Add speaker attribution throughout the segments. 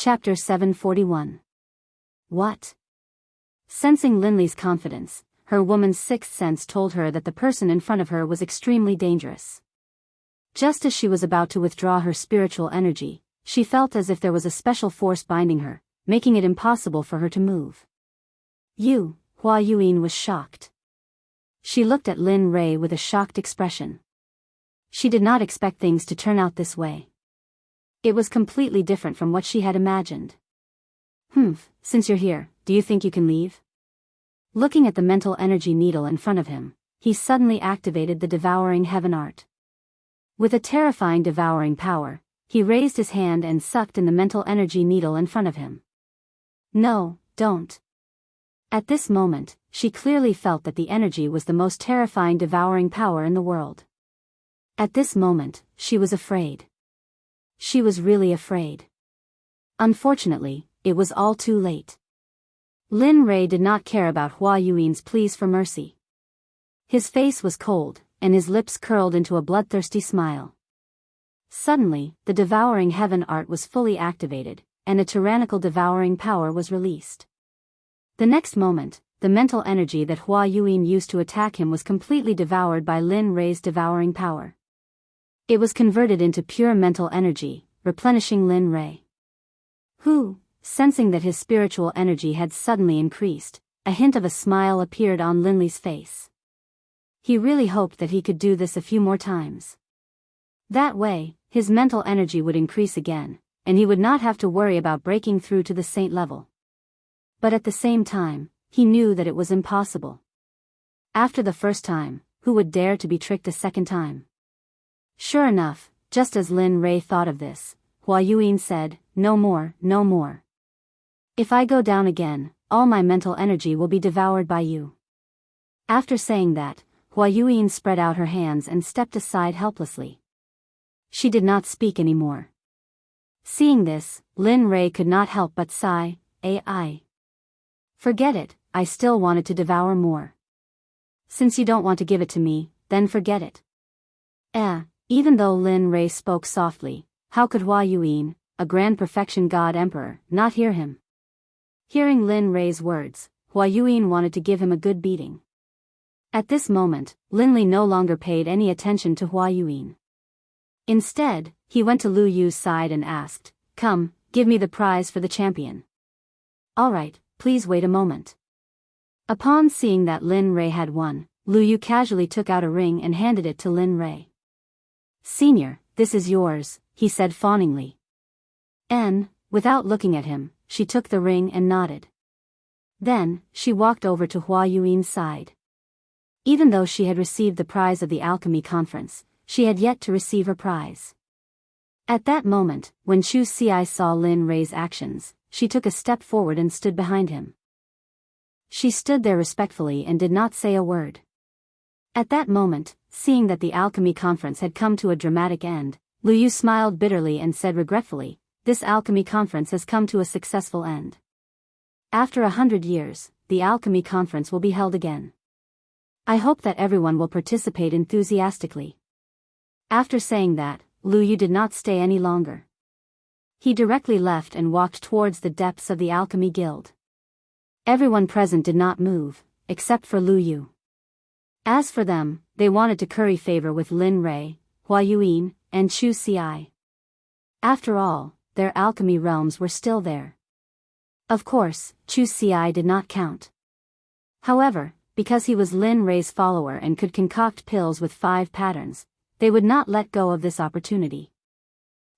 Speaker 1: Chapter 741. What? Sensing Linley's confidence, her woman's sixth sense told her that the person in front of her was extremely dangerous. Just as she was about to withdraw her spiritual energy, she felt as if there was a special force binding her, making it impossible for her to move. Hua Yuan was shocked. She looked at Lin Rei with a shocked expression. She did not expect things to turn out this way. It was completely different from what she had imagined. Since you're here, do you think you can leave? Looking at the mental energy needle in front of him, he suddenly activated the devouring heaven art. With a terrifying devouring power, he raised his hand and sucked in the mental energy needle in front of him. No, don't. At this moment, she clearly felt that the energy was the most terrifying devouring power in the world. At this moment, she was afraid. She was really afraid. Unfortunately, it was all too late. Lin Rei did not care about Hua Yuan's pleas for mercy. His face was cold, and his lips curled into a bloodthirsty smile. Suddenly, the devouring heaven art was fully activated, and a tyrannical devouring power was released. The next moment, the mental energy that Hua Yuan used to attack him was completely devoured by Lin Rei's devouring power. It was converted into pure mental energy, replenishing Lin Rei. Sensing that his spiritual energy had suddenly increased, a hint of a smile appeared on Linley's face. He really hoped that he could do this a few more times. That way, his mental energy would increase again, and he would not have to worry about breaking through to the saint level. But at the same time, he knew that it was impossible. After the first time, who would dare to be tricked a second time? Sure enough, just as Lin Rei thought of this, Hua Yuan said, "No more, no more. If I go down again, all my mental energy will be devoured by you." After saying that, Hua Yuan spread out her hands and stepped aside helplessly. She did not speak anymore. Seeing this, Lin Rei could not help but sigh, "Ai. Forget it, I still wanted to devour more. Since you don't want to give it to me, then forget it." Even though Lin Rei spoke softly, how could Hua Yuan, a grand perfection god emperor, not hear him? Hearing Lin Rei's words, Hua Yuan wanted to give him a good beating. At this moment, Linley no longer paid any attention to Hua Yuan. Instead, he went to Lu Yu's side and asked, "Come, give me the prize for the champion." "All right, please wait a moment." Upon seeing that Lin Rei had won, Lu Yu casually took out a ring and handed it to Lin Rei. "Senior, this is yours," he said fawningly. Without looking at him, she took the ring and nodded. Then, she walked over to Hua Yuan's side. Even though she had received the prize of the alchemy conference, she had yet to receive her prize. At that moment, when Chu Xi saw Lin Rei's actions, she took a step forward and stood behind him. She stood there respectfully and did not say a word. At that moment, seeing that the alchemy conference had come to a dramatic end, Lu Yu smiled bitterly and said regretfully, "This alchemy conference has come to a successful end. After 100 years, the alchemy conference will be held again. I hope that everyone will participate enthusiastically." After saying that, Lu Yu did not stay any longer. He directly left and walked towards the depths of the alchemy guild. Everyone present did not move, except for Lu Yu. As for them, they wanted to curry favor with Lin Rei, Hua Yuan, and Chu Xi. After all, their alchemy realms were still there. Of course, Chu Xi did not count. However, because he was Lin Rei's follower and could concoct pills with 5 patterns, they would not let go of this opportunity.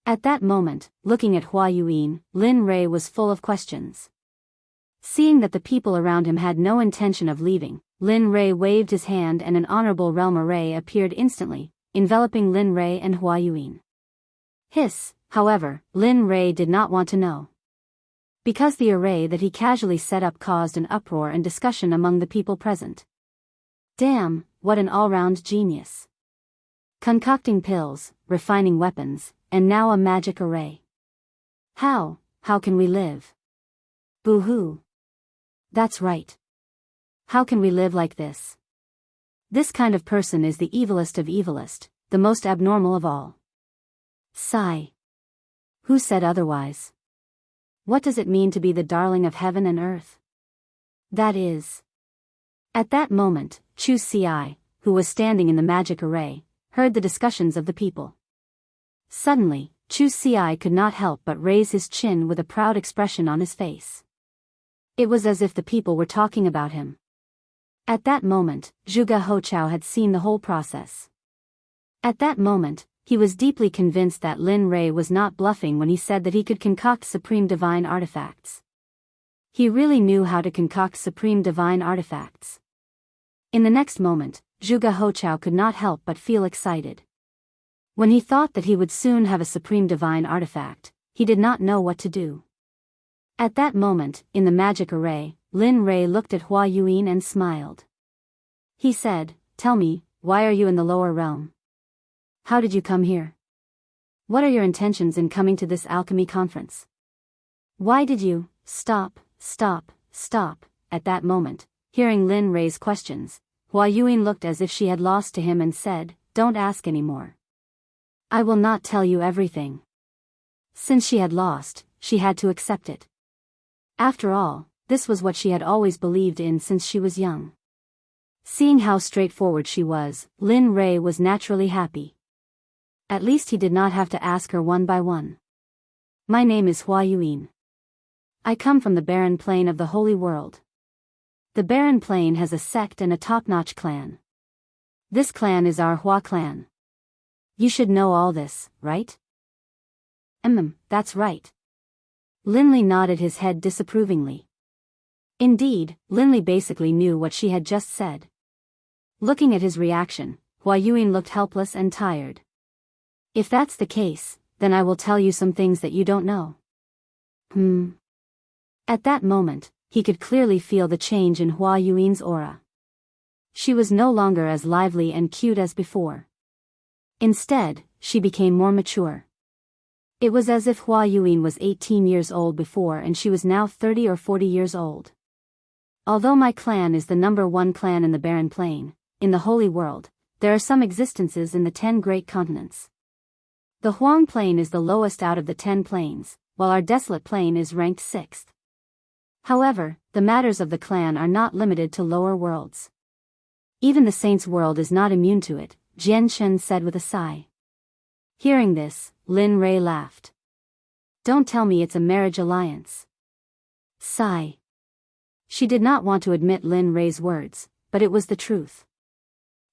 Speaker 1: At that moment, looking at Hua Yuan, Lin Rei was full of questions. Seeing that the people around him had no intention of leaving, Lin Rei waved his hand and an honorable realm array appeared instantly, enveloping Lin Rei and Hua Yuan. However, Lin Rei did not want to know. Because the array that he casually set up caused an uproar and discussion among the people present. Damn, what an all-round genius. Concocting pills, refining weapons, and now a magic array. How can we live? Boo-hoo. That's right. How can we live like this? This kind of person is the evilest of evilest, the most abnormal of all. Sigh. Who said otherwise? What does it mean to be the darling of heaven and earth? That is. At that moment, Chu Ci, who was standing in the magic array, heard the discussions of the people. Suddenly, Chu Ci could not help but raise his chin with a proud expression on his face. It was as if the people were talking about him. At that moment, Zhuge Hochao had seen the whole process. At that moment, he was deeply convinced that Lin Rei was not bluffing when he said that he could concoct supreme divine artifacts. He really knew how to concoct supreme divine artifacts. In the next moment, Zhuge Hochao could not help but feel excited. When he thought that he would soon have a supreme divine artifact, he did not know what to do. At that moment, in the magic array, Lin Rei looked at Hua Yuan and smiled. He said, "Tell me, why are you in the lower realm? How did you come here? What are your intentions in coming to this alchemy conference? Why did you stop? At that moment, hearing Lin Rei's questions, Hua Yuan looked as if she had lost to him and said, "Don't ask anymore. I will not tell you everything." Since she had lost, she had to accept it. After all, this was what she had always believed in since she was young. Seeing how straightforward she was, Lin Rei was naturally happy. At least he did not have to ask her one by one. "My name is Hua Yuan. I come from the barren plain of the Holy World. The barren plain has a sect and a top-notch clan. This clan is our Hua clan. You should know all this, right?" That's right." Linley nodded his head disapprovingly. Indeed, Linley basically knew what she had just said. Looking at his reaction, Hua Yuan looked helpless and tired. "If that's the case, then I will tell you some things that you don't know." At that moment, he could clearly feel the change in Hua Yuan's aura. She was no longer as lively and cute as before. Instead, she became more mature. It was as if Hua Yuan was 18 years old before and she was now 30 or 40 years old. "Although my clan is the number one clan in the barren plain, in the Holy World, there are some existences in the 10 great continents. The Huang Plain is the lowest out of the 10 plains, while our desolate plain is ranked 6th. However, the matters of the clan are not limited to lower worlds. Even the saints' world is not immune to it," Jian Shen said with a sigh. Hearing this, Lin Rei laughed. "Don't tell me it's a marriage alliance." Sigh. She did not want to admit Lin Rei's words, but it was the truth.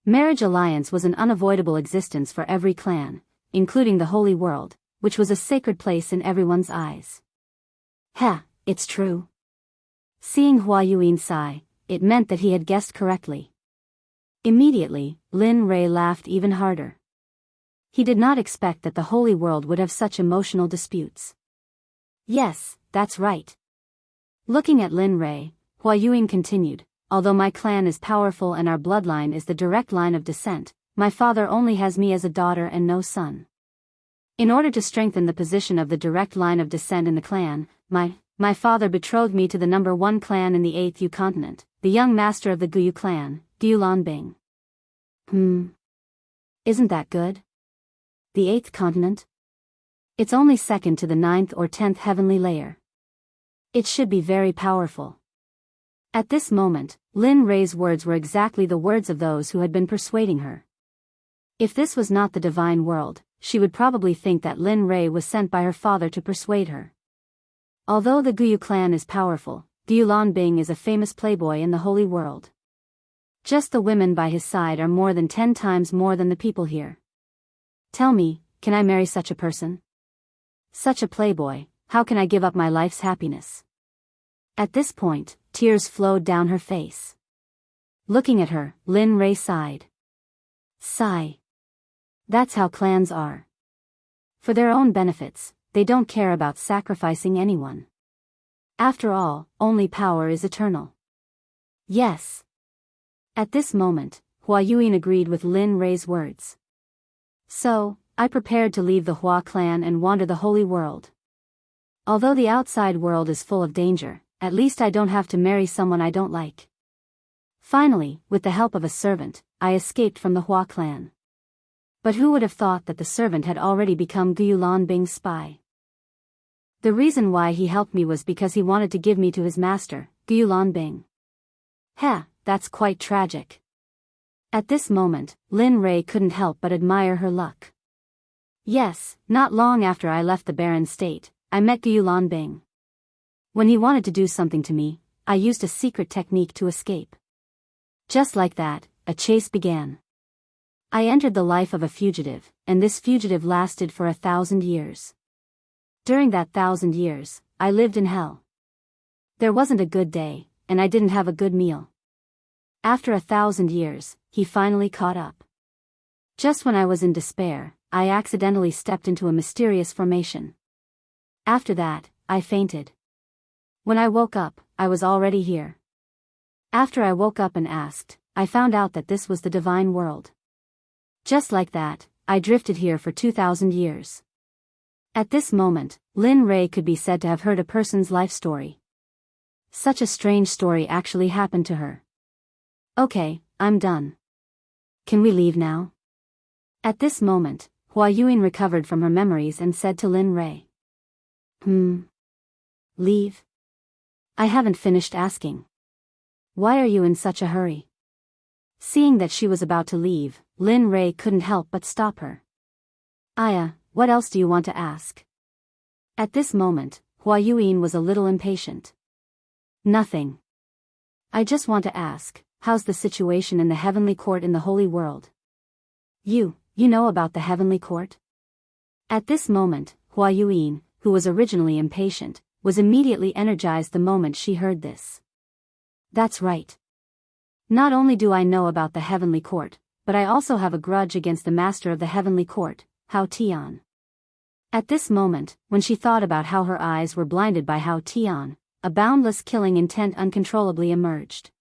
Speaker 1: Marriage alliance was an unavoidable existence for every clan, including the Holy World, which was a sacred place in everyone's eyes. It's true. Seeing Hua Yuan sigh, it meant that he had guessed correctly. Immediately, Lin Rei laughed even harder. He did not expect that the Holy World would have such emotional disputes. "Yes, that's right." Looking at Lin Rei, Hua Yuan continued, "Although my clan is powerful and our bloodline is the direct line of descent, my father only has me as a daughter and no son. In order to strengthen the position of the direct line of descent in the clan, my father betrothed me to the number one clan in the 8th Yu continent, the young master of the Guyu clan, Gulan Bing." Isn't that good? The 8th continent? It's only second to the 9th or 10th heavenly layer. It should be very powerful. At this moment, Lin Rei's words were exactly the words of those who had been persuading her. If this was not the divine world, she would probably think that Lin Rei was sent by her father to persuade her. Although the Guyu clan is powerful, Gulan Bing is a famous playboy in the Holy World. Just the women by his side are more than 10 times more than the people here. Tell me, can I marry such a person? Such a playboy, how can I give up my life's happiness? At this point, tears flowed down her face. Looking at her, Lin Rei sighed. Sigh. That's how clans are. For their own benefits, they don't care about sacrificing anyone. After all, only power is eternal. Yes. At this moment, Hua Yuan agreed with Lin Rei's words. So, I prepared to leave the Hua clan and wander the Holy World. Although the outside world is full of danger, at least I don't have to marry someone I don't like. Finally, with the help of a servant, I escaped from the Hua clan. But who would have thought that the servant had already become Gulan Bing's spy? The reason why he helped me was because he wanted to give me to his master, Gulanbing. Heh, that's quite tragic. At this moment, Lin Rei couldn't help but admire her luck. Yes, not long after I left the barren state, I met Gulanbing. When he wanted to do something to me, I used a secret technique to escape. Just like that, a chase began. I entered the life of a fugitive, and this fugitive lasted for 1,000 years. During that 1,000 years, I lived in hell. There wasn't a good day, and I didn't have a good meal. After 1,000 years, he finally caught up. Just when I was in despair, I accidentally stepped into a mysterious formation. After that, I fainted. When I woke up, I was already here. After I woke up and asked, I found out that this was the divine world. Just like that, I drifted here for 2,000 years. At this moment, Lin Rei could be said to have heard a person's life story. Such a strange story actually happened to her. Okay, I'm done. Can we leave now? At this moment, Hua Yuan recovered from her memories and said to Lin Rei. Leave? I haven't finished asking. Why are you in such a hurry? Seeing that she was about to leave, Lin Rei couldn't help but stop her. Aya, what else do you want to ask? At this moment, Hua Yuan was a little impatient. Nothing. I just want to ask, how's the situation in the heavenly court in the holy world? You know about the heavenly court? At this moment, Hua Yuan, who was originally impatient, was immediately energized the moment she heard this. That's right. Not only do I know about the heavenly court, but I also have a grudge against the master of the heavenly court, Hao Tian. At this moment, when she thought about how her eyes were blinded by Hao Tian, a boundless killing intent uncontrollably emerged.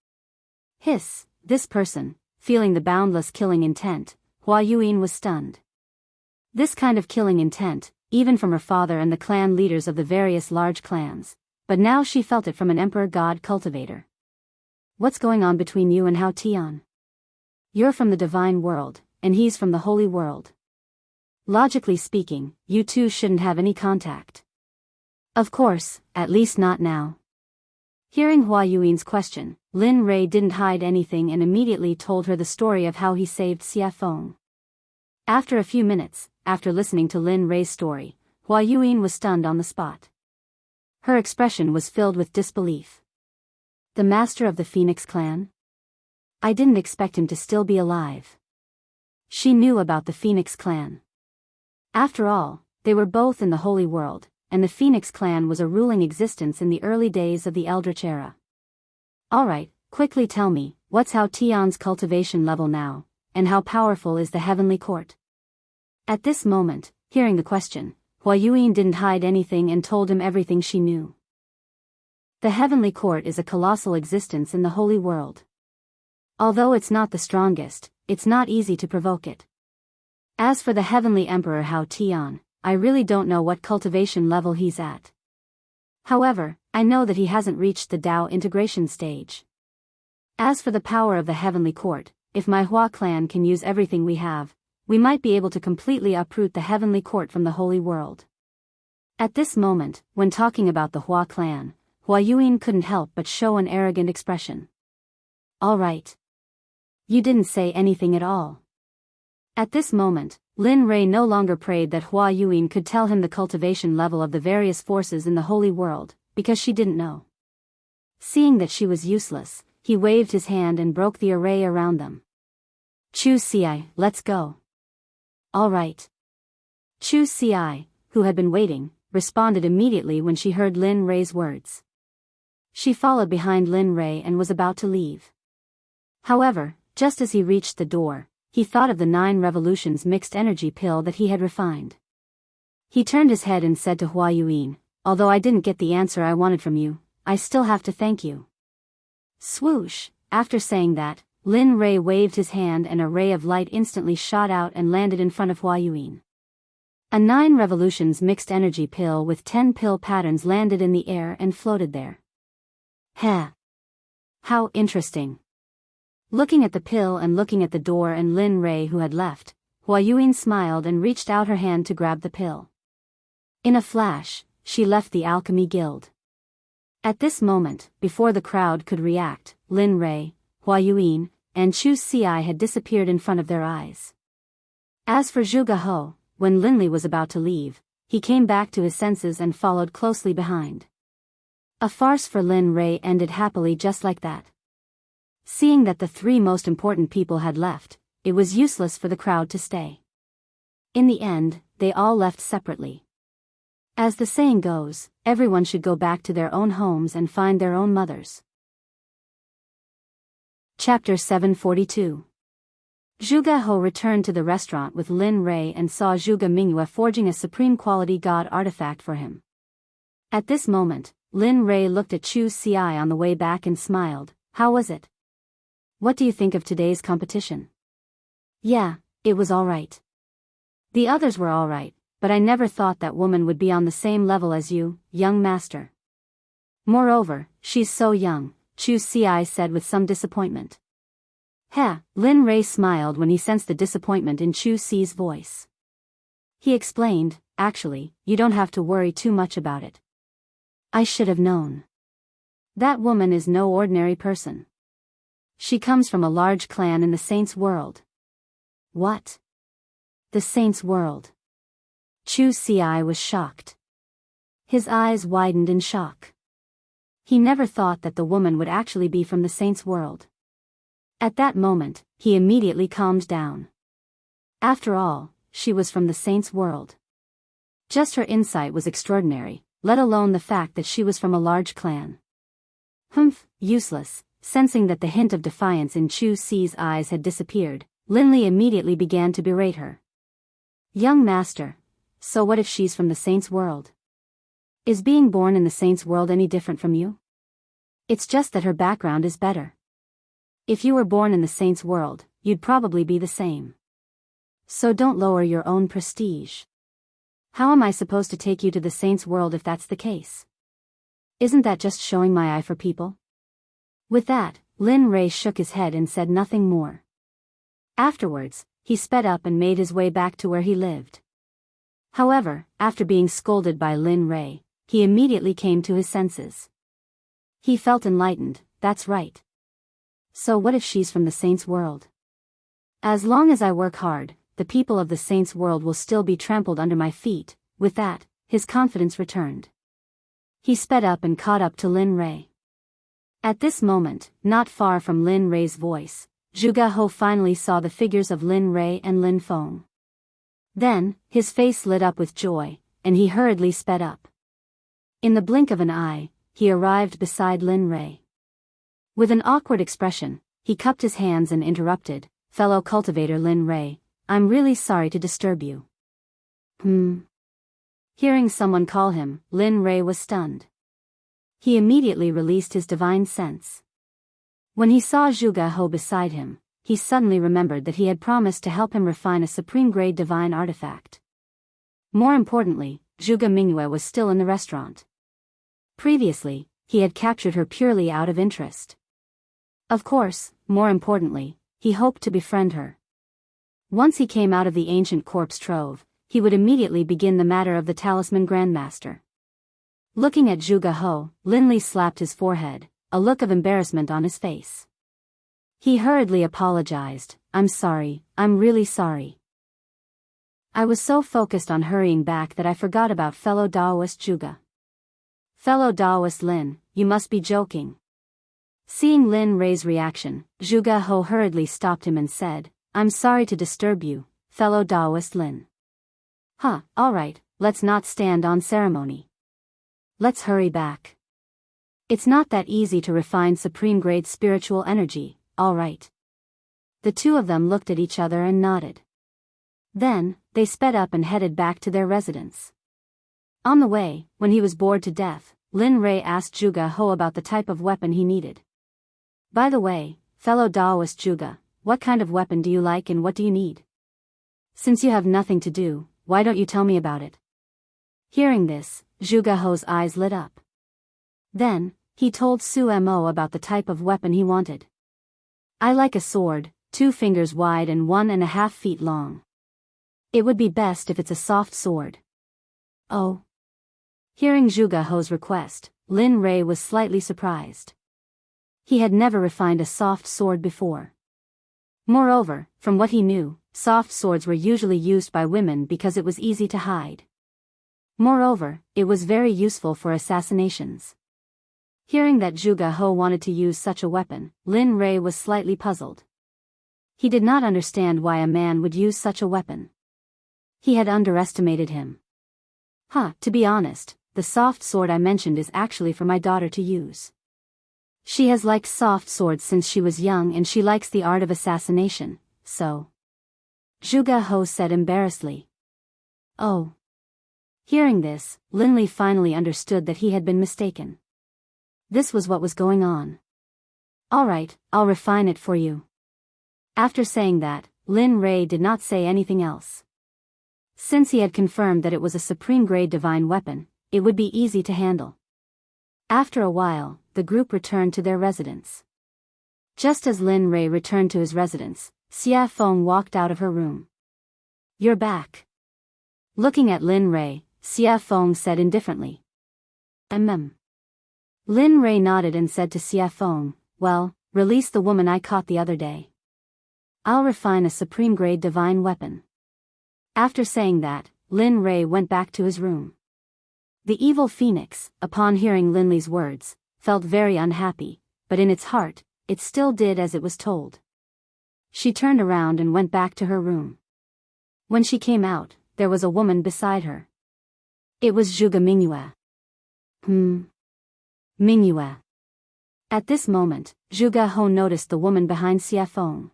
Speaker 1: Hiss, this person, feeling the boundless killing intent, Hua Yuan was stunned. This kind of killing intent, even from her father and the clan leaders of the various large clans, but now she felt it from an emperor god cultivator. What's going on between you and Hao Tian? You're from the divine world, and he's from the holy world. Logically speaking, you two shouldn't have any contact. Of course, at least not now. Hearing Hua Yuan's question, Lin Rei didn't hide anything and immediately told her the story of how he saved Xia Feng. After a few minutes, after listening to Lin Rei's story, Hua Yuan was stunned on the spot. Her expression was filled with disbelief. The master of the Phoenix clan? I didn't expect him to still be alive. She knew about the Phoenix clan. After all, they were both in the holy world, and the Phoenix clan was a ruling existence in the early days of the Eldritch era. Alright, quickly tell me, what's Hao Tian's cultivation level now, and how powerful is the heavenly court? At this moment, hearing the question, Hua Yuan didn't hide anything and told him everything she knew. The heavenly court is a colossal existence in the holy world. Although it's not the strongest, it's not easy to provoke it. As for the heavenly emperor Hao Tian, I really don't know what cultivation level he's at. However, I know that he hasn't reached the Dao integration stage. As for the power of the heavenly court, if my Hua clan can use everything we have, we might be able to completely uproot the heavenly court from the holy world. At this moment, when talking about the Hua clan, Hua Yuan couldn't help but show an arrogant expression. Alright. You didn't say anything at all. At this moment, Lin Rei no longer prayed that Hua Yuan could tell him the cultivation level of the various forces in the holy world, because she didn't know. Seeing that she was useless, he waved his hand and broke the array around them. Chu Ci, let's go. Alright. Chu Ci, who had been waiting, responded immediately when she heard Lin Rei's words. She followed behind Lin Rei and was about to leave. However, just as he reached the door, he thought of the 9 revolutions mixed energy pill that he had refined. He turned his head and said to Hua Yuan, although I didn't get the answer I wanted from you, I still have to thank you. Swoosh, after saying that, Lin Rei waved his hand and a ray of light instantly shot out and landed in front of Hua Yuan. A 9 revolutions mixed energy pill with 10 pill patterns landed in the air and floated there. Heh. How interesting. Looking at the pill and looking at the door and Lin Rei who had left, Hua Yuan smiled and reached out her hand to grab the pill. In a flash, she left the Alchemy Guild. At this moment, before the crowd could react, Lin Rei, Hua Yuan, and Chu Xi had disappeared in front of their eyes. As for Zhuge He, when Linli was about to leave, he came back to his senses and followed closely behind. A farce for Lin Rei ended happily just like that. Seeing that the three most important people had left, it was useless for the crowd to stay. In the end, they all left separately. As the saying goes, everyone should go back to their own homes and find their own mothers. Chapter 742. Zhuge He returned to the restaurant with Lin Rei and saw Zhuge Mingyue forging a supreme quality god artifact for him. At this moment, Lin Rei looked at Chu Xi on the way back and smiled. How was it? What do you think of today's competition? Yeah, it was alright. The others were alright, but I never thought that woman would be on the same level as you, young master. Moreover, she's so young, Chu Xi said with some disappointment. Lin Rei smiled when he sensed the disappointment in Chu Xi's voice. He explained, actually, you don't have to worry too much about it. I should have known. That woman is no ordinary person. She comes from a large clan in the Saints' world. What? The Saints' world? Chu Xi was shocked. His eyes widened in shock. He never thought that the woman would actually be from the Saints' world. At that moment, he immediately calmed down. After all, she was from the Saints' world. Just her insight was extraordinary, let alone the fact that she was from a large clan. Useless. Sensing that the hint of defiance in Chu Xi's eyes had disappeared, Linli immediately began to berate her. Young master, so what if she's from the Saints' world? Is being born in the Saints' world any different from you? It's just that her background is better. If you were born in the Saints' world, you'd probably be the same. So don't lower your own prestige. How am I supposed to take you to the Saints' world if that's the case? Isn't that just showing my eye for people? With that, Lin Rei shook his head and said nothing more. Afterwards, he sped up and made his way back to where he lived. However, after being scolded by Lin Rei, he immediately came to his senses. He felt enlightened, that's right. So what if she's from the Saints' world? As long as I work hard, the people of the Saints' world will still be trampled under my feet. With that, his confidence returned. He sped up and caught up to Lin Rei. At this moment, not far from Lin Rei's voice, Zhuge He finally saw the figures of Lin Rei and Lin Feng. Then, his face lit up with joy, and he hurriedly sped up. In the blink of an eye, he arrived beside Lin Rei. With an awkward expression, he cupped his hands and interrupted, "Fellow cultivator Lin Rei, I'm really sorry to disturb you." Hearing someone call him, Lin Rei was stunned. He immediately released his divine sense. When he saw Zhuge He beside him, he suddenly remembered that he had promised to help him refine a supreme-grade divine artifact. More importantly, Zhuge Mingyue was still in the restaurant. Previously, he had captured her purely out of interest. Of course, more importantly, he hoped to befriend her. Once he came out of the ancient corpse trove, he would immediately begin the matter of the Talisman Grandmaster. Looking at Zhuge He, Linli slapped his forehead, a look of embarrassment on his face. He hurriedly apologized, "I'm sorry, I'm really sorry. I was so focused on hurrying back that I forgot about fellow Daoist Zhuge." "Fellow Daoist Lin, you must be joking." Seeing Lin Rei's reaction, Zhuge He hurriedly stopped him and said, "I'm sorry to disturb you, fellow Daoist Lin." Alright, let's not stand on ceremony. Let's hurry back. It's not that easy to refine supreme-grade spiritual energy, alright. The two of them looked at each other and nodded. Then, they sped up and headed back to their residence. On the way, when he was bored to death, Lin Rei asked Zhuge He about the type of weapon he needed. "By the way, fellow Daoist Zhuge, what kind of weapon do you like and what do you need? Since you have nothing to do, why don't you tell me about it?" Hearing this, Zhuge He's eyes lit up. Then, he told Su Mo about the type of weapon he wanted. "I like a sword, 2 fingers wide and 1.5 feet long. It would be best if it's a soft sword." "Oh. Hearing Zhuge He's request, Lin Rei was slightly surprised. He had never refined a soft sword before. Moreover, from what he knew, soft swords were usually used by women because it was easy to hide. Moreover, it was very useful for assassinations. Hearing that Zhuge He wanted to use such a weapon, Lin Rei was slightly puzzled. He did not understand why a man would use such a weapon. He had underestimated him. To be honest, the soft sword I mentioned is actually for my daughter to use. She has liked soft swords since she was young and she likes the art of assassination, so. Zhuge He said embarrassedly. Oh. Hearing this, Linli finally understood that he had been mistaken. This was what was going on. Alright, I'll refine it for you. After saying that, Lin Rei did not say anything else. Since he had confirmed that it was a supreme-grade divine weapon, it would be easy to handle. After a while, the group returned to their residence. Just as Lin Rei returned to his residence, Xia Feng walked out of her room. You're back. Looking at Lin Rei, Xia Feng said indifferently. Lin Rei nodded and said to Xia Feng, well, release the woman I caught the other day. I'll refine a supreme-grade divine weapon. After saying that, Lin Rei went back to his room. The evil phoenix, upon hearing Linli's words, felt very unhappy, but in its heart, it still did as it was told. She turned around and went back to her room. When she came out, there was a woman beside her. It was Zhuge Mingyue. Mingyue. At this moment, Zhuge He noticed the woman behind Xia Feng.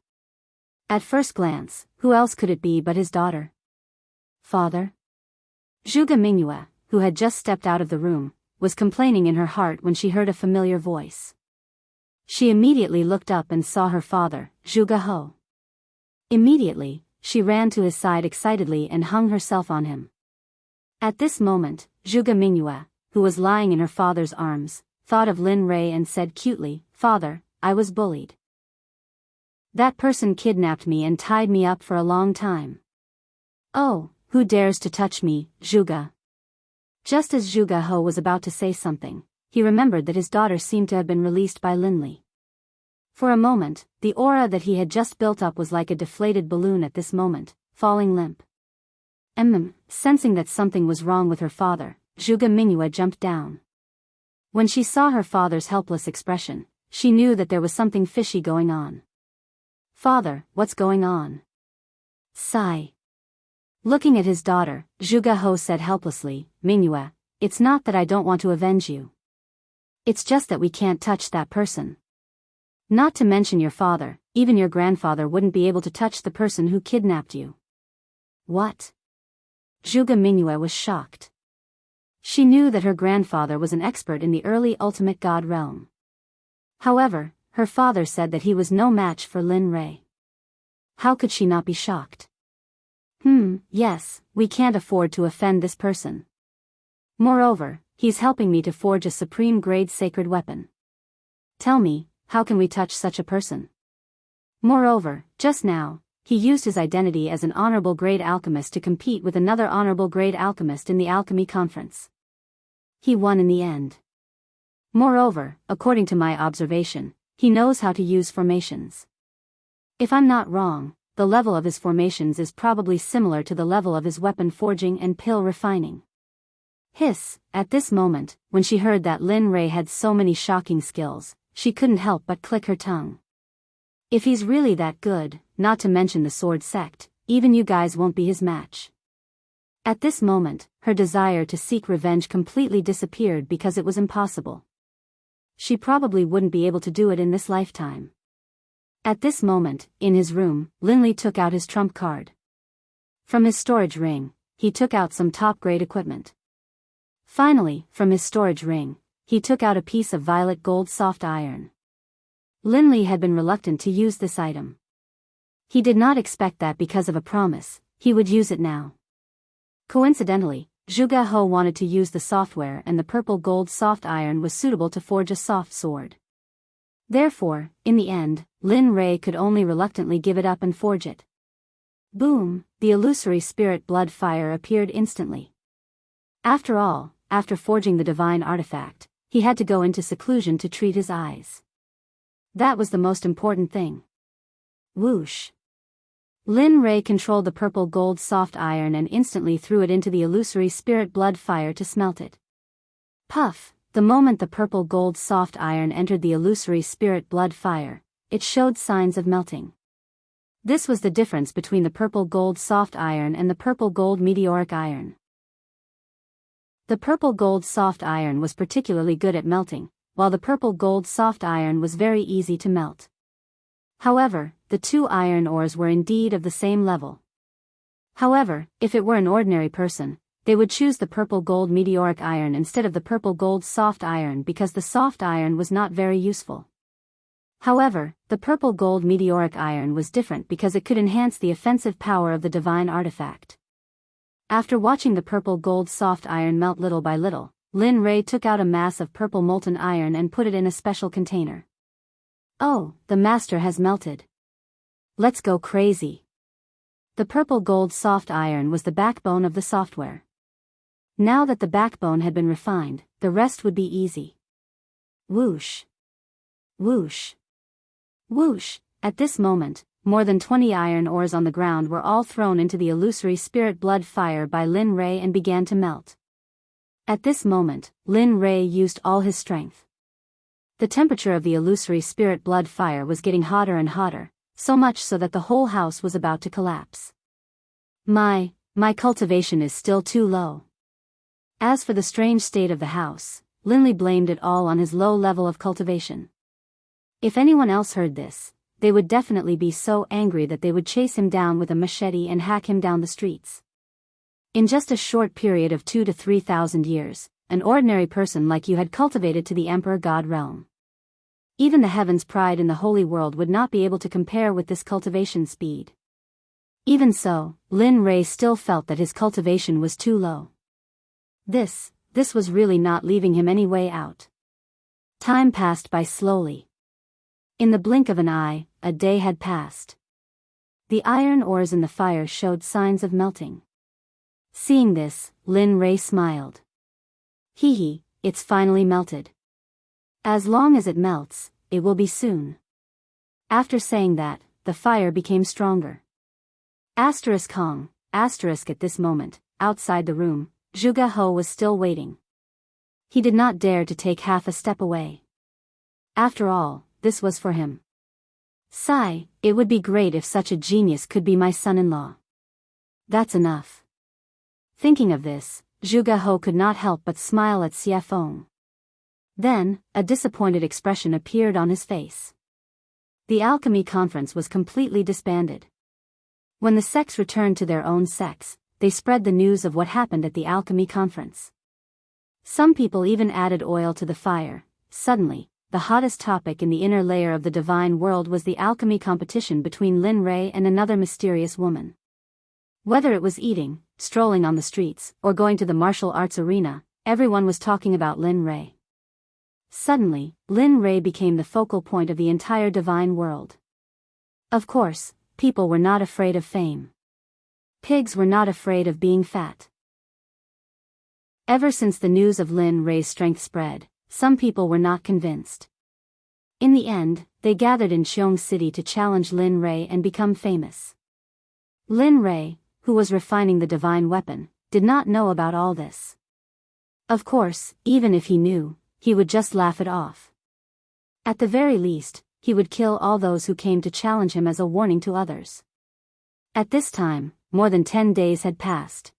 Speaker 1: At first glance, who else could it be but his daughter? Father? Zhuge Mingyue, who had just stepped out of the room, was complaining in her heart when she heard a familiar voice. She immediately looked up and saw her father, Zhuge He. Immediately, she ran to his side excitedly and hung herself on him. At this moment, Zhuge Mingyue, who was lying in her father's arms, thought of Lin Rei and said cutely, Father, I was bullied. That person kidnapped me and tied me up for a long time. Oh, who dares to touch me, Zhuge? Just as Zhuge He was about to say something, he remembered that his daughter seemed to have been released by Linli. For a moment, the aura that he had just built up was like a deflated balloon at this moment, falling limp. Sensing that something was wrong with her father, Zhuge Mingyue jumped down. When she saw her father's helpless expression, she knew that there was something fishy going on. Father, what's going on? Sigh. Looking at his daughter, Zhuge He said helplessly, Mingyue, it's not that I don't want to avenge you. It's just that we can't touch that person. Not to mention your father, even your grandfather wouldn't be able to touch the person who kidnapped you. What? Zhuge Mingyue was shocked. She knew that her grandfather was an expert in the early ultimate god realm. However, her father said that he was no match for Lin Rei. How could she not be shocked? Yes, we can't afford to offend this person. Moreover, he's helping me to forge a supreme-grade sacred weapon. Tell me, how can we touch such a person? Moreover, just now, he used his identity as an honorable grade alchemist to compete with another honorable grade alchemist in the alchemy conference. He won in the end. Moreover, according to my observation, he knows how to use formations. If I'm not wrong, the level of his formations is probably similar to the level of his weapon forging and pill refining. Hiss, at this moment, when she heard that Lin Rei had so many shocking skills, she couldn't help but click her tongue. If he's really that good, not to mention the sword sect, even you guys won't be his match. At this moment, her desire to seek revenge completely disappeared because it was impossible. She probably wouldn't be able to do it in this lifetime. At this moment, in his room, Linli took out his trump card. From his storage ring, he took out some top-grade equipment. Finally, from his storage ring, he took out a piece of violet gold soft iron. Linli had been reluctant to use this item. He did not expect that because of a promise, he would use it now. Coincidentally, Zhuge He wanted to use the software and the purple gold soft iron was suitable to forge a soft sword. Therefore, in the end, Lin Rei could only reluctantly give it up and forge it. Boom, the illusory spirit blood fire appeared instantly. After all, after forging the divine artifact, he had to go into seclusion to treat his eyes. That was the most important thing. Whoosh. Lin Rei controlled the purple gold soft iron and instantly threw it into the illusory spirit blood fire to smelt it. Puff! The moment the purple gold soft iron entered the illusory spirit blood fire, it showed signs of melting. This was the difference between the purple gold soft iron and the purple gold meteoric iron. The purple gold soft iron was particularly good at melting, while the purple gold soft iron was very easy to melt. However, the two iron ores were indeed of the same level. However, if it were an ordinary person, they would choose the purple gold meteoric iron instead of the purple gold soft iron because the soft iron was not very useful. However, the purple gold meteoric iron was different because it could enhance the offensive power of the divine artifact. After watching the purple gold soft iron melt little by little, Lin Rei took out a mass of purple molten iron and put it in a special container. Oh, the master has melted. Let's go crazy. The purple gold soft iron was the backbone of the software. Now that the backbone had been refined, the rest would be easy. Whoosh. Whoosh. Whoosh. At this moment, more than 20 iron ores on the ground were all thrown into the illusory spirit blood fire by Lin Rei and began to melt. At this moment, Lin Rei used all his strength. The temperature of the illusory spirit blood fire was getting hotter and hotter, so much so that the whole house was about to collapse. My cultivation is still too low. As for the strange state of the house, Linley blamed it all on his low level of cultivation. If anyone else heard this, they would definitely be so angry that they would chase him down with a machete and hack him down the streets. In just a short period of 2,000 to 3,000 years, an ordinary person like you had cultivated to the Emperor God realm. Even the heaven's pride in the holy world would not be able to compare with this cultivation speed. Even so, Lin Rei still felt that his cultivation was too low. This was really not leaving him any way out. Time passed by slowly. In the blink of an eye, a day had passed. The iron ores in the fire showed signs of melting. Seeing this, Lin Rei smiled. Hee, it's finally melted. As long as it melts, it will be soon. After saying that, the fire became stronger. Kong, at this moment, outside the room, Zhuge He was still waiting. He did not dare to take half a step away. After all, this was for him. Sigh, it would be great if such a genius could be my son-in-law. That's enough. Thinking of this, Zhuge He could not help but smile at Xie Feng. Then, a disappointed expression appeared on his face. The alchemy conference was completely disbanded. When the sects returned to their own sects, they spread the news of what happened at the alchemy conference. Some people even added oil to the fire. Suddenly, the hottest topic in the inner layer of the divine world was the alchemy competition between Lin Rei and another mysterious woman. Whether it was eating, strolling on the streets, or going to the martial arts arena, everyone was talking about Lin Rei. Suddenly, Lin Rei became the focal point of the entire divine world. Of course, people were not afraid of fame. Pigs were not afraid of being fat. Ever since the news of Lin Rei's strength spread, some people were not convinced. In the end, they gathered in Xiong City to challenge Lin Rei and become famous. Lin Rei, who was refining the divine weapon, did not know about all this. Of course, even if he knew, he would just laugh it off. At the very least, he would kill all those who came to challenge him as a warning to others. At this time, more than 10 days had passed.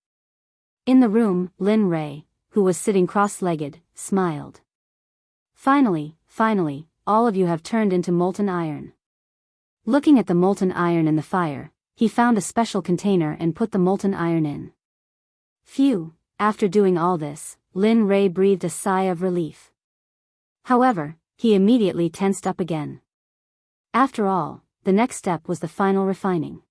Speaker 1: In the room, Lin Rei, who was sitting cross-legged, smiled. Finally, all of you have turned into molten iron. Looking at the molten iron in the fire, he found a special container and put the molten iron in. Phew, after doing all this, Lin Rei breathed a sigh of relief. However, he immediately tensed up again. After all, the next step was the final refining.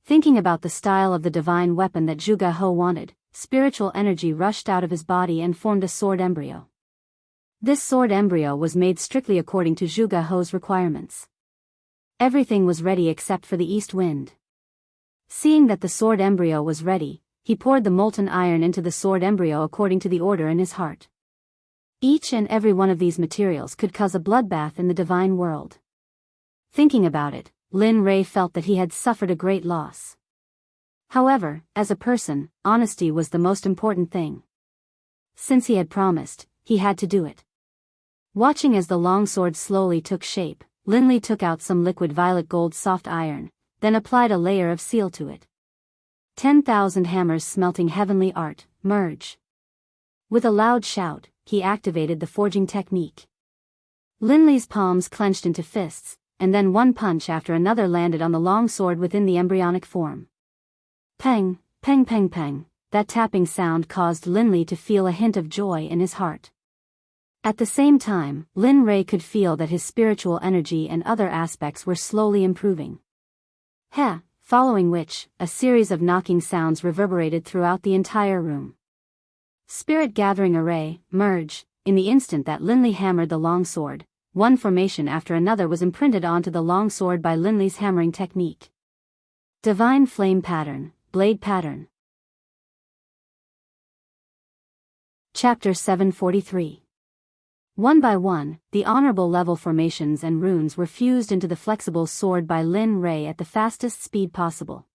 Speaker 1: Thinking about the style of the divine weapon that Zhuge He wanted, spiritual energy rushed out of his body and formed a sword embryo. This sword embryo was made strictly according to Zhuge He's requirements. Everything was ready except for the east wind. Seeing that the sword embryo was ready, he poured the molten iron into the sword embryo according to the order in his heart. Each and every one of these materials could cause a bloodbath in the divine world. Thinking about it, Lin Rei felt that he had suffered a great loss. However, as a person, honesty was the most important thing. Since he had promised, he had to do it. Watching as the longsword slowly took shape, Lin Li took out some liquid violet gold soft iron, then applied a layer of seal to it. 10,000 hammers smelting heavenly art, merge. With a loud shout, he activated the forging technique. Lin Li's palms clenched into fists, and then one punch after another landed on the long sword within the embryonic form. Peng, peng peng peng, that tapping sound caused Lin Li to feel a hint of joy in his heart. At the same time, Lin Rei could feel that his spiritual energy and other aspects were slowly improving. Following which, a series of knocking sounds reverberated throughout the entire room. Spirit gathering array, merge, in the instant that Lin Li hammered the long sword, one formation after another was imprinted onto the long sword by Lin Li's hammering technique. Divine flame pattern, blade pattern. Chapter 743. One by one, the honorable level formations and runes were fused into the flexible sword by Lin Rei at the fastest speed possible.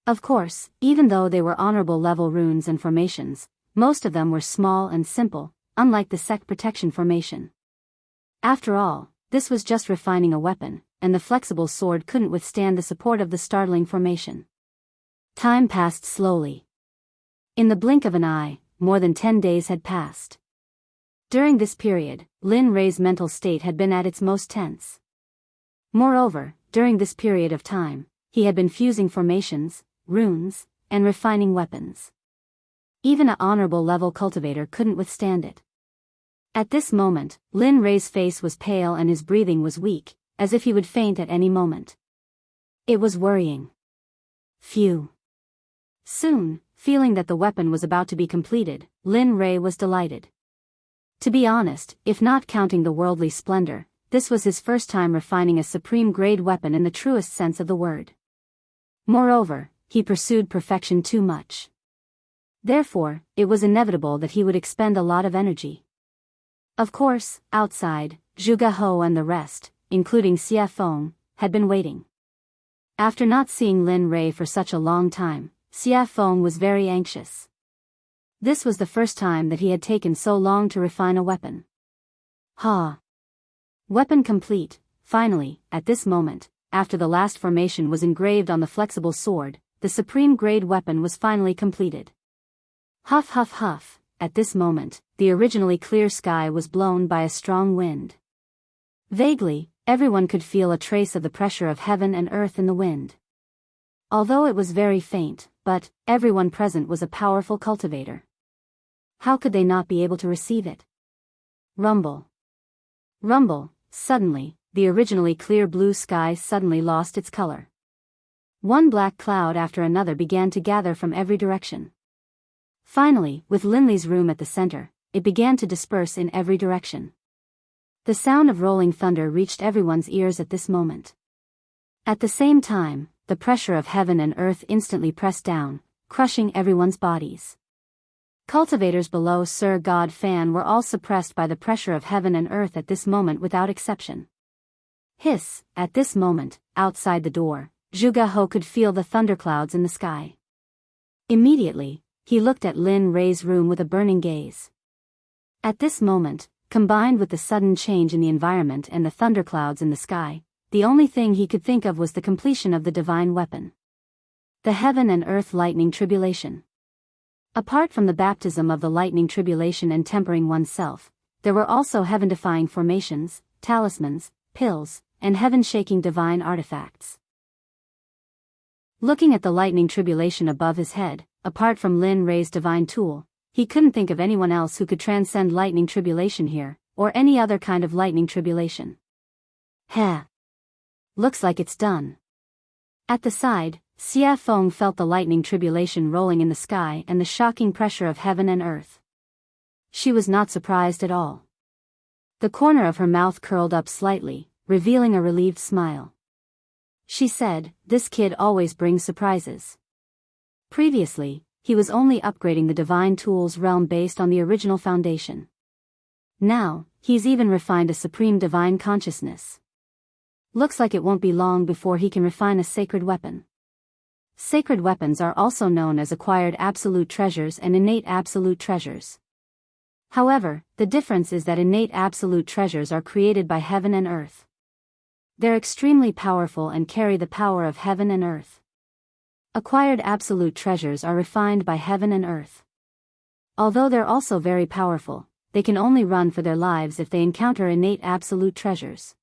Speaker 1: Of course, even though they were honorable level runes and formations, most of them were small and simple, unlike the Sect protection formation. After all, this was just refining a weapon, and the flexible sword couldn't withstand the support of the startling formation. Time passed slowly. In the blink of an eye, more than 10 days had passed. During this period, Lin Rei's mental state had been at its most tense. Moreover, during this period of time, he had been fusing formations, runes, and refining weapons. Even an honorable level cultivator couldn't withstand it. At this moment, Lin Rei's face was pale and his breathing was weak, as if he would faint at any moment. It was worrying. Phew. Soon, feeling that the weapon was about to be completed, Lin Rei was delighted. To be honest, if not counting the worldly splendor, this was his first time refining a supreme-grade weapon in the truest sense of the word. Moreover, he pursued perfection too much. Therefore, it was inevitable that he would expend a lot of energy. Of course, outside, Zhuge Hou and the rest, including Xie Feng, had been waiting. After not seeing Lin Rei for such a long time, Xie Feng was very anxious. This was the first time that he had taken so long to refine a weapon. Weapon complete. Finally, at this moment, after the last formation was engraved on the flexible sword, the supreme-grade weapon was finally completed. Huff huff huff, at this moment, the originally clear sky was blown by a strong wind. Vaguely, everyone could feel a trace of the pressure of heaven and earth in the wind. Although it was very faint, but everyone present was a powerful cultivator. How could they not be able to receive it? Rumble. Rumble, suddenly, the originally clear blue sky suddenly lost its color. One black cloud after another began to gather from every direction. Finally, with Lin Li's room at the center, it began to disperse in every direction. The sound of rolling thunder reached everyone's ears at this moment. At the same time, the pressure of heaven and earth instantly pressed down, crushing everyone's bodies. Cultivators below Sir God Fan were all suppressed by the pressure of heaven and earth at this moment without exception. Hiss, at this moment, outside the door, Zhuge Hou could feel the thunderclouds in the sky. Immediately, he looked at Lin Rei's room with a burning gaze. At this moment, combined with the sudden change in the environment and the thunderclouds in the sky, the only thing he could think of was the completion of the divine weapon. The heaven and earth lightning tribulation. Apart from the baptism of the lightning tribulation and tempering oneself, there were also heaven-defying formations, talismans, pills, and heaven-shaking divine artifacts. Looking at the lightning tribulation above his head, apart from Lin Rei's divine tool, he couldn't think of anyone else who could transcend lightning tribulation here, or any other kind of lightning tribulation. Looks like it's done. At the side, Xie Feng felt the lightning tribulation rolling in the sky and the shocking pressure of heaven and earth. She was not surprised at all. The corner of her mouth curled up slightly, revealing a relieved smile. She said, "This kid always brings surprises." Previously, he was only upgrading the divine tools realm based on the original foundation. Now, he's even refined a supreme divine consciousness. Looks like it won't be long before he can refine a sacred weapon. Sacred weapons are also known as acquired absolute treasures and innate absolute treasures. However, the difference is that innate absolute treasures are created by heaven and earth. They're extremely powerful and carry the power of heaven and earth. Acquired absolute treasures are refined by heaven and earth. Although they're also very powerful, they can only run for their lives if they encounter innate absolute treasures.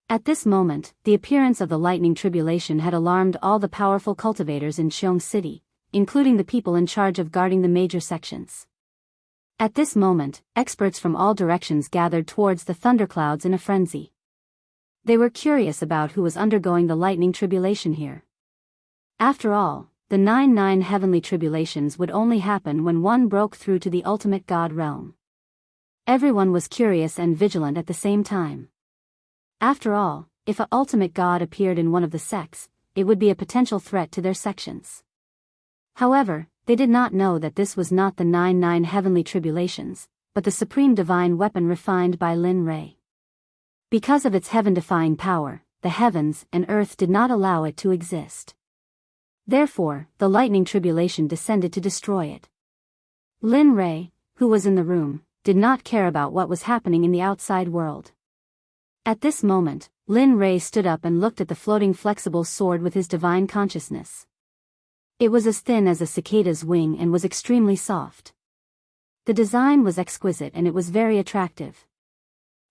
Speaker 1: At this moment, the appearance of the lightning tribulation had alarmed all the powerful cultivators in Xiong City, including the people in charge of guarding the major sections. At this moment, experts from all directions gathered towards the thunderclouds in a frenzy. They were curious about who was undergoing the lightning tribulation here. After all, the 9 heavenly tribulations would only happen when one broke through to the ultimate God realm. Everyone was curious and vigilant at the same time. After all, if an ultimate god appeared in one of the sects, it would be a potential threat to their sections. However, they did not know that this was not the 9 heavenly tribulations, but the supreme divine weapon refined by Lin Ray. Because of its heaven-defying power, the heavens and earth did not allow it to exist. Therefore, the lightning tribulation descended to destroy it. Lin Ray, who was in the room, did not care about what was happening in the outside world. At this moment, Lin Ray stood up and looked at the floating flexible sword with his divine consciousness. It was as thin as a cicada's wing and was extremely soft. The design was exquisite and it was very attractive.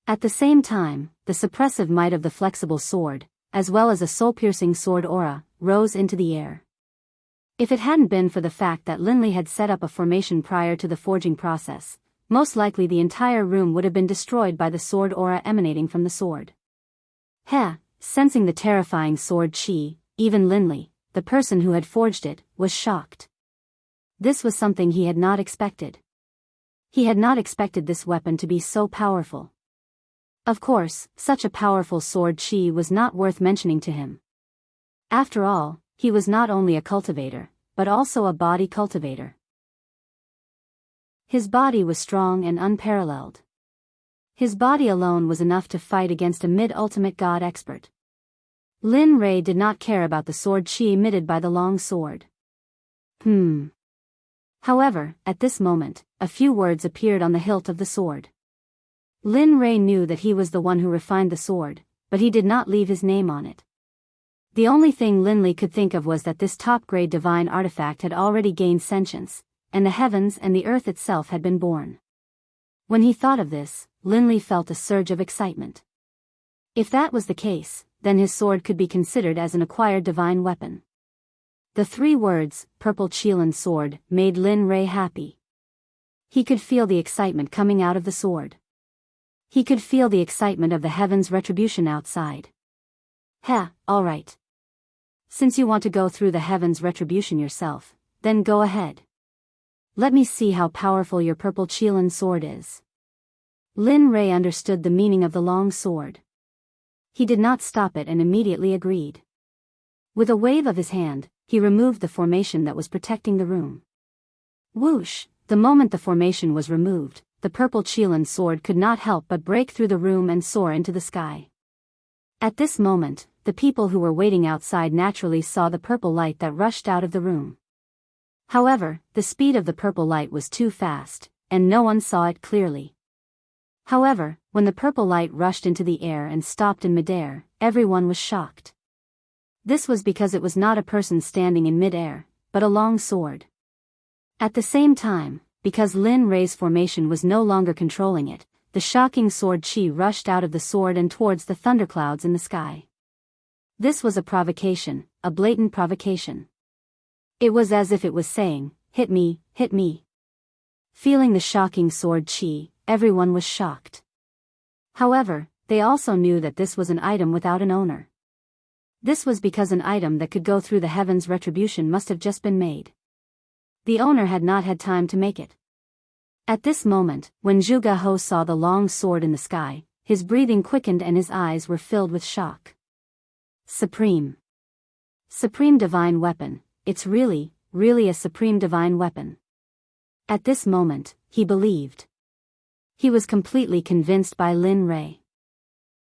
Speaker 1: At the same time, the suppressive might of the flexible sword, as well as a soul-piercing sword aura, rose into the air. If it hadn't been for the fact that Linley had set up a formation prior to the forging process, most likely the entire room would have been destroyed by the sword aura emanating from the sword. Sensing the terrifying sword chi, even Linley, the person who had forged it, was shocked. This was something he had not expected. He had not expected this weapon to be so powerful. Of course, such a powerful sword chi was not worth mentioning to him. After all, he was not only a cultivator, but also a body cultivator. His body was strong and unparalleled. His body alone was enough to fight against a mid-ultimate god expert. Lin Ray did not care about the sword chi emitted by the long sword. However, at this moment, a few words appeared on the hilt of the sword. Lin Ray knew that he was the one who refined the sword, but he did not leave his name on it. The only thing Linley could think of was that this top-grade divine artifact had already gained sentience, and the heavens and the earth itself had been born. When he thought of this, Linley felt a surge of excitement. If that was the case, then his sword could be considered as an acquired divine weapon. The 3 words, Purple Qilin Sword, made Lin Ray happy. He could feel the excitement coming out of the sword. He could feel the excitement of the heavens' retribution outside. Alright. Since you want to go through the heavens' retribution yourself, then go ahead. Let me see how powerful your Purple Qilin sword is. Lin Ray understood the meaning of the long sword. He did not stop it and immediately agreed. With a wave of his hand, he removed the formation that was protecting the room. Whoosh! The moment the formation was removed, the Purple Qilin sword could not help but break through the room and soar into the sky. At this moment, the people who were waiting outside naturally saw the purple light that rushed out of the room. However, the speed of the purple light was too fast, and no one saw it clearly. However, when the purple light rushed into the air and stopped in midair, everyone was shocked. This was because it was not a person standing in midair, but a long sword. At the same time, because Lin Ray's formation was no longer controlling it, the shocking sword chi rushed out of the sword and towards the thunderclouds in the sky. This was a provocation, a blatant provocation. It was as if it was saying, hit me, hit me. Feeling the shocking sword chi, everyone was shocked. However, they also knew that this was an item without an owner. This was because an item that could go through the heavens' retribution must have just been made. The owner had not had time to make it. At this moment, when Zhuge He saw the long sword in the sky, his breathing quickened and his eyes were filled with shock. Supreme divine weapon, it's really really a supreme divine weapon. At this moment, he believed. He was completely convinced by Lin Rei.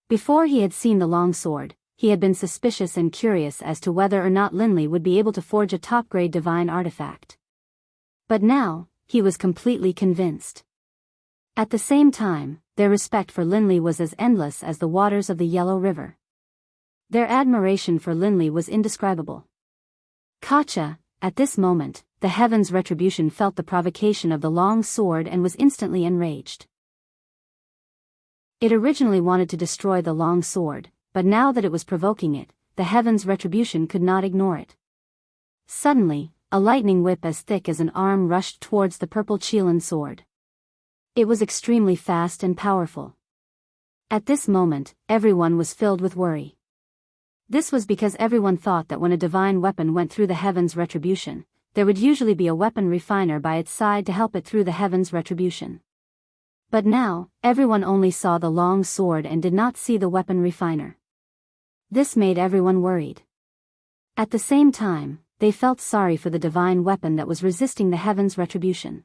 Speaker 1: Before he had seen the long sword, he had been suspicious and curious as to whether or not Linley would be able to forge a top-grade divine artifact. But now, he was completely convinced. At the same time, their respect for Linley was as endless as the waters of the Yellow River. Their admiration for Linley was indescribable. Kacha, at this moment, the Heaven's Retribution felt the provocation of the long sword and was instantly enraged. It originally wanted to destroy the long sword, but now that it was provoking it, the Heaven's Retribution could not ignore it. Suddenly, a lightning whip as thick as an arm rushed towards the purple Qilin sword. It was extremely fast and powerful. At this moment, everyone was filled with worry. This was because everyone thought that when a divine weapon went through the Heaven's Retribution, there would usually be a weapon refiner by its side to help it through the Heaven's Retribution. But now, everyone only saw the long sword and did not see the weapon refiner. This made everyone worried. At the same time, they felt sorry for the divine weapon that was resisting the Heaven's Retribution.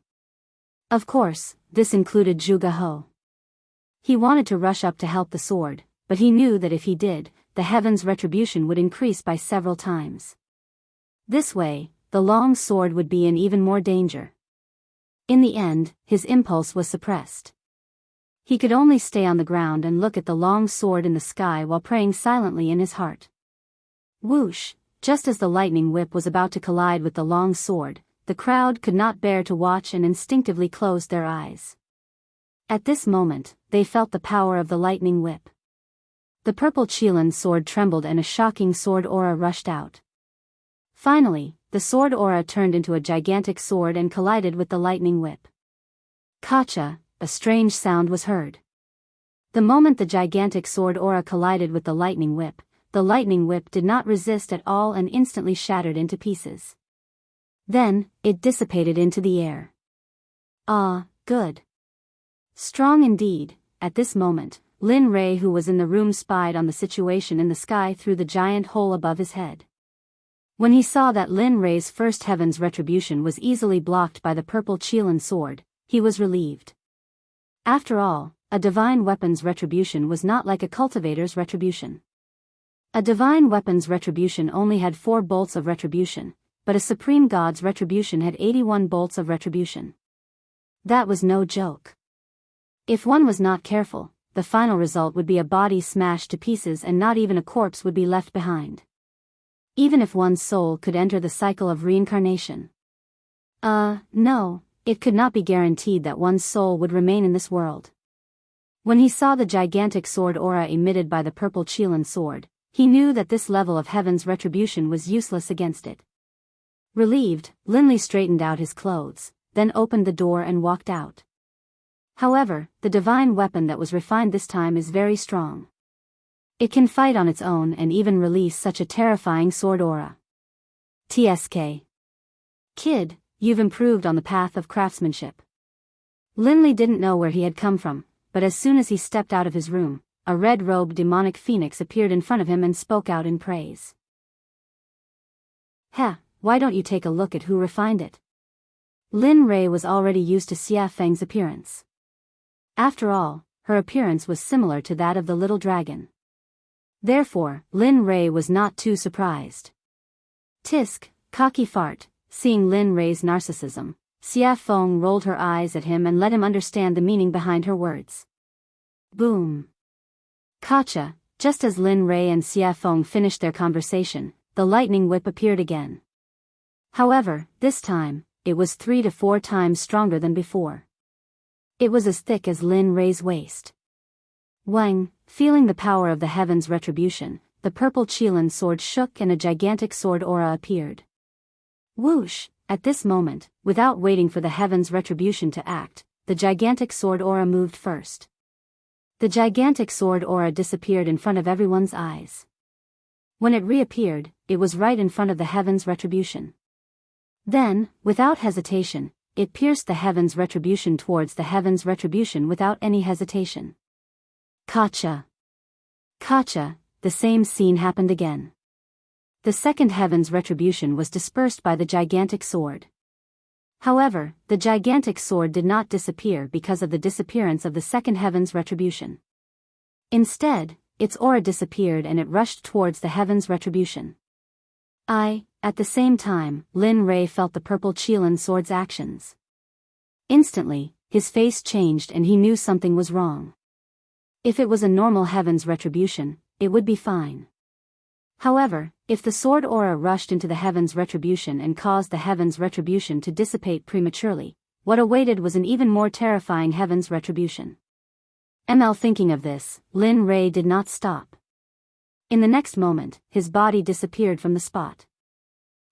Speaker 1: Of course, this included Zhuge He. He wanted to rush up to help the sword, but he knew that if he did, the Heaven's Retribution would increase by several times. This way, the long sword would be in even more danger. In the end, his impulse was suppressed. He could only stay on the ground and look at the long sword in the sky while praying silently in his heart. Whoosh! Just as the lightning whip was about to collide with the long sword, the crowd could not bear to watch and instinctively closed their eyes. At this moment, they felt the power of the lightning whip. The purple Qilin sword trembled and a shocking sword aura rushed out. Finally, the sword aura turned into a gigantic sword and collided with the lightning whip. Kacha! A strange sound was heard. The moment the gigantic sword aura collided with the lightning whip did not resist at all and instantly shattered into pieces. Then, it dissipated into the air. Ah, good. Strong indeed. At this moment, Lin Rei, who was in the room, spied on the situation in the sky through the giant hole above his head. When he saw that Lin Rei's first Heaven's Retribution was easily blocked by the purple Qilin sword, he was relieved. After all, a divine weapon's retribution was not like a cultivator's retribution. A divine weapon's retribution only had 4 bolts of retribution, but a supreme god's retribution had 81 bolts of retribution. That was no joke. If one was not careful, the final result would be a body smashed to pieces and not even a corpse would be left behind. Even if one's soul could enter the cycle of reincarnation. No. It could not be guaranteed that one's soul would remain in this world. When he saw the gigantic sword aura emitted by the purple Qilin sword, he knew that this level of Heaven's Retribution was useless against it. Relieved, Linley straightened out his clothes, then opened the door and walked out. However, the divine weapon that was refined this time is very strong. It can fight on its own and even release such a terrifying sword aura. TSK. Kid, you've improved on the path of craftsmanship. Linley didn't know where he had come from, but as soon as he stepped out of his room, a red-robed demonic phoenix appeared in front of him and spoke out in praise. Why don't you take a look at who refined it? Lin Rei was already used to Xia Feng's appearance. After all, her appearance was similar to that of the little dragon. Therefore, Lin Rei was not too surprised. Tisk, cocky fart. Seeing Lin Rei's narcissism, Xia Feng rolled her eyes at him and let him understand the meaning behind her words. Boom. Kacha, just as Lin Rei and Xia Feng finished their conversation, the lightning whip appeared again. However, this time, it was 3 to 4 times stronger than before. It was as thick as Lin Rei's waist. Wang, feeling the power of the Heaven's Retribution, the purple Qilin sword shook and a gigantic sword aura appeared. Whoosh! At this moment, without waiting for the Heaven's Retribution to act, the gigantic sword aura moved first. The gigantic sword aura disappeared in front of everyone's eyes. When it reappeared, it was right in front of the Heaven's Retribution. Then, without hesitation, it pierced the Heaven's Retribution towards the Heaven's Retribution without any hesitation. Kacha! Kacha! The same scene happened again. the second heaven's retribution was dispersed by the gigantic sword. However, the gigantic sword did not disappear because of the disappearance of the second heaven's retribution. Instead, its aura disappeared and it rushed towards the heaven's retribution. At the same time, Lin Rei felt the purple Qilin sword's actions. Instantly, his face changed and he knew something was wrong. If it was a normal heaven's retribution, it would be fine. However, if the sword aura rushed into the heaven's retribution and caused the heaven's retribution to dissipate prematurely, what awaited was an even more terrifying heaven's retribution. Thinking of this, Lin Rei did not stop. In the next moment, his body disappeared from the spot.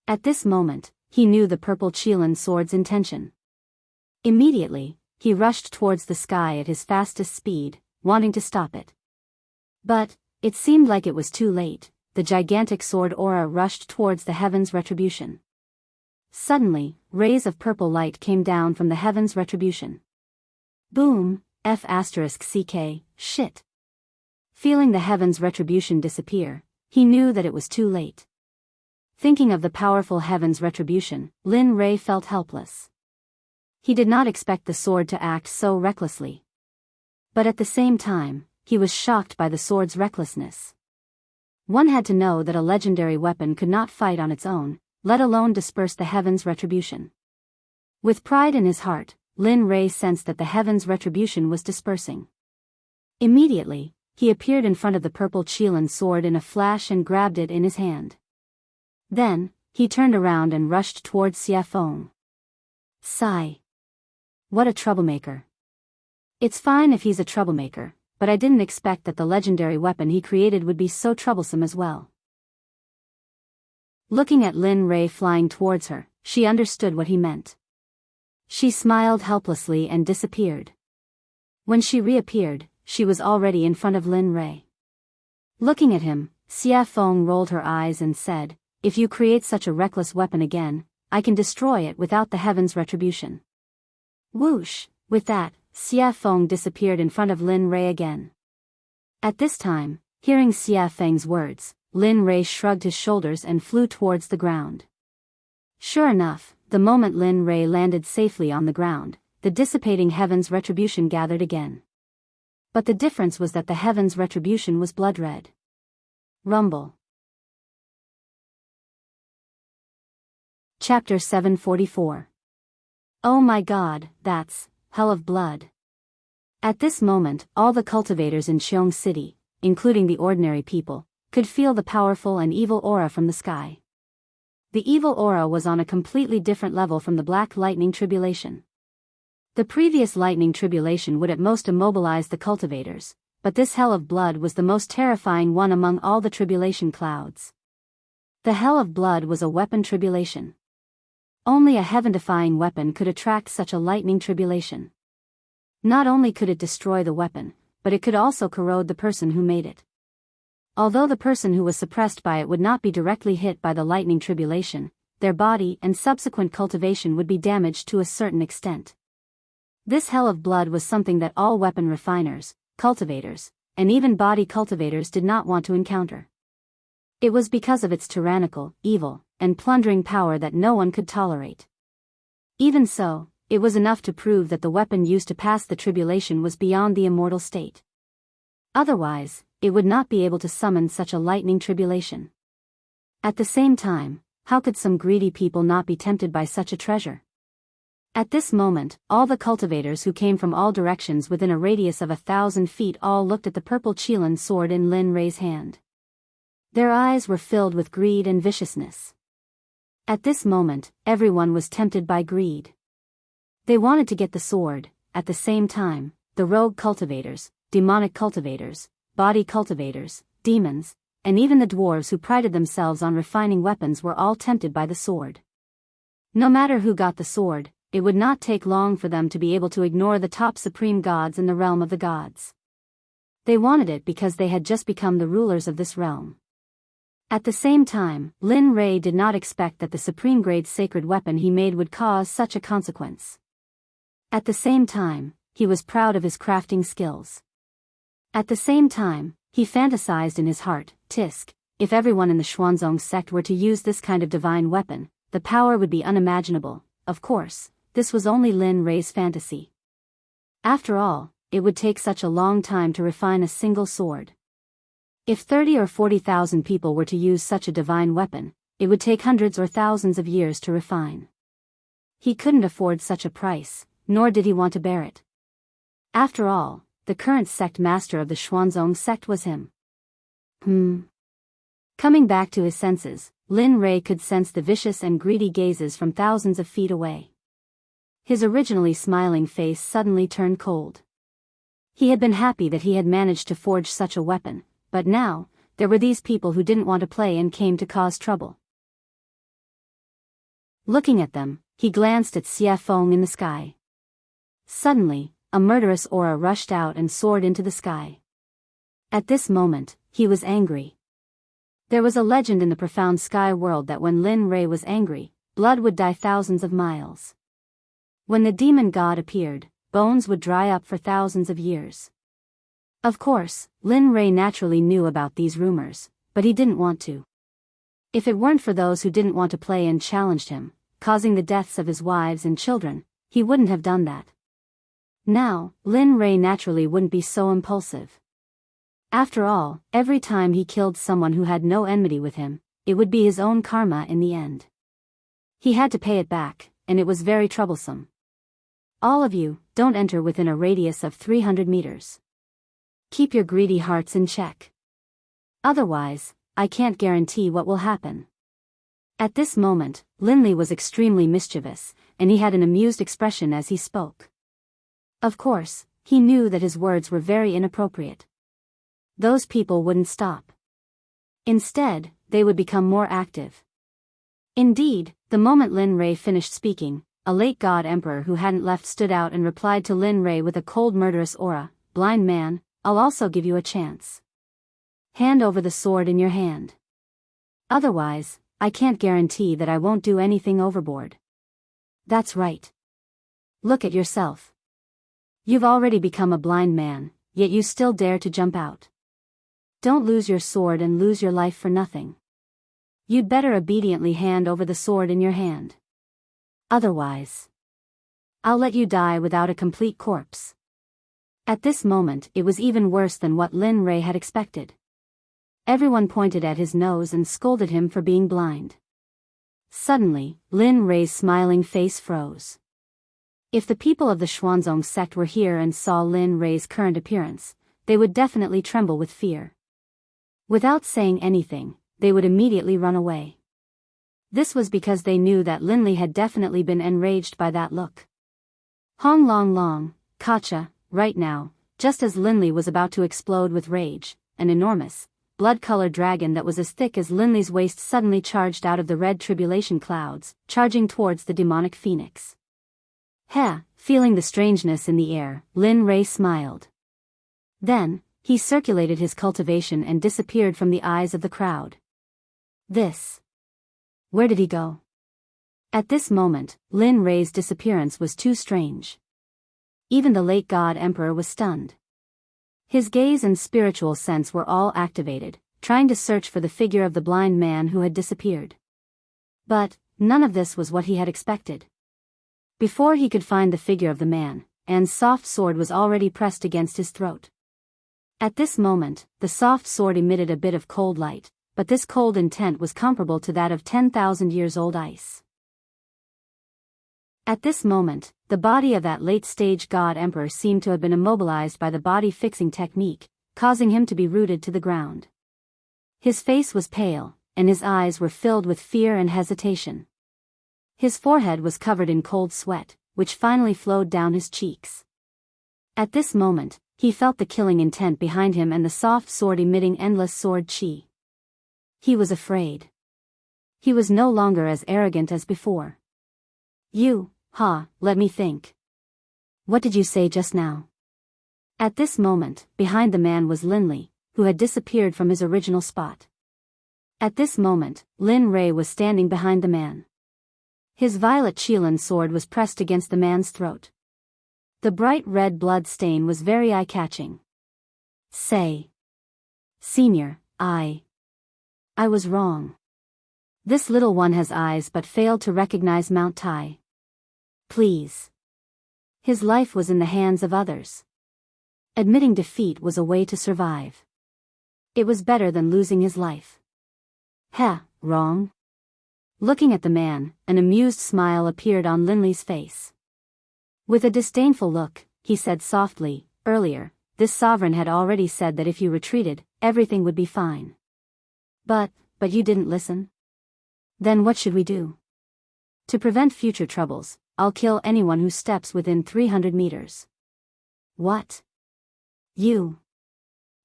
Speaker 1: At this moment, he knew the purple Qilin sword's intention. Immediately, he rushed towards the sky at his fastest speed, wanting to stop it. But it seemed like it was too late. The gigantic sword aura rushed towards the heaven's retribution. Suddenly, rays of purple light came down from the heaven's retribution. Boom, *CK, shit. Feeling the heaven's retribution disappear, he knew that it was too late. Thinking of the powerful heaven's retribution, Lin Rei felt helpless. He did not expect the sword to act so recklessly. But at the same time, he was shocked by the sword's recklessness. One had to know that a legendary weapon could not fight on its own, let alone disperse the heaven's retribution. With pride in his heart, Lin Rei sensed that the heaven's retribution was dispersing. Immediately, he appeared in front of the purple Qilin sword in a flash and grabbed it in his hand. Then, he turned around and rushed towards Xie Feng. Sigh. What a troublemaker. It's fine if he's a troublemaker, but I didn't expect that the legendary weapon he created would be so troublesome as well. Looking at Lin Rei flying towards her, she understood what he meant. She smiled helplessly and disappeared. When she reappeared, she was already in front of Lin Rei. Looking at him, Xie Feng rolled her eyes and said, "If you create such a reckless weapon again, I can destroy it without the heaven's retribution." Whoosh! With that, Xie Feng disappeared in front of Lin Rei again. At this time, hearing Xie Feng's words, Lin Rei shrugged his shoulders and flew towards the ground. Sure enough, the moment Lin Rei landed safely on the ground, the dissipating heaven's retribution gathered again. But the difference was that the heaven's retribution was blood red. Rumble. Chapter 744. Oh my god, that's hell of blood. At this moment, all the cultivators in Qiong City, including the ordinary people, could feel the powerful and evil aura from the sky. The evil aura was on a completely different level from the black lightning tribulation. The previous lightning tribulation would at most immobilize the cultivators, but this hell of blood was the most terrifying one among all the tribulation clouds. The hell of blood was a weapon tribulation. Only a heaven-defying weapon could attract such a lightning tribulation. Not only could it destroy the weapon, but it could also corrode the person who made it. Although the person who was suppressed by it would not be directly hit by the lightning tribulation, their body and subsequent cultivation would be damaged to a certain extent. This hell of blood was something that all weapon refiners, cultivators, and even body cultivators did not want to encounter. It was because of its tyrannical, evil, and plundering power that no one could tolerate. Even so, it was enough to prove that the weapon used to pass the tribulation was beyond the immortal state. Otherwise, it would not be able to summon such a lightning tribulation. At the same time, how could some greedy people not be tempted by such a treasure? At this moment, all the cultivators who came from all directions within a radius of 1,000 feet all looked at the purple Qilin sword in Lin Rei's hand. Their eyes were filled with greed and viciousness. At this moment, everyone was tempted by greed. They wanted to get the sword. At the same time, the rogue cultivators, demonic cultivators, body cultivators, demons, and even the dwarves who prided themselves on refining weapons were all tempted by the sword. No matter who got the sword, it would not take long for them to be able to ignore the top supreme gods in the realm of the gods. They wanted it because they had just become the rulers of this realm. At the same time, Lin Rei did not expect that the supreme grade sacred weapon he made would cause such a consequence. At the same time, he was proud of his crafting skills. At the same time, he fantasized in his heart, Tisk, if everyone in the Xuanzong sect were to use this kind of divine weapon, the power would be unimaginable. Of course, this was only Lin Rei's fantasy. After all, it would take such a long time to refine a single sword. If 30 or 40,000 people were to use such a divine weapon, it would take hundreds or thousands of years to refine. He couldn't afford such a price, nor did he want to bear it. After all, the current sect master of the Xuanzong sect was him. Coming back to his senses, Lin Rei could sense the vicious and greedy gazes from thousands of feet away. His originally smiling face suddenly turned cold. He had been happy that he had managed to forge such a weapon, but now, there were these people who didn't want to play and came to cause trouble. Looking at them, he glanced at Xie Feng in the sky. Suddenly, a murderous aura rushed out and soared into the sky. At this moment, he was angry. There was a legend in the profound sky world that when Lin Rei was angry, blood would dye thousands of miles. When the demon god appeared, bones would dry up for thousands of years. Of course, Lin Rei naturally knew about these rumors, but he didn't want to. If it weren't for those who didn't want to play and challenged him, causing the deaths of his wives and children, he wouldn't have done that. Now, Lin Rei naturally wouldn't be so impulsive. After all, every time he killed someone who had no enmity with him, it would be his own karma in the end. He had to pay it back, and it was very troublesome. All of you, don't enter within a radius of 300 meters. Keep your greedy hearts in check. Otherwise, I can't guarantee what will happen. At this moment, Linley was extremely mischievous, and he had an amused expression as he spoke. Of course, he knew that his words were very inappropriate. Those people wouldn't stop. Instead, they would become more active. Indeed, the moment Lin Rei finished speaking, a late god emperor who hadn't left stood out and replied to Lin Rei with a cold murderous aura, "Blind man, I'll also give you a chance. Hand over the sword in your hand. Otherwise, I can't guarantee that I won't do anything overboard." That's right. Look at yourself. You've already become a blind man, yet you still dare to jump out. Don't lose your sword and lose your life for nothing. You'd better obediently hand over the sword in your hand. Otherwise, I'll let you die without a complete corpse. At this moment, it was even worse than what Lin Rei had expected. Everyone pointed at his nose and scolded him for being blind. Suddenly, Lin Rei's smiling face froze. If the people of the Xuanzong sect were here and saw Lin Rei's current appearance, they would definitely tremble with fear. Without saying anything, they would immediately run away. This was because they knew that Linley had definitely been enraged by that look. Hong Long Long, Kacha, right now, just as Linley was about to explode with rage, an enormous, blood-colored dragon that was as thick as Linley's waist suddenly charged out of the red tribulation clouds, charging towards the demonic phoenix. Feeling the strangeness in the air, Lin Rei smiled. Then, he circulated his cultivation and disappeared from the eyes of the crowd. Where did he go? At this moment, Lin Rei's disappearance was too strange. Even the late god emperor was stunned. His gaze and spiritual sense were all activated, trying to search for the figure of the blind man who had disappeared. But, none of this was what he had expected. Before he could find the figure of the man, Anne's soft sword was already pressed against his throat. At this moment, the soft sword emitted a bit of cold light, but this cold intent was comparable to that of 10,000 years old ice. At this moment, the body of that late-stage god emperor seemed to have been immobilized by the body-fixing technique, causing him to be rooted to the ground. His face was pale, and his eyes were filled with fear and hesitation. His forehead was covered in cold sweat, which finally flowed down his cheeks. At this moment, he felt the killing intent behind him and the soft sword emitting endless sword chi. He was afraid. He was no longer as arrogant as before. Let me think. What did you say just now? At this moment, behind the man was Linley, who had disappeared from his original spot. At this moment, Lin Rei was standing behind the man. His violet Qilin sword was pressed against the man's throat. The bright red blood stain was very eye-catching. "Say, Senior, I was wrong. This little one has eyes but failed to recognize Mount Tai. Please. His life was in the hands of others. Admitting defeat was a way to survive. It was better than losing his life. Heh, wrong? Looking at the man, an amused smile appeared on Linley's face. With a disdainful look, he said softly, earlier, this sovereign had already said that if you retreated, everything would be fine. But you didn't listen? Then what should we do? To prevent future troubles, I'll kill anyone who steps within 300 meters. What? You?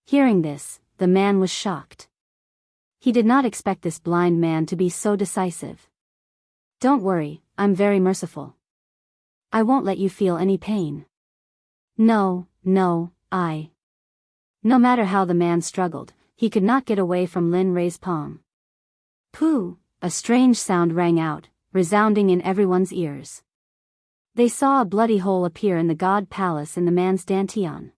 Speaker 1: Hearing this, the man was shocked. He did not expect this blind man to be so decisive. Don't worry, I'm very merciful. I won't let you feel any pain. No, I. No matter how the man struggled, he could not get away from Lin Rei's palm. Pooh! A strange sound rang out, resounding in everyone's ears. They saw a bloody hole appear in the god palace in the man's dantian.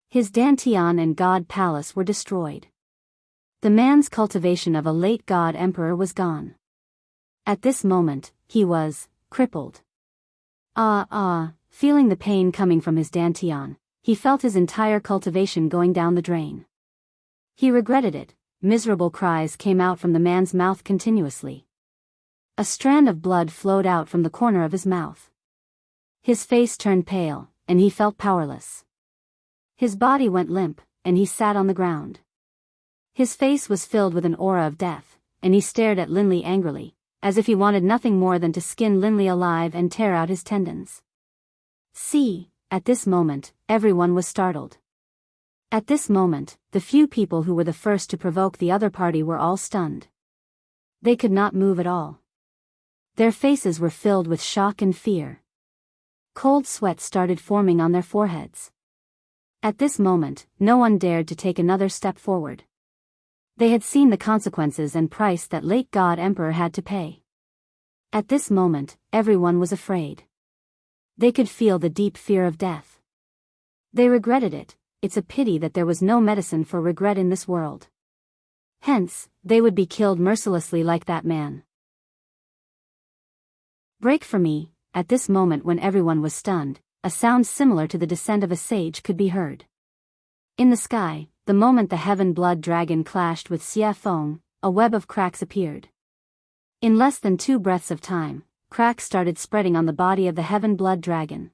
Speaker 1: His dantian and god palace were destroyed. The man's cultivation of a late god emperor was gone. At this moment, he was crippled. Feeling the pain coming from his dantian, he felt his entire cultivation going down the drain. He regretted it. Miserable cries came out from the man's mouth continuously. A strand of blood flowed out from the corner of his mouth. His face turned pale, and he felt powerless. His body went limp, and he sat on the ground. His face was filled with an aura of death, and he stared at Linley angrily, as if he wanted nothing more than to skin Linley alive and tear out his tendons. See, at this moment, everyone was startled. At this moment, the few people who were the first to provoke the other party were all stunned. They could not move at all. Their faces were filled with shock and fear. Cold sweat started forming on their foreheads. At this moment, no one dared to take another step forward. They had seen the consequences and price that late God Emperor had to pay. At this moment, everyone was afraid. They could feel the deep fear of death. They regretted it. It's a pity that there was no medicine for regret in this world. Hence, they would be killed mercilessly like that man. Break for me. At this moment when everyone was stunned, a sound similar to the descent of a sage could be heard. In the sky, the moment the heaven blood dragon clashed with Xia Feng, a web of cracks appeared. In less than 2 breaths of time, cracks started spreading on the body of the heaven blood dragon.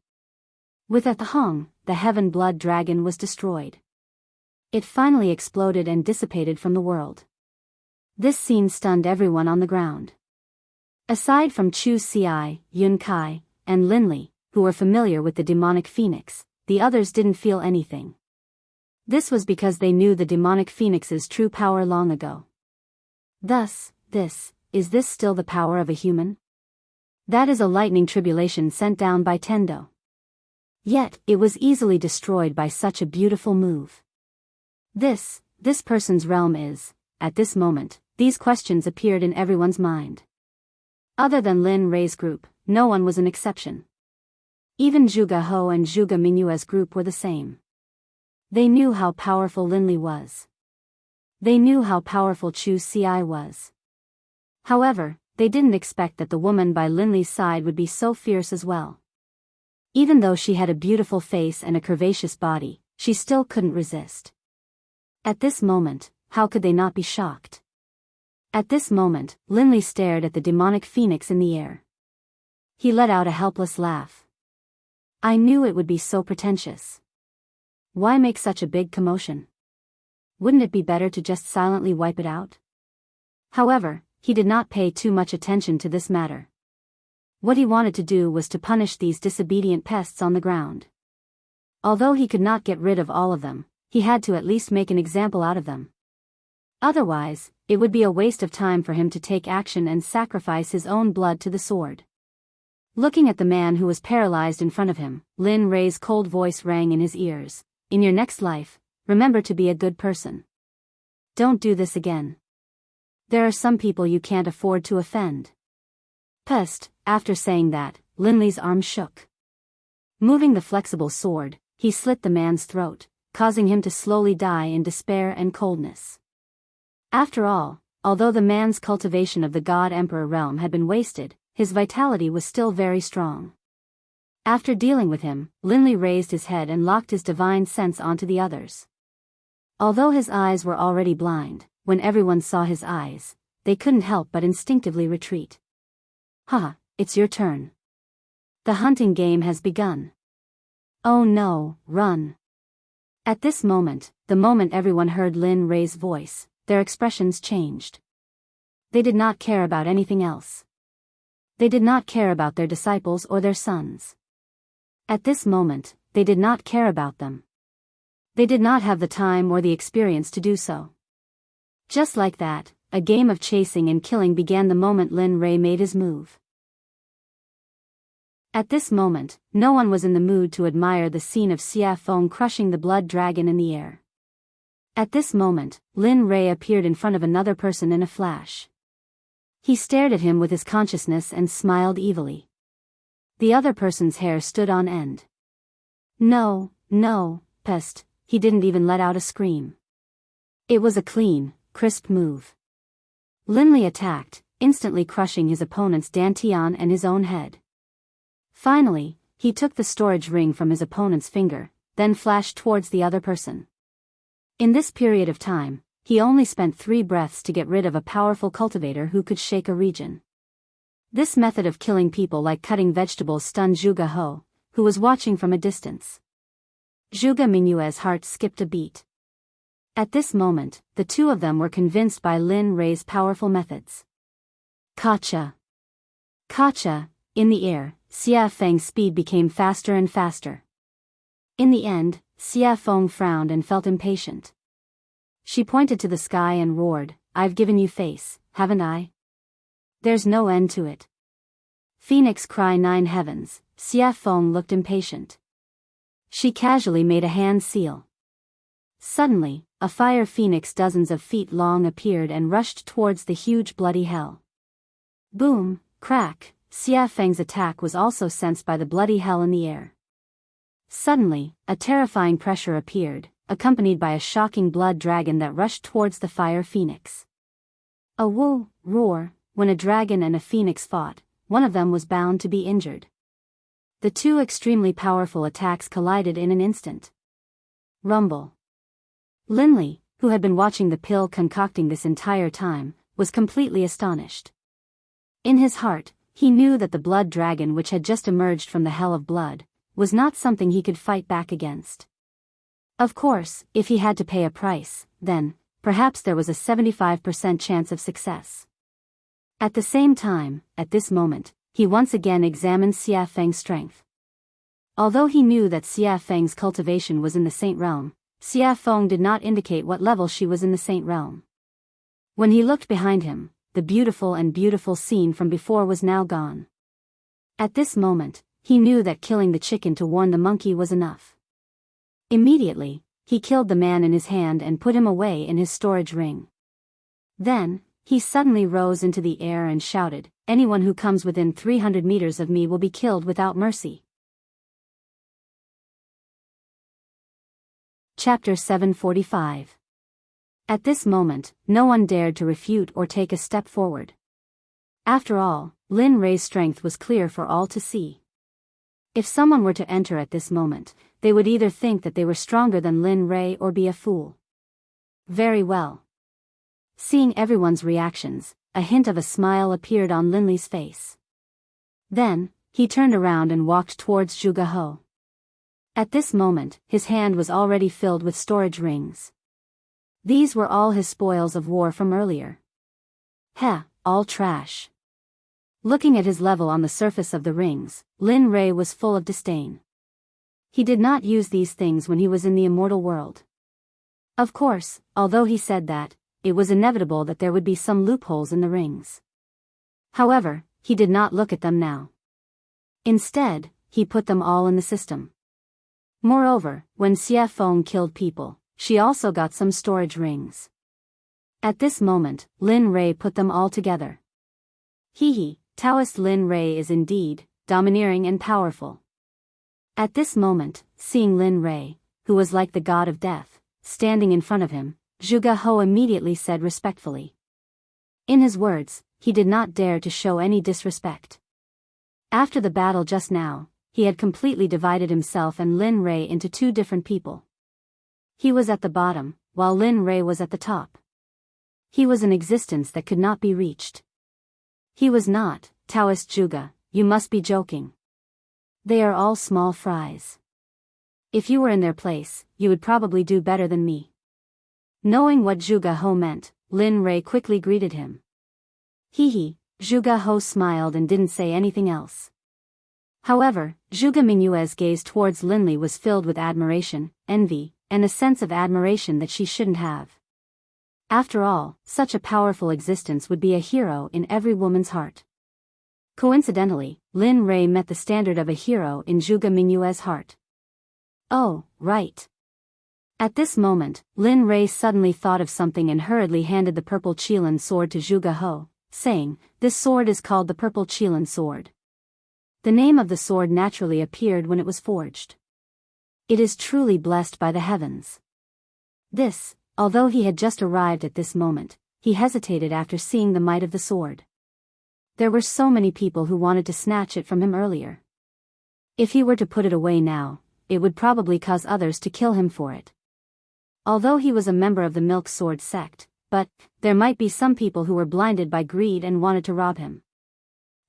Speaker 1: With a thong, the heaven blood dragon was destroyed. It finally exploded and dissipated from the world. This scene stunned everyone on the ground. Aside from Chu Xi, Yun Kai, and Linley, who were familiar with the demonic phoenix, the others didn't feel anything. This was because they knew the demonic phoenix's true power long ago. Thus, is this still the power of a human? That is a lightning tribulation sent down by Tendo. Yet, it was easily destroyed by such a beautiful move. This person's realm is, at this moment, these questions appeared in everyone's mind. Other than Lin Rei's group, no one was an exception. Even Zhuge Ho and Zhuge Mingyue's group were the same. They knew how powerful Linley was. They knew how powerful Chu Xi was. However, they didn't expect that the woman by Linley's side would be so fierce as well. Even though she had a beautiful face and a curvaceous body, she still couldn't resist. At this moment, how could they not be shocked? At this moment, Linley stared at the demonic phoenix in the air. He let out a helpless laugh. I knew it would be so pretentious. Why make such a big commotion? Wouldn't it be better to just silently wipe it out? However, he did not pay too much attention to this matter. What he wanted to do was to punish these disobedient pests on the ground. Although he could not get rid of all of them, he had to at least make an example out of them. Otherwise, it would be a waste of time for him to take action and sacrifice his own blood to the sword. Looking at the man who was paralyzed in front of him, Lin Rei's cold voice rang in his ears. In your next life, remember to be a good person. Don't do this again. There are some people you can't afford to offend. Pest. After saying that, Linley's arm shook. Moving the flexible sword, he slit the man's throat, causing him to slowly die in despair and coldness. After all, although the man's cultivation of the God Emperor realm had been wasted, his vitality was still very strong. After dealing with him, Linley raised his head and locked his divine sense onto the others. Although his eyes were already blind, when everyone saw his eyes, they couldn't help but instinctively retreat. "Ha, it's your turn. The hunting game has begun. Oh no, run." At this moment, the moment everyone heard Lin Rei's voice, their expressions changed. They did not care about anything else. They did not care about their disciples or their sons. At this moment, they did not care about them. They did not have the time or the experience to do so. Just like that, a game of chasing and killing began the moment Lin Rei made his move. At this moment, no one was in the mood to admire the scene of Xia Feng crushing the blood dragon in the air. At this moment, Lin Rei appeared in front of another person in a flash. He stared at him with his consciousness and smiled evilly. The other person's hair stood on end. No, pest, he didn't even let out a scream. It was a clean, crisp move. Linley attacked, instantly crushing his opponent's dantian and his own head. Finally, he took the storage ring from his opponent's finger, then flashed towards the other person. In this period of time, he only spent 3 breaths to get rid of a powerful cultivator who could shake a region. This method of killing people like cutting vegetables stunned Zhuge He, who was watching from a distance. Zhuge Mingyue's heart skipped a beat. At this moment, the two of them were convinced by Lin Rei's powerful methods. Kacha! Kacha! In the air, Xia Feng's speed became faster and faster. In the end, Xia Feng frowned and felt impatient. She pointed to the sky and roared, "I've given you face, haven't I? There's no end to it." Phoenix cry 9 heavens, Xia Feng looked impatient. She casually made a hand seal. Suddenly, a fire phoenix dozens of feet long appeared and rushed towards the huge bloody hell. Boom, crack, Xia Feng's attack was also sensed by the bloody hell in the air. Suddenly, a terrifying pressure appeared, accompanied by a shocking blood dragon that rushed towards the fire phoenix. A woo, roar, when a dragon and a phoenix fought, one of them was bound to be injured. The two extremely powerful attacks collided in an instant. Rumble. Linley, who had been watching the pill concocting this entire time, was completely astonished. In his heart, he knew that the blood dragon which had just emerged from the hell of blood, was not something he could fight back against. Of course, if he had to pay a price, then, perhaps there was a 75% chance of success. At the same time, at this moment, he once again examined Xia Feng's strength. Although he knew that Xia Feng's cultivation was in the Saint Realm, Xia Feng did not indicate what level she was in the Saint Realm. When he looked behind him, the beautiful scene from before was now gone. At this moment, he knew that killing the chicken to warn the monkey was enough. Immediately, he killed the man in his hand and put him away in his storage ring. Then, he suddenly rose into the air and shouted, "Anyone who comes within 300 meters of me will be killed without mercy." Chapter 745. At this moment, no one dared to refute or take a step forward. After all, Lin Rei's strength was clear for all to see. If someone were to enter at this moment, they would either think that they were stronger than Lin Rei or be a fool. Very well. Seeing everyone's reactions, a hint of a smile appeared on Linley's face. Then, he turned around and walked towards Zhuge He. At this moment, his hand was already filled with storage rings. These were all his spoils of war from earlier. Heh, all trash. Looking at his level on the surface of the rings, Lin Rei was full of disdain. He did not use these things when he was in the immortal world. Of course, although he said that, it was inevitable that there would be some loopholes in the rings. However, he did not look at them now. Instead, he put them all in the system. Moreover, when Xia Feng killed people, she also got some storage rings. At this moment, Lin Rei put them all together. Taoist Lin Rei is indeed domineering and powerful. At this moment, seeing Lin Rei, who was like the god of death, standing in front of him, Zhuge He immediately said respectfully, In his words, he did not dare to show any disrespect. After the battle just now, he had completely divided himself and Lin Rei into two different people. He was at the bottom, while Lin Rei was at the top. He was an existence that could not be reached. He was not, Taoist Zhuge, you must be joking. They are all small fries. If you were in their place, you would probably do better than me. Knowing what Zhuge He meant, Lin Rei quickly greeted him. Hee. Zhuge He smiled and didn't say anything else. However, Zhuge Mingyue's gaze towards Linli was filled with admiration, envy, and a sense of admiration that she shouldn't have. After all, such a powerful existence would be a hero in every woman's heart. Coincidentally, Lin Rei met the standard of a hero in Zhuge Mingyue's heart. Oh, right. At this moment, Lin Rei suddenly thought of something and hurriedly handed the purple Qilin sword to Zhuge He, saying, "This sword is called the purple Qilin sword." The name of the sword naturally appeared when it was forged. It is truly blessed by the heavens. This, although he had just arrived at this moment, he hesitated after seeing the might of the sword. There were so many people who wanted to snatch it from him earlier. If he were to put it away now, it would probably cause others to kill him for it. Although he was a member of the Milk Sword Sect, but there might be some people who were blinded by greed and wanted to rob him.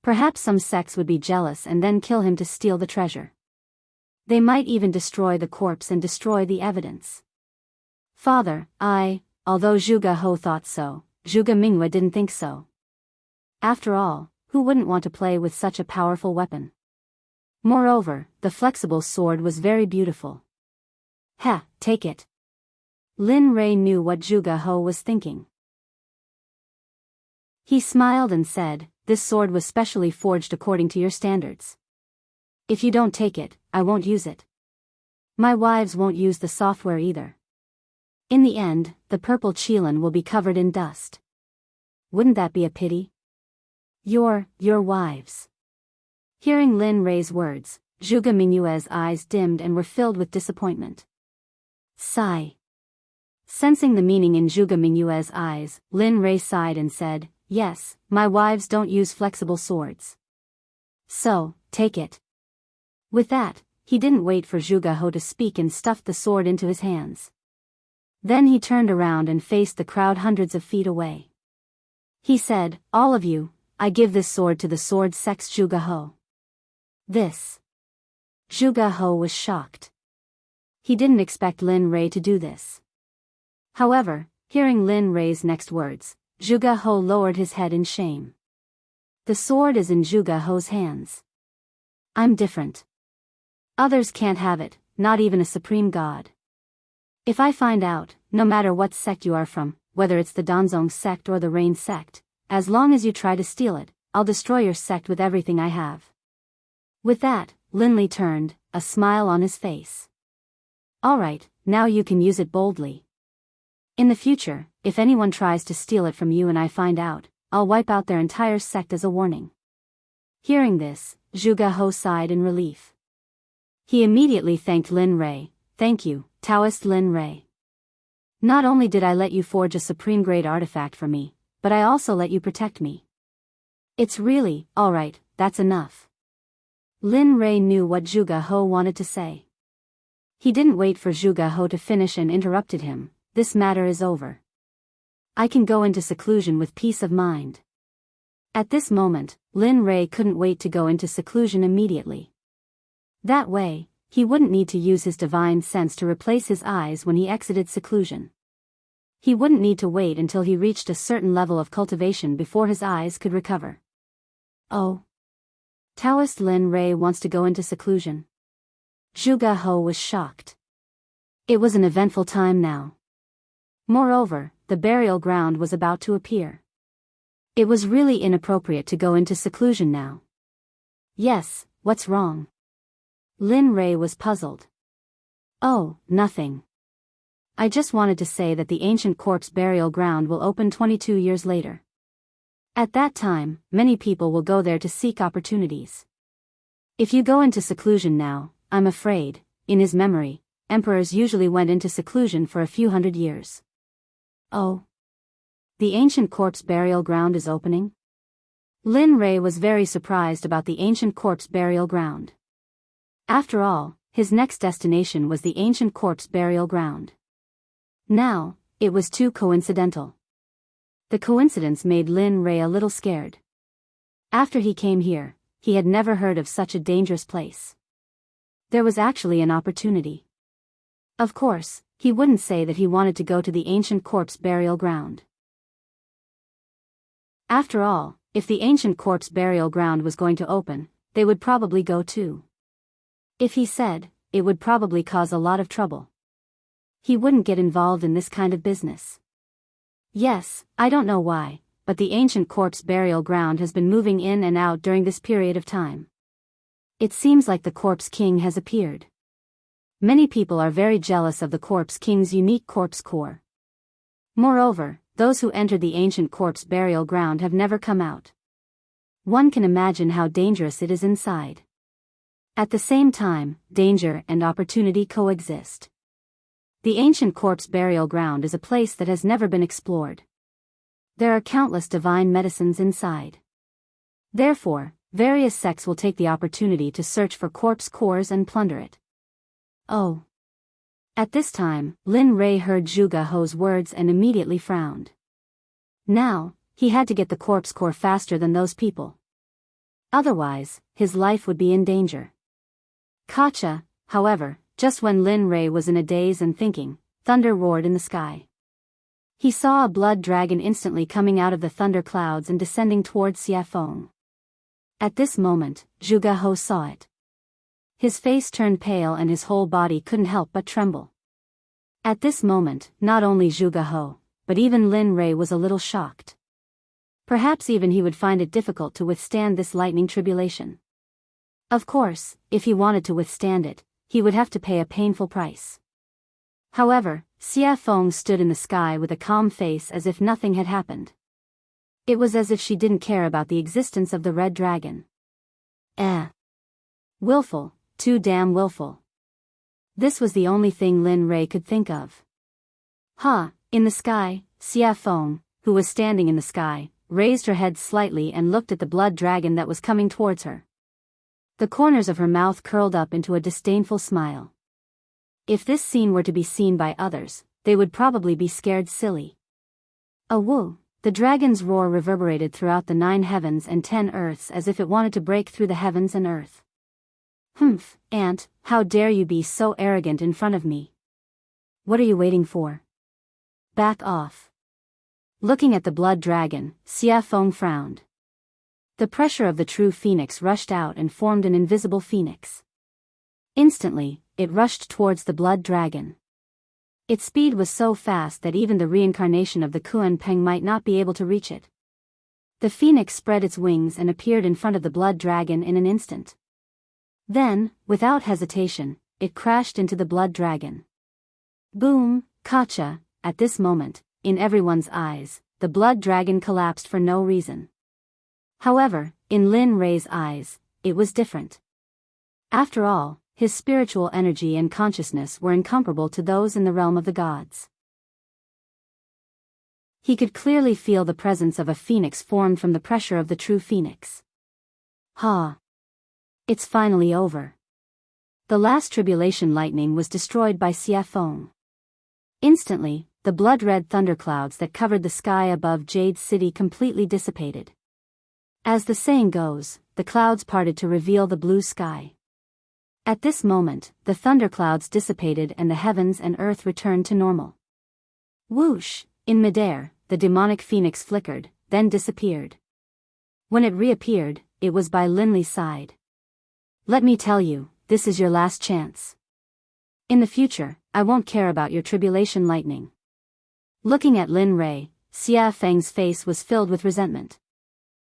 Speaker 1: Perhaps some sects would be jealous and then kill him to steal the treasure. They might even destroy the corpse and destroy the evidence. Father, although Zhuge He thought so, Zhuge Mingyue didn't think so. After all, who wouldn't want to play with such a powerful weapon? Moreover, the flexible sword was very beautiful. Take it. Lin Rei knew what Zhuge He was thinking. He smiled and said, "This sword was specially forged according to your standards. If you don't take it, I won't use it. My wives won't use the software either. In the end, the purple Qilin will be covered in dust. Wouldn't that be a pity? Your wives." Hearing Lin Rei's words, Zhuge Mingyue's eyes dimmed and were filled with disappointment. Sigh. Sensing the meaning in Zhuge Mingyue's eyes, Lin Rei sighed and said, "Yes, my wives don't use flexible swords. So, take it." With that, he didn't wait for Zhuge He to speak and stuffed the sword into his hands. Then he turned around and faced the crowd hundreds of feet away. He said, "All of you, I give this sword to the Sword Sect's Zhuge He." This. Zhuge He was shocked. He didn't expect Lin Rei to do this. However, hearing Lin Rei's next words, Zhuge He lowered his head in shame. The sword is in Zhuge He's hands. I'm different. Others can't have it, not even a supreme god. If I find out, no matter what sect you are from, whether it's the Danzong sect or the Rain sect, as long as you try to steal it, I'll destroy your sect with everything I have. With that, Linli turned, a smile on his face. Alright, now you can use it boldly. In the future, if anyone tries to steal it from you and I find out, I'll wipe out their entire sect as a warning. Hearing this, Zhuge He sighed in relief. He immediately thanked Lin Rei. "Thank you, Taoist Lin Rei. Not only did I let you forge a supreme-grade artifact for me, but I also let you protect me. It's really, alright, that's enough." Lin Rei knew what Zhuge He wanted to say. He didn't wait for Zhuge He to finish and interrupted him. "This matter is over. I can go into seclusion with peace of mind." At this moment, Lin Rei couldn't wait to go into seclusion immediately. That way, he wouldn't need to use his divine sense to replace his eyes when he exited seclusion. He wouldn't need to wait until he reached a certain level of cultivation before his eyes could recover. Oh. Taoist Lin Rei wants to go into seclusion. Zhuge He was shocked. It was an eventful time now. Moreover, the burial ground was about to appear. It was really inappropriate to go into seclusion now. Yes, what's wrong? Lin Rei was puzzled. Oh, nothing. I just wanted to say that the ancient corpse burial ground will open 22 years later. At that time, many people will go there to seek opportunities. If you go into seclusion now, I'm afraid, in his memory, emperors usually went into seclusion for a few hundred years. Oh. The ancient corpse burial ground is opening? Lin Rei was very surprised about the ancient corpse burial ground. After all, his next destination was the ancient corpse burial ground. Now, it was too coincidental. The coincidence made Lin Rei a little scared. After he came here, he had never heard of such a dangerous place. There was actually an opportunity. Of course, he wouldn't say that he wanted to go to the ancient corpse burial ground. After all, if the ancient corpse burial ground was going to open, they would probably go too. If he said, it would probably cause a lot of trouble. He wouldn't get involved in this kind of business. Yes, I don't know why, but the ancient corpse burial ground has been moving in and out during this period of time. It seems like the corpse king has appeared. Many people are very jealous of the corpse king's unique corpse core. Moreover, those who entered the ancient corpse burial ground have never come out. One can imagine how dangerous it is inside. At the same time, danger and opportunity coexist. The ancient corpse burial ground is a place that has never been explored. There are countless divine medicines inside. Therefore, various sects will take the opportunity to search for corpse cores and plunder it. Oh. At this time, Lin Rei heard Zhuge He's words and immediately frowned. Now, he had to get the corpse core faster than those people. Otherwise, his life would be in danger. Gotcha, however, just when Lin Rei was in a daze and thinking, thunder roared in the sky. He saw a blood dragon instantly coming out of the thunder clouds and descending towards Xiafeng. At this moment, Zhuge He saw it. His face turned pale and his whole body couldn't help but tremble. At this moment, not only Zhuge He, but even Lin Rei was a little shocked. Perhaps even he would find it difficult to withstand this lightning tribulation. Of course, if he wanted to withstand it, he would have to pay a painful price. However, Xiafeng stood in the sky with a calm face as if nothing had happened. It was as if she didn't care about the existence of the red dragon. Willful, too damn willful. This was the only thing Lin Rei could think of. In the sky, Xiafeng, who was standing in the sky, raised her head slightly and looked at the blood dragon that was coming towards her. The corners of her mouth curled up into a disdainful smile. If this scene were to be seen by others, they would probably be scared silly. Woo! The dragon's roar reverberated throughout the 9 heavens and 10 earths as if it wanted to break through the heavens and earth. Ant, how dare you be so arrogant in front of me? What are you waiting for? Back off. Looking at the blood dragon, Xiafeng frowned. The pressure of the true phoenix rushed out and formed an invisible phoenix. Instantly, it rushed towards the blood dragon. Its speed was so fast that even the reincarnation of the Kuan Peng might not be able to reach it. The phoenix spread its wings and appeared in front of the blood dragon in an instant. Then, without hesitation, it crashed into the blood dragon. Boom, gotcha! At this moment, in everyone's eyes, the blood dragon collapsed for no reason. However, in Lin Rei's eyes, it was different. After all, his spiritual energy and consciousness were incomparable to those in the realm of the gods. He could clearly feel the presence of a phoenix formed from the pressure of the true phoenix. It's finally over. The last tribulation lightning was destroyed by Xiafeng. Instantly, the blood-red thunderclouds that covered the sky above Jade City completely dissipated. As the saying goes, the clouds parted to reveal the blue sky. At this moment, the thunderclouds dissipated and the heavens and earth returned to normal. Whoosh! In midair, the demonic phoenix flickered, then disappeared. When it reappeared, it was by Lin Li's side. Let me tell you, this is your last chance. In the future, I won't care about your tribulation lightning. Looking at Lin Rei, Xiafeng's face was filled with resentment.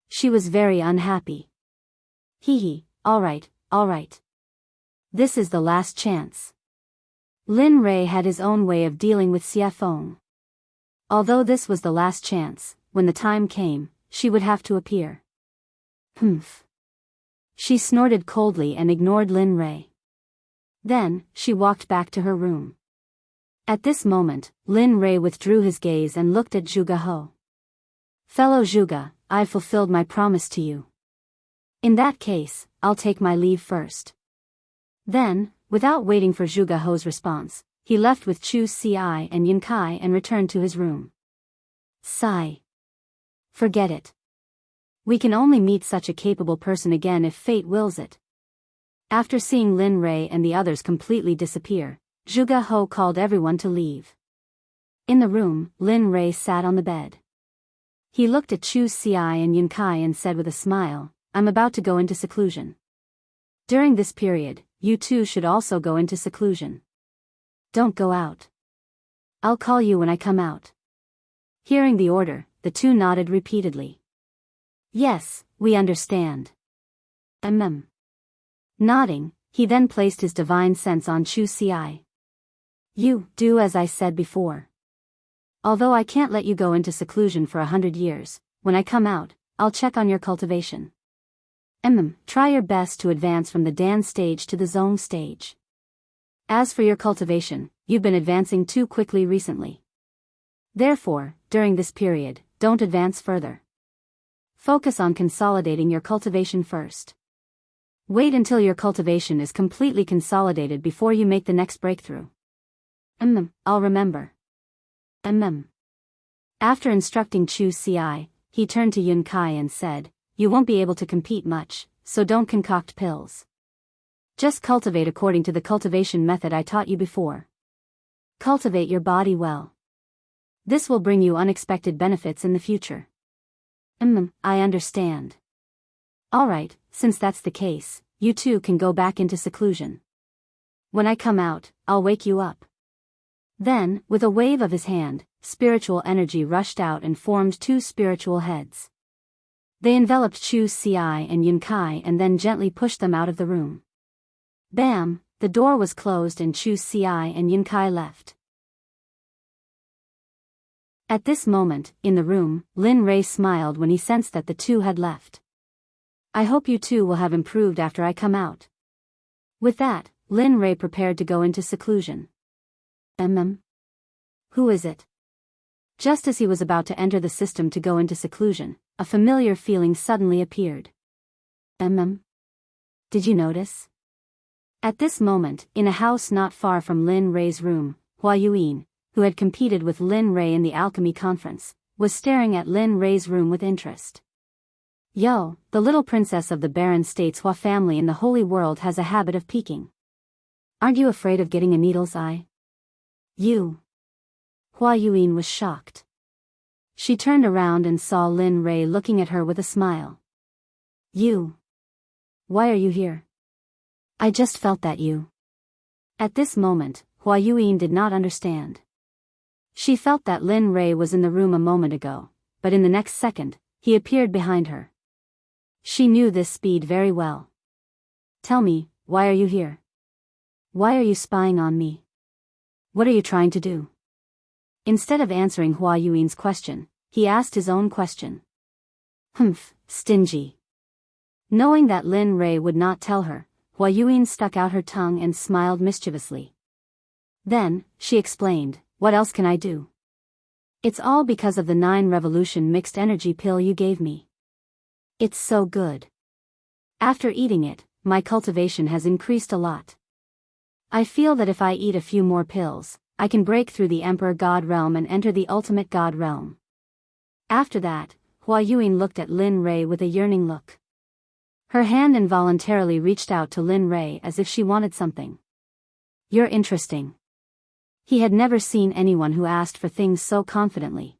Speaker 1: She was very unhappy. All right. This is the last chance. Lin Rei had his own way of dealing with Xiafeng. Although this was the last chance, when the time came, she would have to appear. She snorted coldly and ignored Lin Rei. Then, she walked back to her room. At this moment, Lin Rei withdrew his gaze and looked at Zhuge He. Fellow Zhuge, I've fulfilled my promise to you. In that case, I'll take my leave first. Then, without waiting for Zhuge He's response, he left with Chu Ci and Yin Kai and returned to his room. Sigh. Forget it. We can only meet such a capable person again if fate wills it. After seeing Lin Rei and the others completely disappear, Zhuge He called everyone to leave. In the room, Lin Rei sat on the bed. He looked at Chu Ci and Yin Kai and said with a smile, I'm about to go into seclusion. During this period, you two should also go into seclusion. Don't go out. I'll call you when I come out. Hearing the order, the two nodded repeatedly. Yes, we understand. Nodding, he then placed his divine sense on Chu Ci. You do as I said before. Although I can't let you go into seclusion for 100 years, when I come out, I'll check on your cultivation. Try your best to advance from the Dan stage to the Zone stage. As for your cultivation, you've been advancing too quickly recently. Therefore, during this period, don't advance further. Focus on consolidating your cultivation first. Wait until your cultivation is completely consolidated before you make the next breakthrough. I'll remember. After instructing Chu Ci, he turned to Yun Kai and said, you won't be able to compete much, so don't concoct pills. Just cultivate according to the cultivation method I taught you before. Cultivate your body well. This will bring you unexpected benefits in the future. I understand. Alright, since that's the case, you two can go back into seclusion. When I come out, I'll wake you up. Then, with a wave of his hand, spiritual energy rushed out and formed two spiritual heads. They enveloped Chu Ci and Yun Kai and then gently pushed them out of the room. Bam, the door was closed and Chu Ci and Yin Kai left. At this moment, in the room, Lin Rei smiled when he sensed that the two had left. I hope you two will have improved after I come out. With that, Lin Rei prepared to go into seclusion. Who is it? Just as he was about to enter the system to go into seclusion, a familiar feeling suddenly appeared. Did you notice? At this moment, in a house not far from Lin Rei's room, Hua Yuyin, who had competed with Lin Rei in the alchemy conference, was staring at Lin Rei's room with interest. Yo, the little princess of the Baron State's Hua family in the Holy World has a habit of peeking. Aren't you afraid of getting a needle's eye? You. Hua Yuyin was shocked. She turned around and saw Lin Rei looking at her with a smile. You. Why are you here? I just felt that you. At this moment, Hua Yuyin did not understand. She felt that Lin Rei was in the room a moment ago, but in the next second, he appeared behind her. She knew this speed very well. Tell me, why are you here? Why are you spying on me? What are you trying to do? Instead of answering Hua Yuin's question, he asked his own question. Stingy. Knowing that Lin Rei would not tell her, Hua Yuyin stuck out her tongue and smiled mischievously. Then, she explained, what else can I do? It's all because of the 9 revolution mixed energy pill you gave me. It's so good. After eating it, my cultivation has increased a lot. I feel that if I eat a few more pills, I can break through the Emperor God realm and enter the ultimate God realm. After that, Hua Yuyin looked at Lin Rei with a yearning look. Her hand involuntarily reached out to Lin Rei as if she wanted something. You're interesting. He had never seen anyone who asked for things so confidently.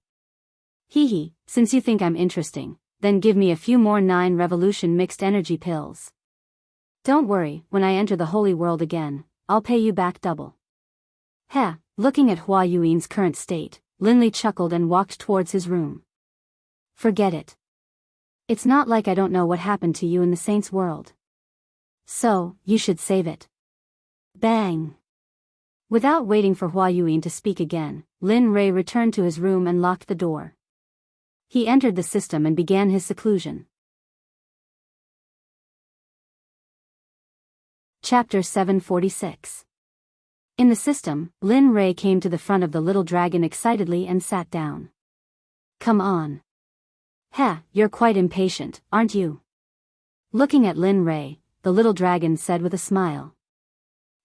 Speaker 1: Hee, since you think I'm interesting, then give me a few more 9 revolution mixed energy pills. Don't worry, when I enter the holy world again, I'll pay you back double. Heh, looking at Hua Yuin's current state, Lin Li chuckled and walked towards his room. Forget it. It's not like I don't know what happened to you in the saint's world. So, you should save it. Bang! Without waiting for Hua Yuyin to speak again, Lin Rei returned to his room and locked the door. He entered the system and began his seclusion. Chapter 746. In the system, Lin Rei came to the front of the little dragon excitedly and sat down. Come on. Heh, you're quite impatient, aren't you? Looking at Lin Rei, the little dragon said with a smile.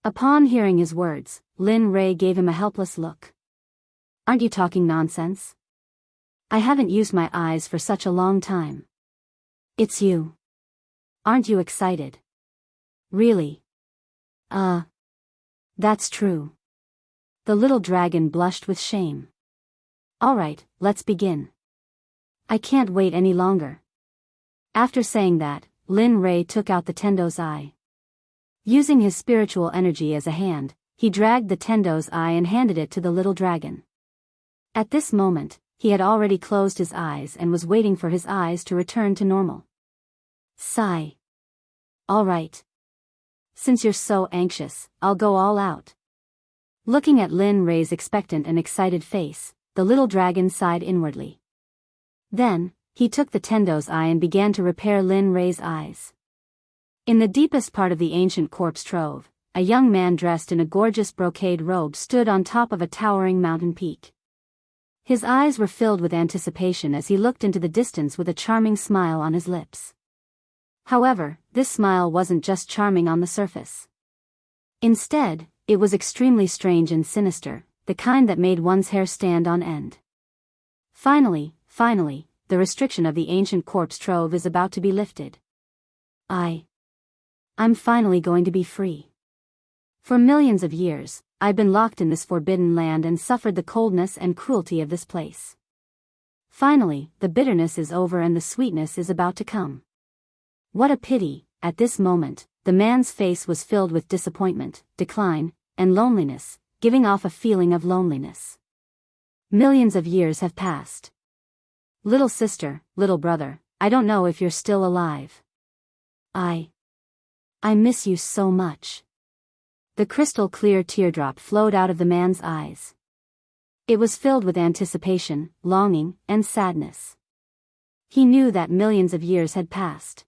Speaker 1: Upon hearing his words, Lin Rei gave him a helpless look. Aren't you talking nonsense? I haven't used my eyes for such a long time. It's you. Aren't you excited? Really? That's true. The little dragon blushed with shame. Alright, let's begin. I can't wait any longer. After saying that, Lin Rei took out the Tendo's eye. Using his spiritual energy as a hand, he dragged the Tendo's eye and handed it to the little dragon. At this moment, he had already closed his eyes and was waiting for his eyes to return to normal. Sigh. Alright. Since you're so anxious, I'll go all out. Looking at Lin Rei's expectant and excited face, the little dragon sighed inwardly. Then, he took the Tendo's eye and began to repair Lin Rei's eyes. In the deepest part of the ancient corpse trove, a young man dressed in a gorgeous brocade robe stood on top of a towering mountain peak. His eyes were filled with anticipation as he looked into the distance with a charming smile on his lips. However, this smile wasn't just charming on the surface. Instead, it was extremely strange and sinister, the kind that made one's hair stand on end. Finally, the restriction of the ancient corpse trove is about to be lifted. I'm finally going to be free. For millions of years, I've been locked in this forbidden land and suffered the coldness and cruelty of this place. Finally, the bitterness is over and the sweetness is about to come. What a pity, at this moment, the man's face was filled with disappointment, decline, and loneliness, giving off a feeling of loneliness. Millions of years have passed. Little sister, little brother, I don't know if you're still alive. I miss you so much. The crystal clear teardrop flowed out of the man's eyes. It was filled with anticipation, longing, and sadness. He knew that millions of years had passed.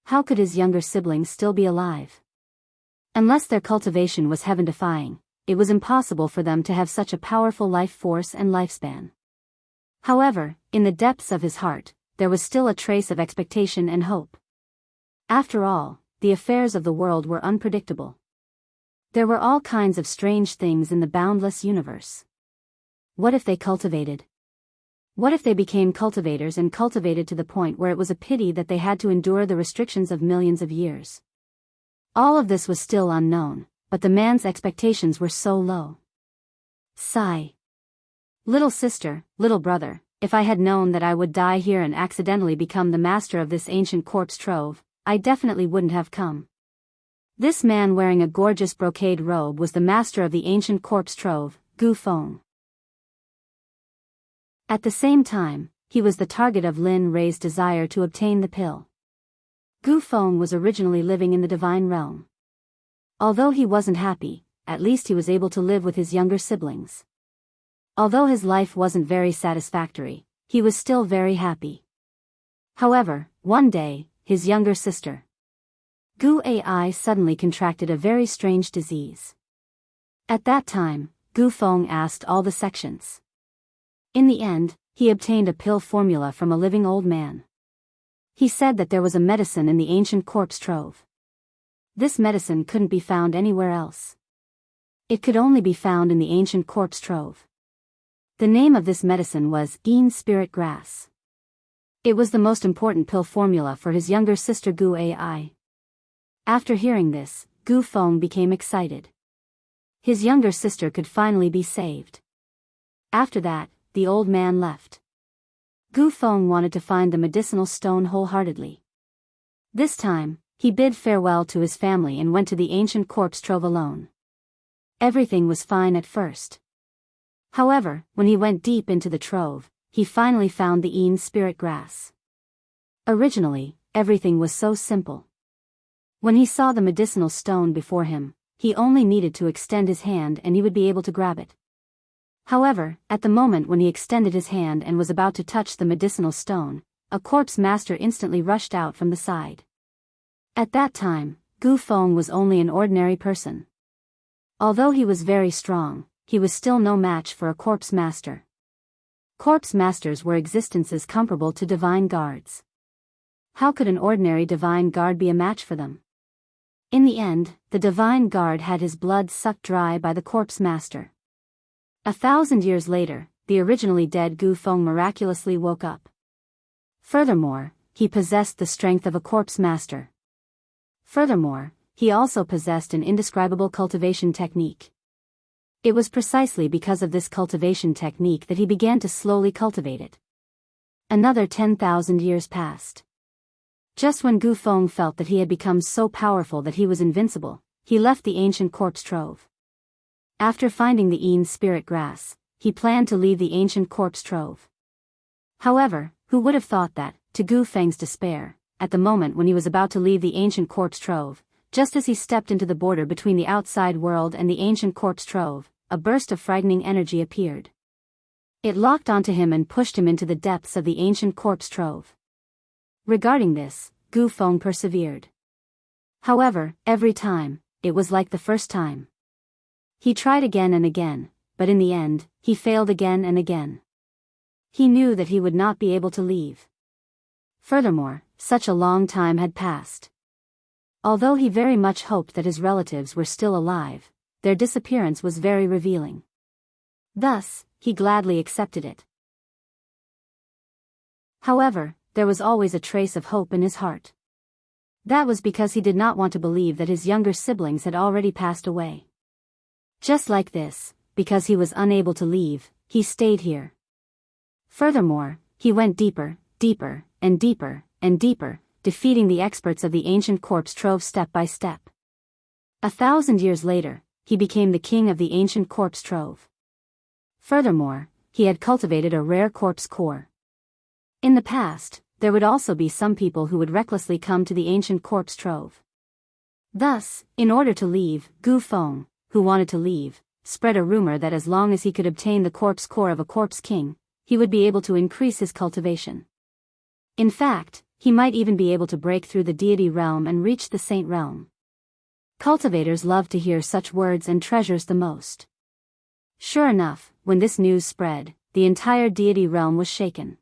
Speaker 1: How could his younger siblings still be alive? Unless their cultivation was heaven-defying, it was impossible for them to have such a powerful life force and lifespan. However, in the depths of his heart, there was still a trace of expectation and hope. After all, the affairs of the world were unpredictable. There were all kinds of strange things in the boundless universe. What if they cultivated? What if they became cultivators and cultivated to the point where it was a pity that they had to endure the restrictions of millions of years? All of this was still unknown, but the man's expectations were so low. Sigh. Little sister, little brother, if I had known that I would die here and accidentally become the master of this ancient corpse trove, I definitely wouldn't have come. This man wearing a gorgeous brocade robe was the master of the ancient corpse trove, Gu Feng. At the same time, he was the target of Lin Rei's desire to obtain the pill. Gu Feng was originally living in the divine realm. Although he wasn't happy, at least he was able to live with his younger siblings. Although his life wasn't very satisfactory, he was still very happy. However, one day, his younger sister, Gu Ai, suddenly contracted a very strange disease. At that time, Gu Feng asked all the sections. In the end, he obtained a pill formula from a living old man. He said that there was a medicine in the ancient corpse trove. This medicine couldn't be found anywhere else. It could only be found in the ancient corpse trove. The name of this medicine was Yin Spirit Grass. It was the most important pill formula for his younger sister Gu Ai. After hearing this, Gu Feng became excited. His younger sister could finally be saved. After that, the old man left. Gu Feng wanted to find the medicinal stone wholeheartedly. This time, he bid farewell to his family and went to the ancient corpse trove alone. Everything was fine at first. However, when he went deep into the trove, he finally found the Yin Spirit Grass. Originally, everything was so simple. When he saw the medicinal stone before him, he only needed to extend his hand and he would be able to grab it. However, at the moment when he extended his hand and was about to touch the medicinal stone, a corpse master instantly rushed out from the side. At that time, Gu Feng was only an ordinary person. Although he was very strong, he was still no match for a corpse master. Corpse masters were existences comparable to divine guards. How could an ordinary divine guard be a match for them? In the end, the divine guard had his blood sucked dry by the corpse master. 1,000 years later, the originally dead Gu Feng miraculously woke up. Furthermore, he possessed the strength of a corpse master. Furthermore, he also possessed an indescribable cultivation technique. It was precisely because of this cultivation technique that he began to slowly cultivate it. Another 10,000 years passed. Just when Gu Feng felt that he had become so powerful that he was invincible, he left the ancient corpse trove. After finding the Yin spirit grass, he planned to leave the ancient corpse trove. However, who would have thought that, to Gu Feng's despair, at the moment when he was about to leave the ancient corpse trove, just as he stepped into the border between the outside world and the ancient corpse trove, a burst of frightening energy appeared. It locked onto him and pushed him into the depths of the ancient corpse trove. Regarding this, Gu Feng persevered. However, every time, it was like the first time. He tried again and again, but in the end, he failed again and again. He knew that he would not be able to leave. Furthermore, such a long time had passed. Although he very much hoped that his relatives were still alive, their disappearance was very revealing. Thus, he gladly accepted it. However, there was always a trace of hope in his heart. That was because he did not want to believe that his younger siblings had already passed away. Just like this, because he was unable to leave, he stayed here. Furthermore, he went deeper, deeper, and deeper, and deeper, defeating the experts of the ancient corpse trove step by step. 1,000 years later, he became the king of the ancient corpse trove. Furthermore, he had cultivated a rare corpse core. In the past, there would also be some people who would recklessly come to the ancient corpse trove. Thus, in order to leave, Gu Feng, who wanted to leave, spread a rumor that as long as he could obtain the corpse core of a corpse king, he would be able to increase his cultivation. In fact, he might even be able to break through the deity realm and reach the saint realm. Cultivators love to hear such words and treasures the most. Sure enough, when this news spread, the entire deity realm was shaken.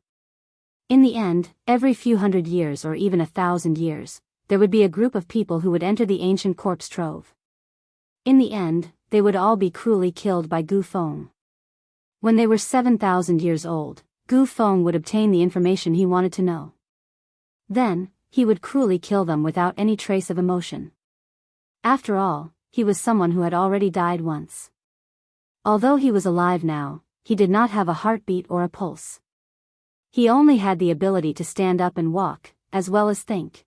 Speaker 1: In the end, every few hundred years or even 1,000 years, there would be a group of people who would enter the ancient corpse trove. In the end, they would all be cruelly killed by Gu Feng. When they were 7,000 years old, Gu Feng would obtain the information he wanted to know. Then, he would cruelly kill them without any trace of emotion. After all, he was someone who had already died once. Although he was alive now, he did not have a heartbeat or a pulse. He only had the ability to stand up and walk, as well as think.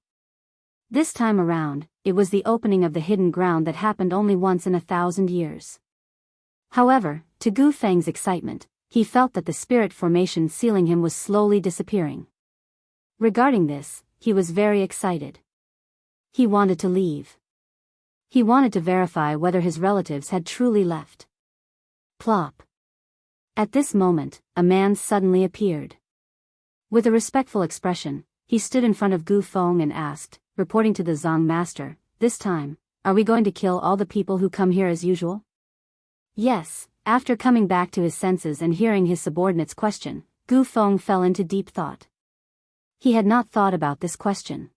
Speaker 1: This time around, it was the opening of the hidden ground that happened only once in 1,000 years. However, to Gu Feng's excitement, he felt that the spirit formation sealing him was slowly disappearing. Regarding this, he was very excited. He wanted to leave. He wanted to verify whether his relatives had truly left. Plop. At this moment, a man suddenly appeared. With a respectful expression, he stood in front of Gu Feng and asked, reporting to the Zong master, "This time, are we going to kill all the people who come here as usual?" Yes, after coming back to his senses and hearing his subordinate's question, Gu Feng fell into deep thought. He had not thought about this question.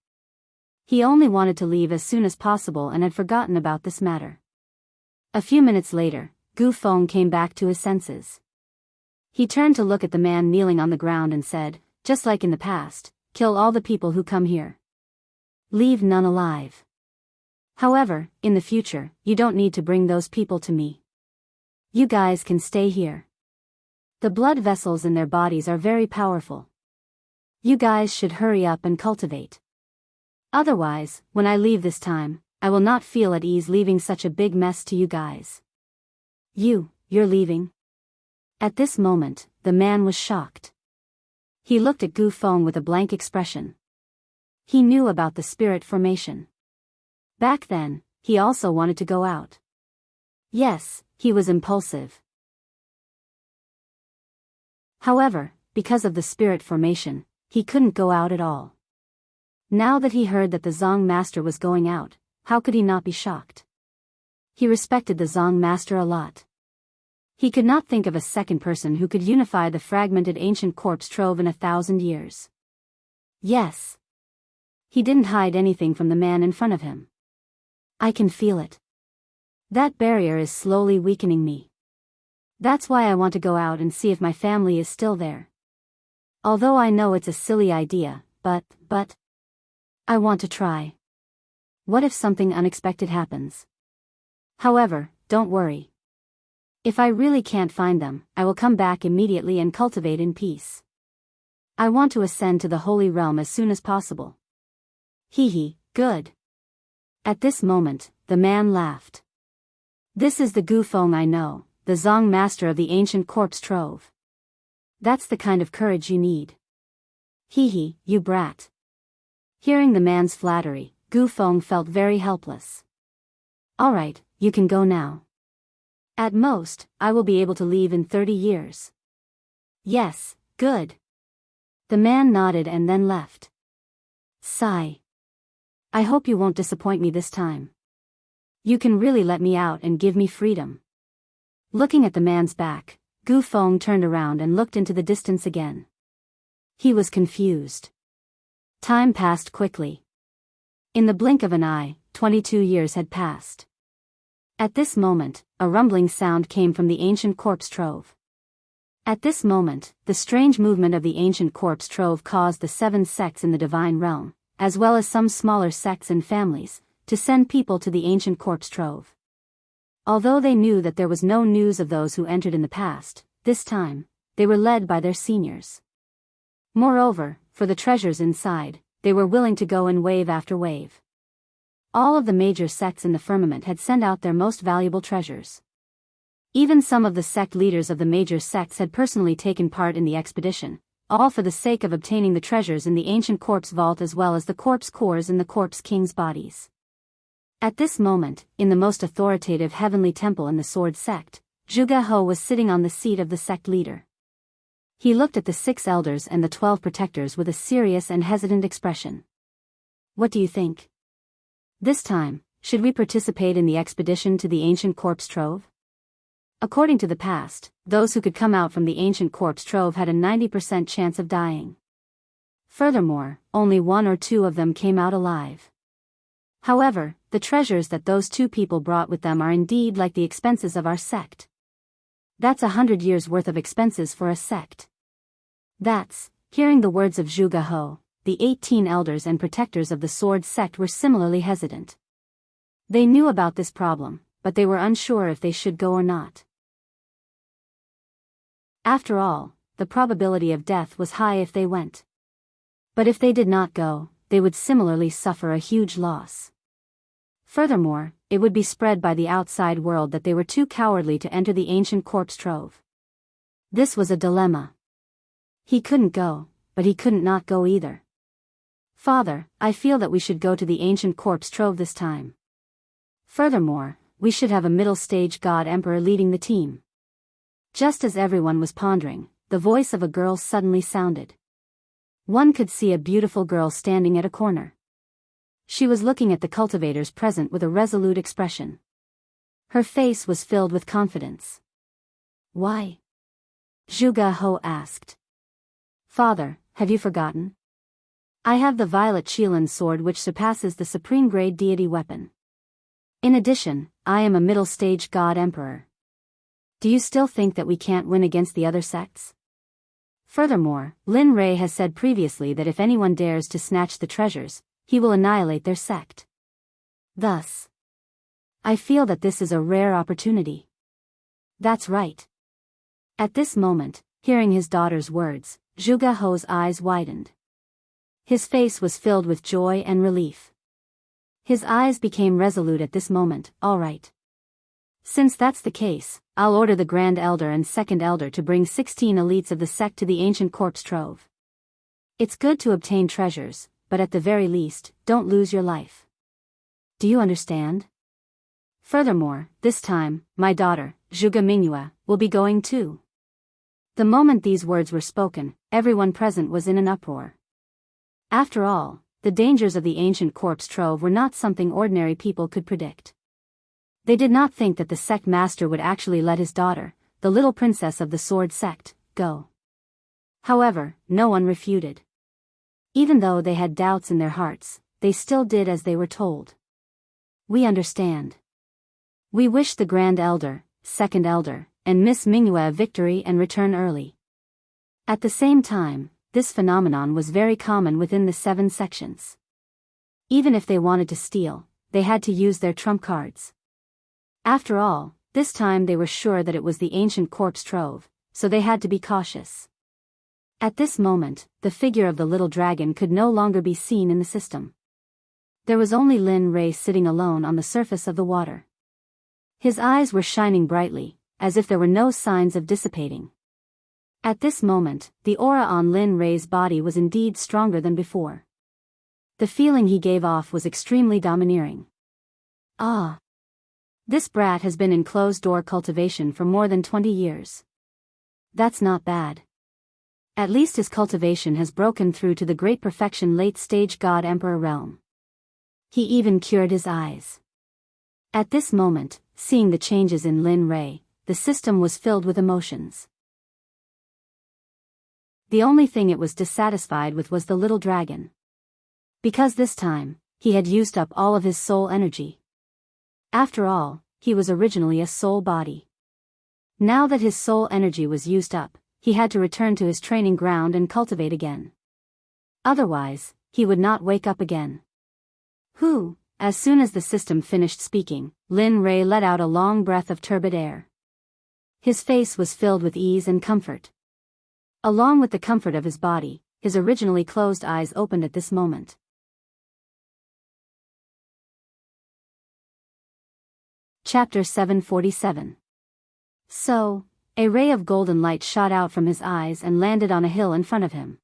Speaker 1: He only wanted to leave as soon as possible and had forgotten about this matter. A few minutes later, Gu Feng came back to his senses. He turned to look at the man kneeling on the ground and said, "Just like in the past, kill all the people who come here. Leave none alive. However, in the future, you don't need to bring those people to me. You guys can stay here. The blood vessels in their bodies are very powerful. You guys should hurry up and cultivate. Otherwise, when I leave this time, I will not feel at ease leaving such a big mess to you guys." You're leaving? At this moment, the man was shocked. He looked at Gu Feng with a blank expression. He knew about the spirit formation. Back then, he also wanted to go out. Yes, he was impulsive. However, because of the spirit formation, he couldn't go out at all. Now that he heard that the Zong master was going out, how could he not be shocked? He respected the Zong master a lot. He could not think of a second person who could unify the fragmented ancient corpse trove in 1,000 years. Yes. He didn't hide anything from the man in front of him. I can feel it. That barrier is slowly weakening me. That's why I want to go out and see if my family is still there. Although I know it's a silly idea, but I want to try. What if something unexpected happens? However, don't worry. If I really can't find them, I will come back immediately and cultivate in peace. I want to ascend to the Holy Realm as soon as possible. Hee, good. At this moment, the man laughed. This is the Gu Feng I know, the Zong master of the ancient corpse trove. That's the kind of courage you need. Hee, you brat. Hearing the man's flattery, Gu Feng felt very helpless. Alright, you can go now. At most, I will be able to leave in 30 years. Yes, good. The man nodded and then left. Sigh. I hope you won't disappoint me this time. You can really let me out and give me freedom. Looking at the man's back, Gu Feng turned around and looked into the distance again. He was confused. Time passed quickly. In the blink of an eye, 22 years had passed. At this moment, a rumbling sound came from the ancient corpse trove. At this moment, the strange movement of the ancient corpse trove caused the 7 sects in the divine realm, as well as some smaller sects and families, to send people to the ancient corpse trove. Although they knew that there was no news of those who entered in the past, this time, they were led by their seniors. Moreover, for the treasures inside, they were willing to go in wave after wave. All of the major sects in the firmament had sent out their most valuable treasures. Even some of the sect leaders of the major sects had personally taken part in the expedition, all for the sake of obtaining the treasures in the ancient corpse vault as well as the corpse cores in the corpse king's bodies. At this moment, in the most authoritative heavenly temple in the sword sect, Zhuge He was sitting on the seat of the sect leader. He looked at the 6 elders and the 12 protectors with a serious and hesitant expression. What do you think? This time, should we participate in the expedition to the ancient corpse trove? According to the past, those who could come out from the ancient corpse trove had a 90% chance of dying. Furthermore, only 1 or 2 of them came out alive. However, the treasures that those 2 people brought with them are indeed like the expenses of our sect. That's 100 years' worth of expenses for a sect. Hearing the words of Zhuge He, the 18 elders and protectors of the sword sect were similarly hesitant. They knew about this problem, but they were unsure if they should go or not. After all, the probability of death was high if they went. But if they did not go, they would similarly suffer a huge loss. Furthermore, it would be spread by the outside world that they were too cowardly to enter the ancient corpse trove. This was a dilemma. He couldn't go, but he couldn't not go either. Father, I feel that we should go to the ancient corpse trove this time. Furthermore, we should have a middle-stage god emperor leading the team. Just as everyone was pondering, the voice of a girl suddenly sounded. One could see a beautiful girl standing at a corner. She was looking at the cultivators present with a resolute expression. Her face was filled with confidence. Why? Zhuge He asked. Father, have you forgotten? I have the violet Qilin sword which surpasses the supreme grade deity weapon. In addition, I am a middle-stage god emperor. Do you still think that we can't win against the other sects? Furthermore, Lin Rei has said previously that if anyone dares to snatch the treasures, he will annihilate their sect. Thus, I feel that this is a rare opportunity. That's right. At this moment, hearing his daughter's words, Zhuge He's eyes widened. His face was filled with joy and relief. His eyes became resolute at this moment. All right. Since that's the case, I'll order the Grand Elder and Second Elder to bring 16 elites of the sect to the ancient corpse trove. It's good to obtain treasures, but at the very least, don't lose your life. Do you understand? Furthermore, this time, my daughter, Zhuge Mingyue, will be going too. The moment these words were spoken, everyone present was in an uproar. After all, the dangers of the ancient corpse trove were not something ordinary people could predict. They did not think that the sect master would actually let his daughter, the little princess of the Sword Sect, go." However, no one refuted. Even though they had doubts in their hearts, they still did as they were told. "We understand. We wish the Grand Elder, Second Elder, and Miss Mingyue a victory and return early." At the same time, this phenomenon was very common within the 7 sections. Even if they wanted to steal, they had to use their trump cards. After all, this time they were sure that it was the ancient corpse trove, so they had to be cautious. At this moment, the figure of the little dragon could no longer be seen in the system. There was only Lin Rei sitting alone on the surface of the water. His eyes were shining brightly, as if there were no signs of dissipating. At this moment, the aura on Lin Rei's body was indeed stronger than before. The feeling he gave off was extremely domineering. "Ah. This brat has been in closed-door cultivation for more than 20 years. That's not bad. At least his cultivation has broken through to the great perfection late-stage God-Emperor realm. He even cured his eyes." At this moment, seeing the changes in Lin Rei, the system was filled with emotions. The only thing it was dissatisfied with was the little dragon. Because this time, he had used up all of his soul energy. After all, he was originally a soul body. Now that his soul energy was used up, he had to return to his training ground and cultivate again. Otherwise, he would not wake up again. As soon as the system finished speaking, Lin Rei let out a long breath of turbid air. His face was filled with ease and comfort. Along with the comfort of his body, his originally closed eyes opened at this moment. Chapter 747. So, a ray of golden light shot out from his eyes and landed on a hill in front of him.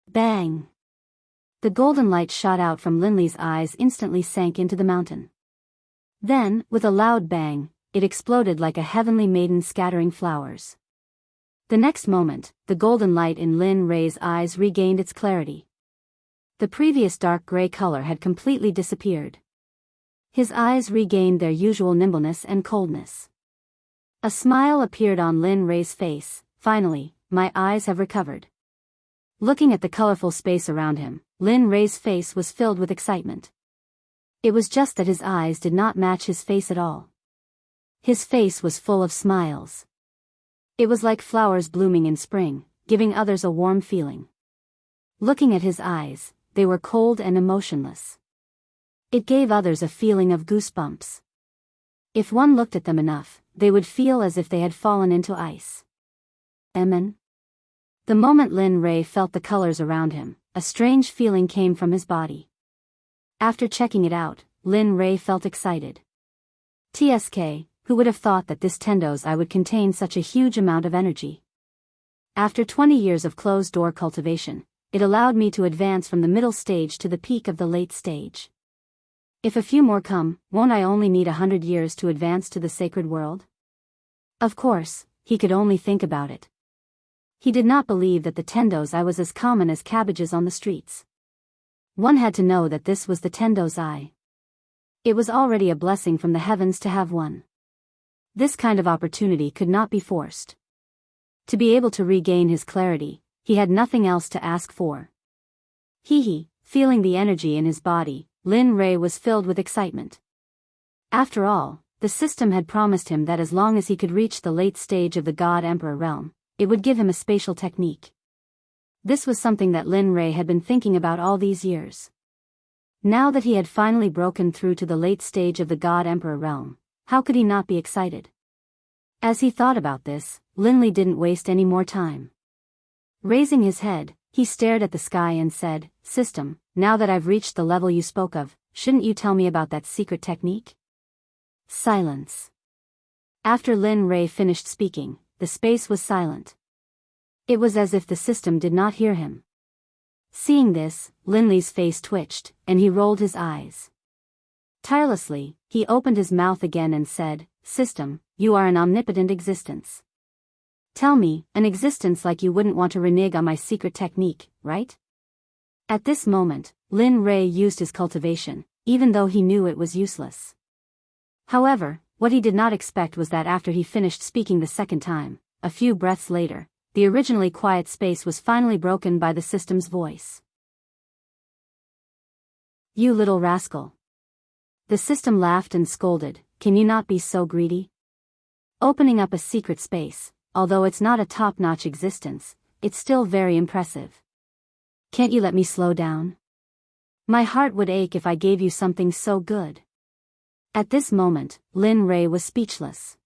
Speaker 1: Bang! The golden light shot out from Linley's eyes instantly sank into the mountain. Then, with a loud bang, it exploded like a heavenly maiden scattering flowers. The next moment, the golden light in Lin Rei's eyes regained its clarity. The previous dark gray color had completely disappeared. His eyes regained their usual nimbleness and coldness. A smile appeared on Lin Rei's face. "Finally, my eyes have recovered." Looking at the colorful space around him, Lin Rei's face was filled with excitement. It was just that his eyes did not match his face at all. His face was full of smiles. It was like flowers blooming in spring, giving others a warm feeling. Looking at his eyes, they were cold and emotionless. It gave others a feeling of goosebumps. If one looked at them enough, they would feel as if they had fallen into ice. Amen. The moment Lin Rei felt the colors around him, a strange feeling came from his body. After checking it out, Lin Rei felt excited. TSK, who would have thought that this Tendo's eye would contain such a huge amount of energy? After 20 years of closed-door cultivation, it allowed me to advance from the middle stage to the peak of the late stage. If a few more come, won't I only need 100 years to advance to the sacred world? Of course, he could only think about it. He did not believe that the Tendo's eye was as common as cabbages on the streets. One had to know that this was the Tendo's eye. It was already a blessing from the heavens to have one. This kind of opportunity could not be forced. To be able to regain his clarity, he had nothing else to ask for. Feeling the energy in his body, Lin Rei was filled with excitement. After all, the system had promised him that as long as he could reach the late stage of the God-Emperor realm, it would give him a spatial technique. This was something that Lin Rei had been thinking about all these years. Now that he had finally broken through to the late stage of the God-Emperor realm, how could he not be excited? As he thought about this, Linley didn't waste any more time. Raising his head, he stared at the sky and said, "System, now that I've reached the level you spoke of, shouldn't you tell me about that secret technique?" Silence. After Lin Rei finished speaking, the space was silent. It was as if the system did not hear him. Seeing this, Linley's face twitched, and he rolled his eyes. Tirelessly, he opened his mouth again and said, "System, you are an omnipotent existence. Tell me, an existence like you wouldn't want to renege on my secret technique, right?" At this moment, Lin Rei used his cultivation, even though he knew it was useless. However, what he did not expect was that after he finished speaking the second time, a few breaths later, the originally quiet space was finally broken by the system's voice. "You little rascal." The system laughed and scolded, "Can you not be so greedy? Opening up a secret space, although it's not a top-notch existence, it's still very impressive. Can't you let me slow down? My heart would ache if I gave you something so good." At this moment, Lin Rei was speechless.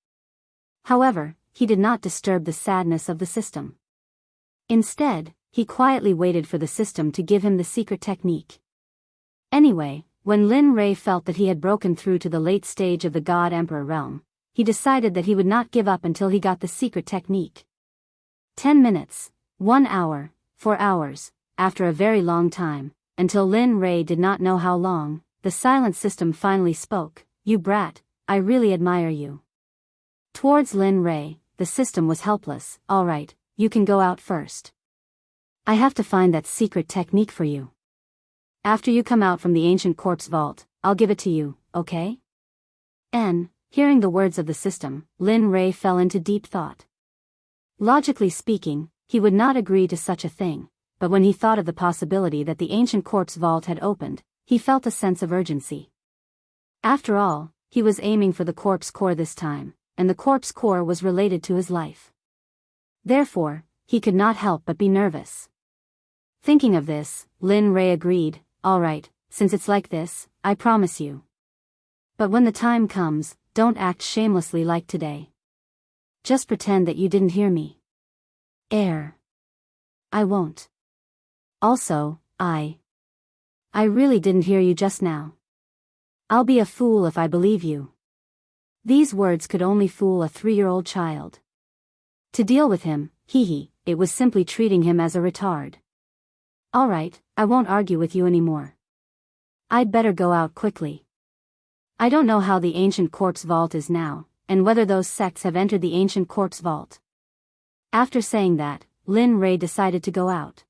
Speaker 1: However, he did not disturb the sadness of the system. Instead, he quietly waited for the system to give him the secret technique. Anyway, when Lin Rei felt that he had broken through to the late stage of the God Emperor realm, he decided that he would not give up until he got the secret technique. 10 minutes, 1 hour, 4 hours, after a very long time, until Lin Rei did not know how long, the silent system finally spoke. "You brat, I really admire you." Towards Lin Rei, the system was helpless. "All right, you can go out first. I have to find that secret technique for you. After you come out from the ancient corpse vault, I'll give it to you, okay?" Hearing the words of the system, Lin Rei fell into deep thought. Logically speaking, he would not agree to such a thing, but when he thought of the possibility that the ancient corpse vault had opened, he felt a sense of urgency. After all, he was aiming for the corpse core this time, and the corpse core was related to his life. Therefore, he could not help but be nervous. Thinking of this, Lin Rei agreed, "All right, since it's like this, I promise you. But when the time comes, don't act shamelessly like today. Just pretend that you didn't hear me." "I won't. Also, I really didn't hear you just now. I'll be a fool if I believe you." These words could only fool a 3-year-old child. To deal with him, it was simply treating him as a retard. "All right, I won't argue with you anymore. I'd better go out quickly. I don't know how the ancient corpse vault is now, and whether those sects have entered the ancient corpse vault." After saying that, Lin Rei decided to go out.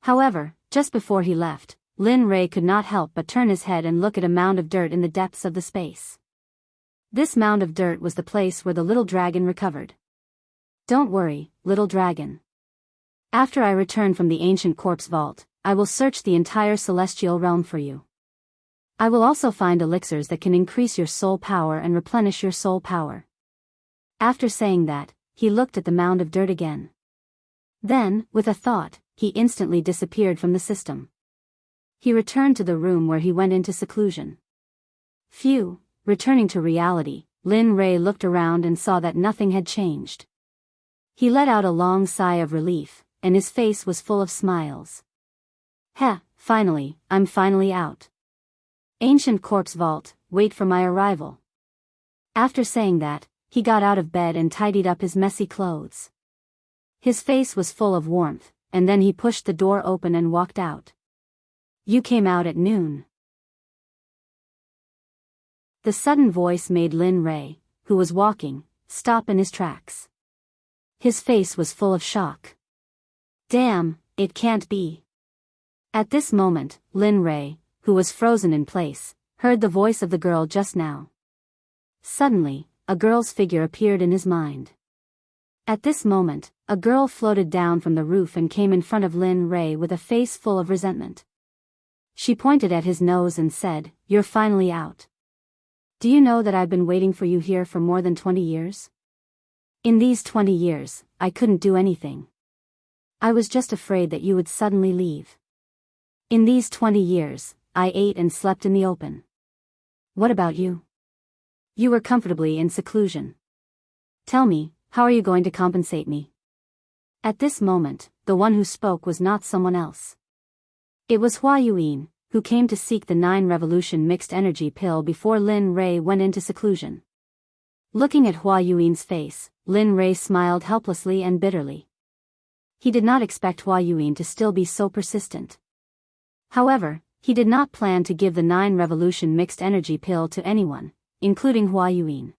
Speaker 1: However, just before he left, Lin Rei could not help but turn his head and look at a mound of dirt in the depths of the space. This mound of dirt was the place where the little dragon recovered. "Don't worry, little dragon. After I return from the ancient corpse vault, I will search the entire celestial realm for you. I will also find elixirs that can increase your soul power and replenish your soul power." After saying that, he looked at the mound of dirt again. Then, with a thought, he instantly disappeared from the system. He returned to the room where he went into seclusion. Phew, returning to reality, Lin Rei looked around and saw that nothing had changed. He let out a long sigh of relief, and his face was full of smiles. Finally, I'm finally out. Ancient corpse vault, wait for my arrival." After saying that, he got out of bed and tidied up his messy clothes. His face was full of warmth, and then he pushed the door open and walked out. "You came out at noon." The sudden voice made Lin Rei, who was walking, stop in his tracks. His face was full of shock. "Damn, it can't be." At this moment, Lin Rei, who was frozen in place, heard the voice of the girl just now. Suddenly, a girl's figure appeared in his mind. At this moment, a girl floated down from the roof and came in front of Lin Rei with a face full of resentment. She pointed at his nose and said, "You're finally out. Do you know that I've been waiting for you here for more than 20 years? In these 20 years, I couldn't do anything. I was just afraid that you would suddenly leave. In these 20 years, I ate and slept in the open. What about you? You were comfortably in seclusion. Tell me, how are you going to compensate me?" At this moment, the one who spoke was not someone else. It was Hua Yuan, who came to seek the 9 revolution mixed energy pill before Lin Rei went into seclusion. Looking at Hua Yuan's face, Lin Rei smiled helplessly and bitterly. He did not expect Hua Yuan to still be so persistent. However, he did not plan to give the 9 revolution mixed energy pill to anyone, including Hua Yuan.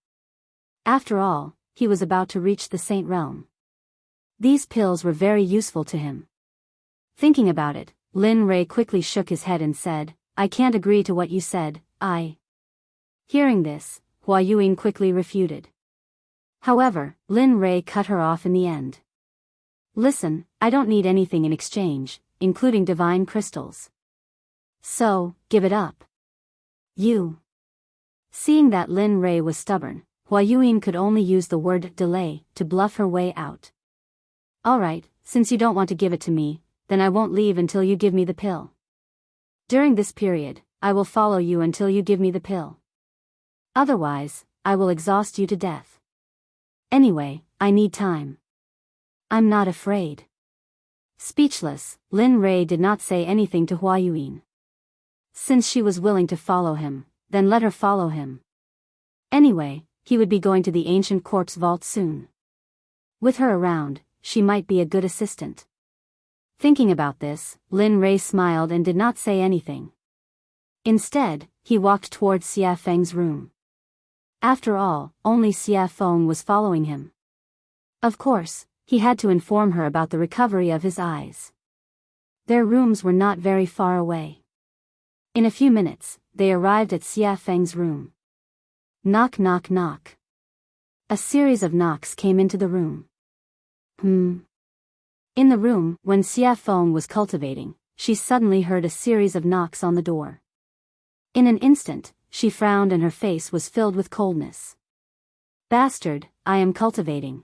Speaker 1: After all, he was about to reach the Saint Realm. These pills were very useful to him. Thinking about it, Lin Rei quickly shook his head and said, "I can't agree to what you said, I." Hearing this, Hua Yuan quickly refuted. However, Lin Rei cut her off in the end. Listen, I don't need anything in exchange, including divine crystals. So, give it up. You. Seeing that Lin Rei was stubborn, Hua Yuan could only use the word delay to bluff her way out. Alright, since you don't want to give it to me, then I won't leave until you give me the pill. During this period, I will follow you until you give me the pill. Otherwise, I will exhaust you to death. Anyway, I need time. I'm not afraid. Speechless, Lin Rei did not say anything to Hua Yuan. Since she was willing to follow him, then let her follow him. Anyway, he would be going to the ancient corpse vault soon. With her around, she might be a good assistant. Thinking about this, Lin Rei smiled and did not say anything. Instead, he walked towards Xia Feng's room. After all, only Xia Feng was following him. Of course, he had to inform her about the recovery of his eyes. Their rooms were not very far away. In a few minutes, they arrived at Xia Feng's room. Knock knock knock. A series of knocks came into the room. In the room, when Xia Feng was cultivating, she suddenly heard a series of knocks on the door. In an instant, she frowned and her face was filled with coldness. Bastard, I am cultivating.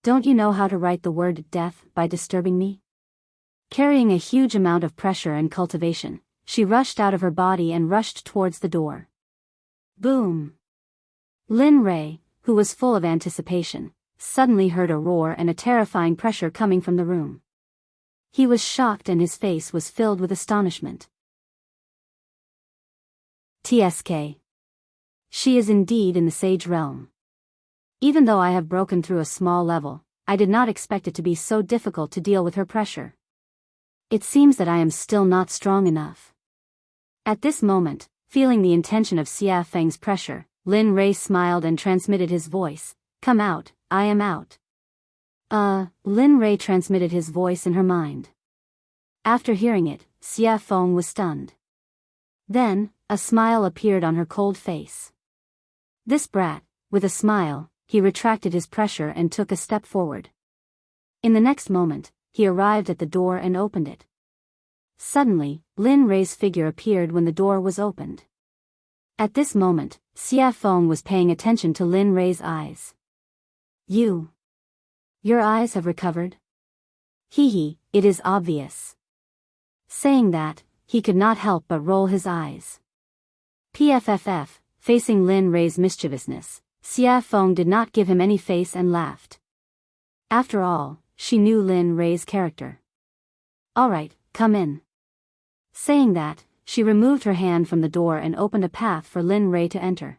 Speaker 1: Don't you know how to write the word death by disturbing me? Carrying a huge amount of pressure and cultivation, she rushed out of her body and rushed towards the door. Boom! Lin Rei, who was full of anticipation, suddenly heard a roar and a terrifying pressure coming from the room. He was shocked and his face was filled with astonishment. TSK. She is indeed in the sage realm. Even though I have broken through a small level, I did not expect it to be so difficult to deal with her pressure. It seems that I am still not strong enough. At this moment, feeling the intention of Xia Feng's pressure, Lin Rei smiled and transmitted his voice, "Come out, I am out." Lin Rei transmitted his voice in her mind. After hearing it, Xia Feng was stunned. Then, a smile appeared on her cold face. This brat, with a smile, he retracted his pressure and took a step forward. In the next moment, he arrived at the door and opened it. Suddenly, Lin Rei's figure appeared when the door was opened. At this moment, Xia Feng was paying attention to Lin Rei's eyes. Your eyes have recovered? Hee, it is obvious. Saying that, he could not help but roll his eyes. PFFF, facing Lin Rei's mischievousness, Xia Feng did not give him any face and laughed. After all, she knew Lin Rei's character. Alright, come in. Saying that, she removed her hand from the door and opened a path for Lin Rei to enter.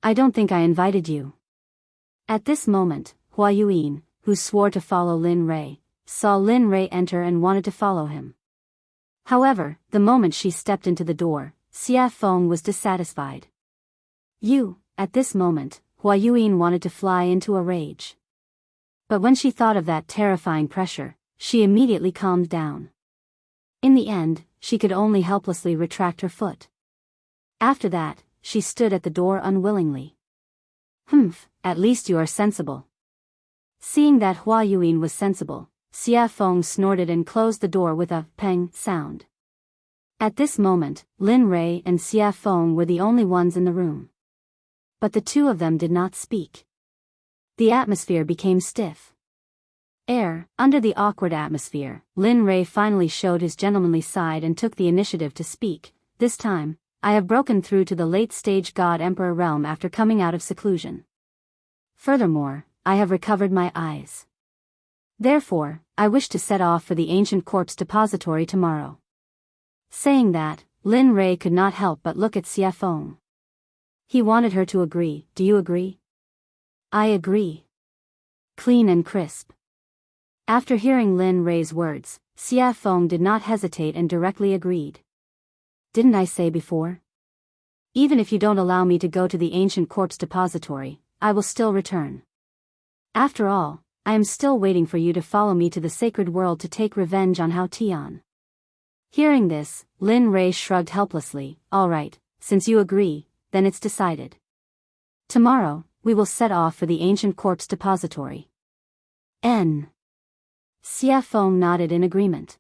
Speaker 1: I don't think I invited you. At this moment, Hua Yuan, who swore to follow Lin Rei, saw Lin Rei enter and wanted to follow him. However, the moment she stepped into the door, Xia Feng was dissatisfied. At this moment, Hua Yuan wanted to fly into a rage. But when she thought of that terrifying pressure, she immediately calmed down. In the end, she could only helplessly retract her foot. After that, she stood at the door unwillingly. At least you are sensible. Seeing that Hua Yuan was sensible, Xia Feng snorted and closed the door with a peng sound. At this moment, Lin Rei and Xia Feng were the only ones in the room. But the two of them did not speak. The atmosphere became stiff. Under the awkward atmosphere, Lin Rei finally showed his gentlemanly side and took the initiative to speak. This time, I have broken through to the late-stage God-Emperor realm after coming out of seclusion. Furthermore, I have recovered my eyes. Therefore, I wish to set off for the ancient corpse depository tomorrow. Saying that, Lin Rei could not help but look at Xia Feng. He wanted her to agree. Do you agree? I agree. Clean and crisp. After hearing Lin Rei's words, Xia Feng did not hesitate and directly agreed. Didn't I say before? Even if you don't allow me to go to the ancient corpse depository, I will still return. After all, I am still waiting for you to follow me to the sacred world to take revenge on Hao Tian. Hearing this, Lin Rei shrugged helplessly. Alright, since you agree, then it's decided. Tomorrow, we will set off for the ancient corpse depository. N. Xia Feng nodded in agreement.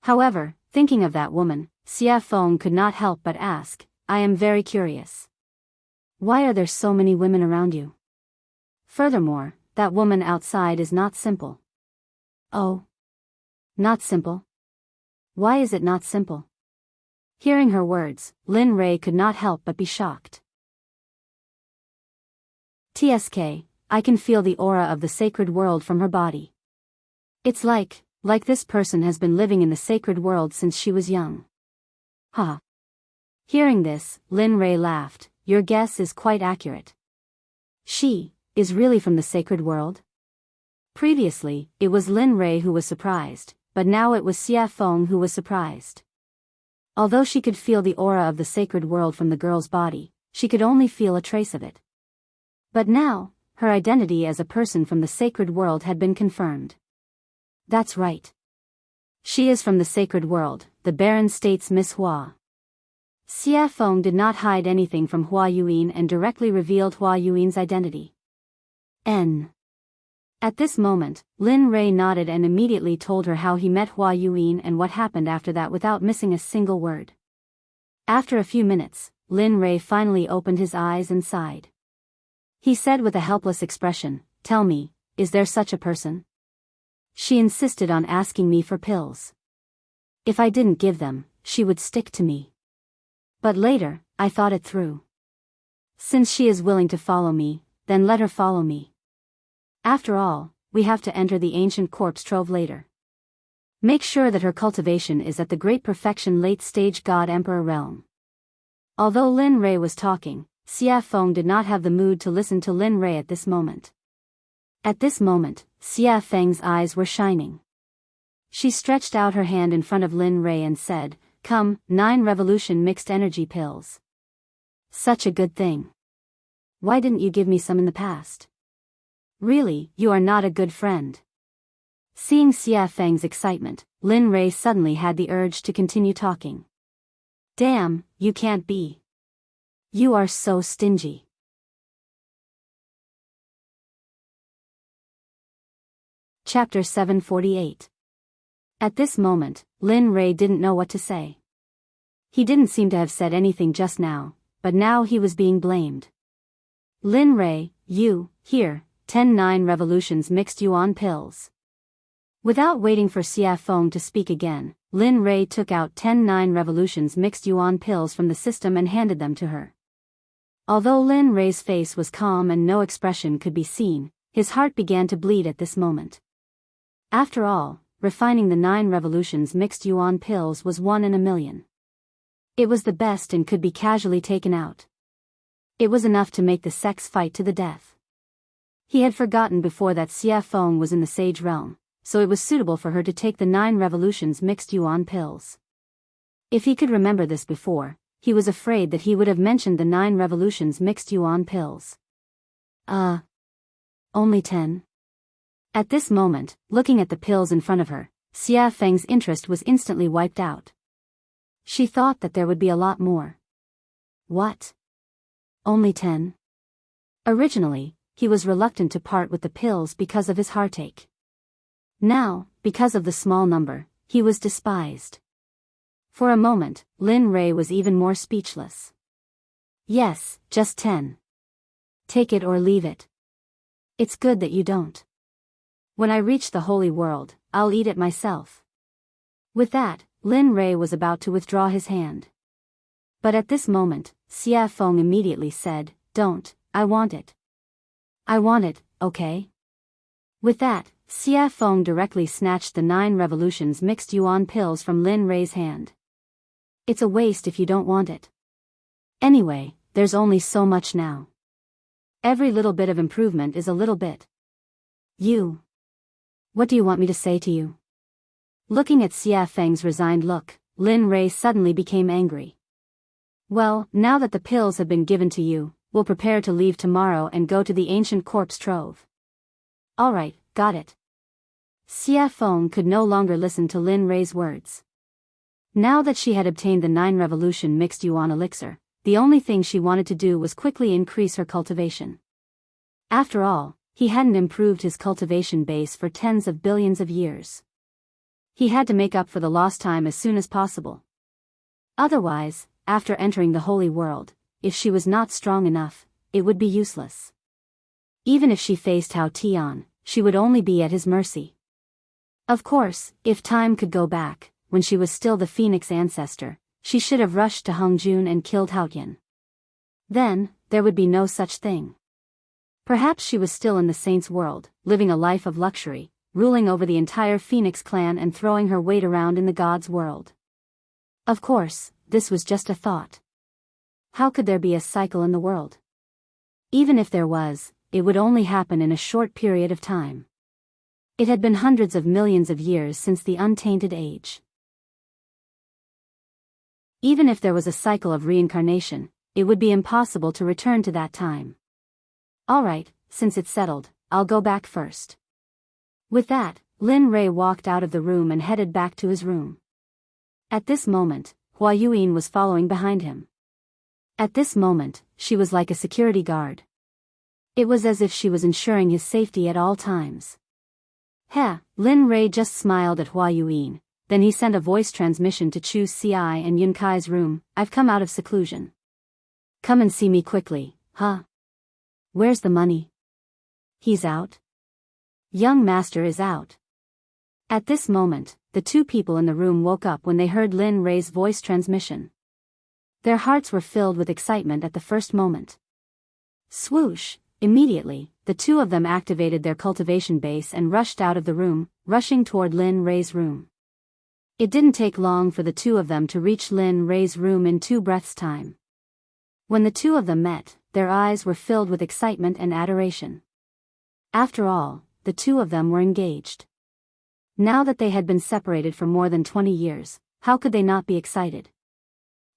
Speaker 1: However, thinking of that woman, Xia Feng could not help but ask, I am very curious. Why are there so many women around you? Furthermore, that woman outside is not simple. Oh. Not simple? Why is it not simple? Hearing her words, Lin Rei could not help but be shocked. TSK, I can feel the aura of the sacred world from her body. It's like this person has been living in the sacred world since she was young. Ha. Hearing this, Lin Rei laughed, your guess is quite accurate. She is really from the sacred world? Previously, it was Lin Rei who was surprised, but now it was Xia Feng who was surprised. Although she could feel the aura of the sacred world from the girl's body, she could only feel a trace of it. But now, her identity as a person from the sacred world had been confirmed. That's right. She is from the sacred world, the Baron states Miss Hua. Xia Feng did not hide anything from Hua Yuan and directly revealed Hua Yuan's identity. N. At this moment, Lin Rei nodded and immediately told her how he met Hua Yuan and what happened after that without missing a single word. After a few minutes, Lin Rei finally opened his eyes and sighed. He said with a helpless expression, tell me, is there such a person? She insisted on asking me for pills. If I didn't give them, she would stick to me. But later, I thought it through. Since she is willing to follow me, then let her follow me. After all, we have to enter the ancient corpse trove later. Make sure that her cultivation is at the great perfection late-stage God-Emperor realm. Although Lin Rei was talking, Xia Feng did not have the mood to listen to Lin Rei at this moment. At this moment, Xia Feng's eyes were shining. She stretched out her hand in front of Lin Rei and said, come, 9 revolution mixed energy pills. Such a good thing. Why didn't you give me some in the past? Really, you are not a good friend. Seeing Xia Feng's excitement, Lin Rei suddenly had the urge to continue talking. Damn, you can't be. You are so stingy. Chapter 748. At this moment, Lin Rei didn't know what to say. He didn't seem to have said anything just now, but now he was being blamed. Lin Rei, you, here, 10 revolutions mixed yuan pills. Without waiting for Xia Feng to speak again, Lin Rei took out 10 revolutions mixed yuan pills from the system and handed them to her. Although Lin Rei's face was calm and no expression could be seen, his heart began to bleed at this moment. After all, refining the 9 revolutions mixed yuan pills was 1 in a million. It was the best and could be casually taken out. It was enough to make the Sect's fight to the death. He had forgotten before that Xia Feng was in the sage realm, so it was suitable for her to take the 9 revolutions mixed yuan pills. If he could remember this before, he was afraid that he would have mentioned the 9 revolutions mixed yuan pills. Only 10? At this moment, looking at the pills in front of her, Xia Feng's interest was instantly wiped out. She thought that there would be a lot more. What? Only 10? Originally, he was reluctant to part with the pills because of his heartache. Now, because of the small number, he was despised. For a moment, Lin Rei was even more speechless. Yes, just 10. Take it or leave it. It's good that you don't. When I reach the holy world, I'll eat it myself. With that, Lin Rei was about to withdraw his hand. But at this moment, Xia Feng immediately said, don't, I want it. I want it, okay? With that, Xia Feng directly snatched the 9 revolutions mixed yuan pills from Lin Rei's hand. It's a waste if you don't want it. Anyway, there's only so much now. Every little bit of improvement is a little bit. You. What do you want me to say to you? Looking at Xia Feng's resigned look, Lin Rei suddenly became angry. Well, now that the pills have been given to you, we'll prepare to leave tomorrow and go to the ancient corpse trove. Alright, got it. Xia Feng could no longer listen to Lin Rei's words. Now that she had obtained the 9 revolution mixed yuan elixir, the only thing she wanted to do was quickly increase her cultivation. After all, he hadn't improved his cultivation base for tens of billions of years. He had to make up for the lost time as soon as possible. Otherwise, after entering the holy world, if she was not strong enough, it would be useless. Even if she faced Hao Tian, she would only be at his mercy. Of course, if time could go back, when she was still the Phoenix ancestor, she should have rushed to Hongjun and killed Hao Tian. Then, there would be no such thing. Perhaps she was still in the saint's world, living a life of luxury, ruling over the entire Phoenix clan and throwing her weight around in the gods' world. Of course, this was just a thought. How could there be a cycle in the world? Even if there was, it would only happen in a short period of time. It had been hundreds of millions of years since the untainted age. Even if there was a cycle of reincarnation, it would be impossible to return to that time. Alright, since it's settled, I'll go back first. With that, Lin Rei walked out of the room and headed back to his room. At this moment, Hua Yuan was following behind him. At this moment, she was like a security guard. It was as if she was ensuring his safety at all times. Lin Rei just smiled at Hua Yuan, then he sent a voice transmission to Chu Xi and Yun Kai's room. I've come out of seclusion. Come and see me quickly, huh? Where's the money? He's out? Young master is out. At this moment, the two people in the room woke up when they heard Lin Rei's voice transmission. Their hearts were filled with excitement at the first moment. Swoosh! Immediately, the two of them activated their cultivation base and rushed out of the room, rushing toward Lin Rei's room. It didn't take long for the two of them to reach Lin Rei's room in 2 breaths' time. When the two of them met, their eyes were filled with excitement and adoration. After all, the two of them were engaged. Now that they had been separated for more than 20 years, how could they not be excited?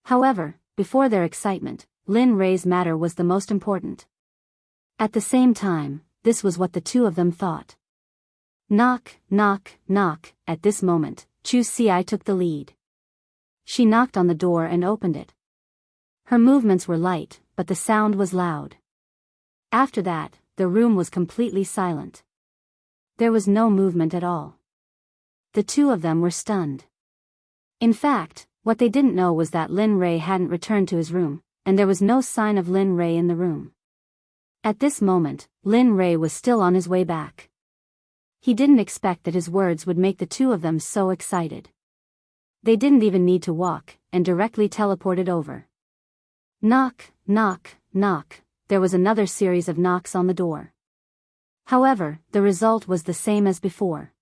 Speaker 1: However, before their excitement, Lin Rei's matter was the most important. At the same time, this was what the two of them thought. Knock, knock, knock. At this moment, Chu Xi took the lead. She knocked on the door and opened it. Her movements were light, but the sound was loud. After that, the room was completely silent. There was no movement at all. The two of them were stunned. In fact, what they didn't know was that Lin Rei hadn't returned to his room, and there was no sign of Lin Rei in the room. At this moment, Lin Rei was still on his way back. He didn't expect that his words would make the two of them so excited. They didn't even need to walk, and directly teleported over. Knock, knock, knock. There was another series of knocks on the door. However, the result was the same as before.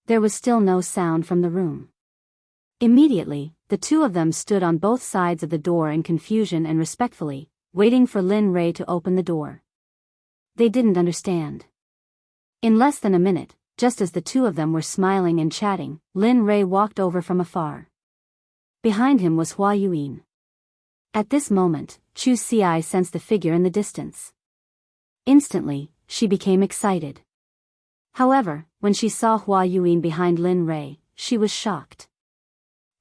Speaker 1: There was still no sound from the room. Immediately, the two of them stood on both sides of the door in confusion and respectfully, waiting for Lin Rei to open the door. They didn't understand. In less than a minute, just as the two of them were smiling and chatting, Lin Rei walked over from afar. Behind him was Hua Yuan. At this moment, Chu Xi sensed the figure in the distance. Instantly, she became excited. However, when she saw Hua Yuan behind Lin Rei, she was shocked.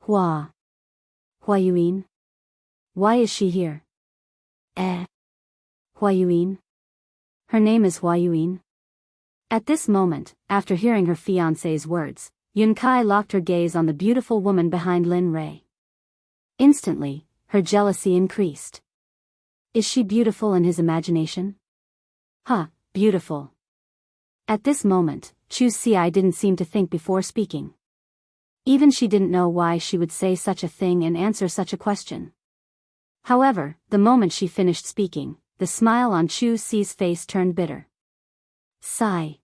Speaker 1: Hua Yuan? Why is she here? Hua Yuan? Her name is Hua Yuan. At this moment, after hearing her fiancé's words, Yun Kai locked her gaze on the beautiful woman behind Lin Rei. Instantly, her jealousy increased. Is she beautiful in his imagination? Beautiful. At this moment, Chu Xi didn't seem to think before speaking. Even she didn't know why she would say such a thing and answer such a question. However, the moment she finished speaking, the smile on Chu Xi's face turned bitter. Sigh.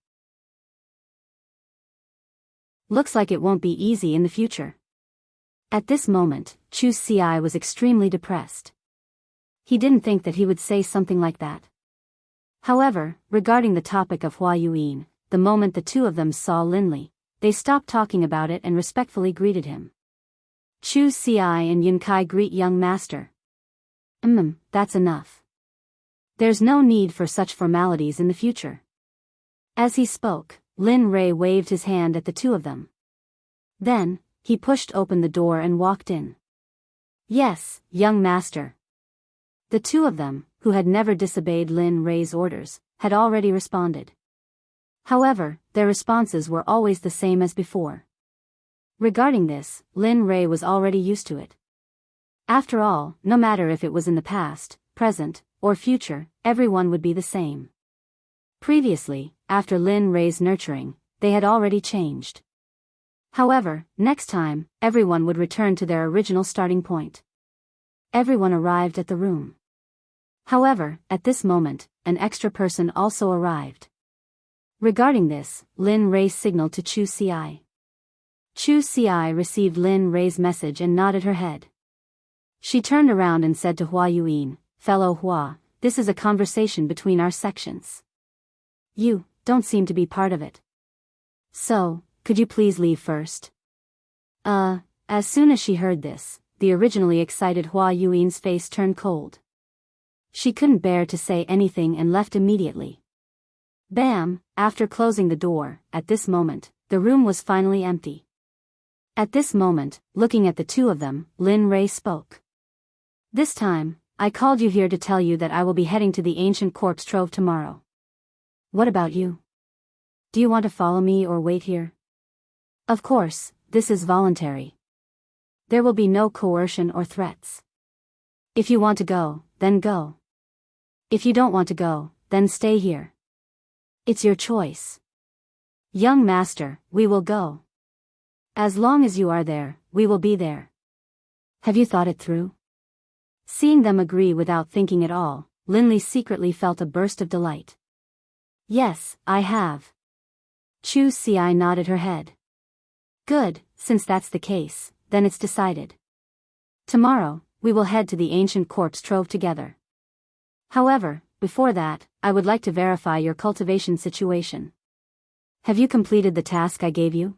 Speaker 1: Looks like it won't be easy in the future. At this moment, Chu Xi was extremely depressed. He didn't think that he would say something like that. However, regarding the topic of Hua Yuan, the moment the two of them saw Lin Li, they stopped talking about it and respectfully greeted him. Chu Xi and Yun Kai greet young master. That's enough. There's no need for such formalities in the future. As he spoke, Lin Rei waved his hand at the two of them. Then, he pushed open the door and walked in. Yes, young master. The two of them, who had never disobeyed Lin Rei's orders, had already responded. However, their responses were always the same as before. Regarding this, Lin Rei was already used to it. After all, no matter if it was in the past, present, or future, everyone would be the same. Previously, after Lin Rei's nurturing, they had already changed. However, next time, everyone would return to their original starting point. Everyone arrived at the room. However, at this moment, an extra person also arrived. Regarding this, Lin Rei signaled to Chu Xi. Chu Xi received Lin Rei's message and nodded her head. She turned around and said to Hua Yuan, "Fellow Hua, this is a conversation between our sections. You don't seem to be part of it. So, could you please leave first?" As soon as she heard this, the originally excited Hua Yuan's face turned cold. She couldn't bear to say anything and left immediately. Bam! After closing the door, at this moment, the room was finally empty. At this moment, looking at the two of them, Lin Rei spoke. "This time, I called you here to tell you that I will be heading to the ancient corpse trove tomorrow. What about you? Do you want to follow me or wait here? Of course, this is voluntary. There will be no coercion or threats. If you want to go, then go. If you don't want to go, then stay here. It's your choice. Young master, we will go. As long as you are there, we will be there. Have you thought it through?" Seeing them agree without thinking at all, Linley secretly felt a burst of delight. "Yes, I have." Chu Xi nodded her head. "Good, since that's the case, then it's decided. Tomorrow, we will head to the ancient corpse trove together. However, before that, I would like to verify your cultivation situation. Have you completed the task I gave you?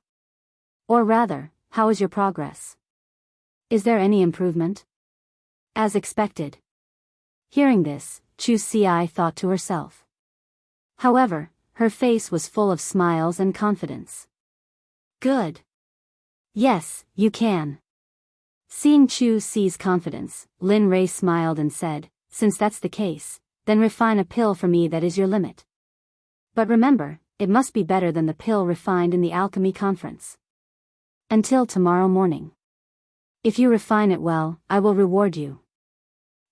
Speaker 1: Or rather, how is your progress? Is there any improvement?" "As expected." Hearing this, Chu Xi thought to herself. However, her face was full of smiles and confidence. "Good. Yes, you can." Seeing Chu Xi's confidence, Lin Rei smiled and said, "Since that's the case, then refine a pill for me that is your limit. But remember, it must be better than the pill refined in the alchemy conference. Until tomorrow morning. If you refine it well, I will reward you.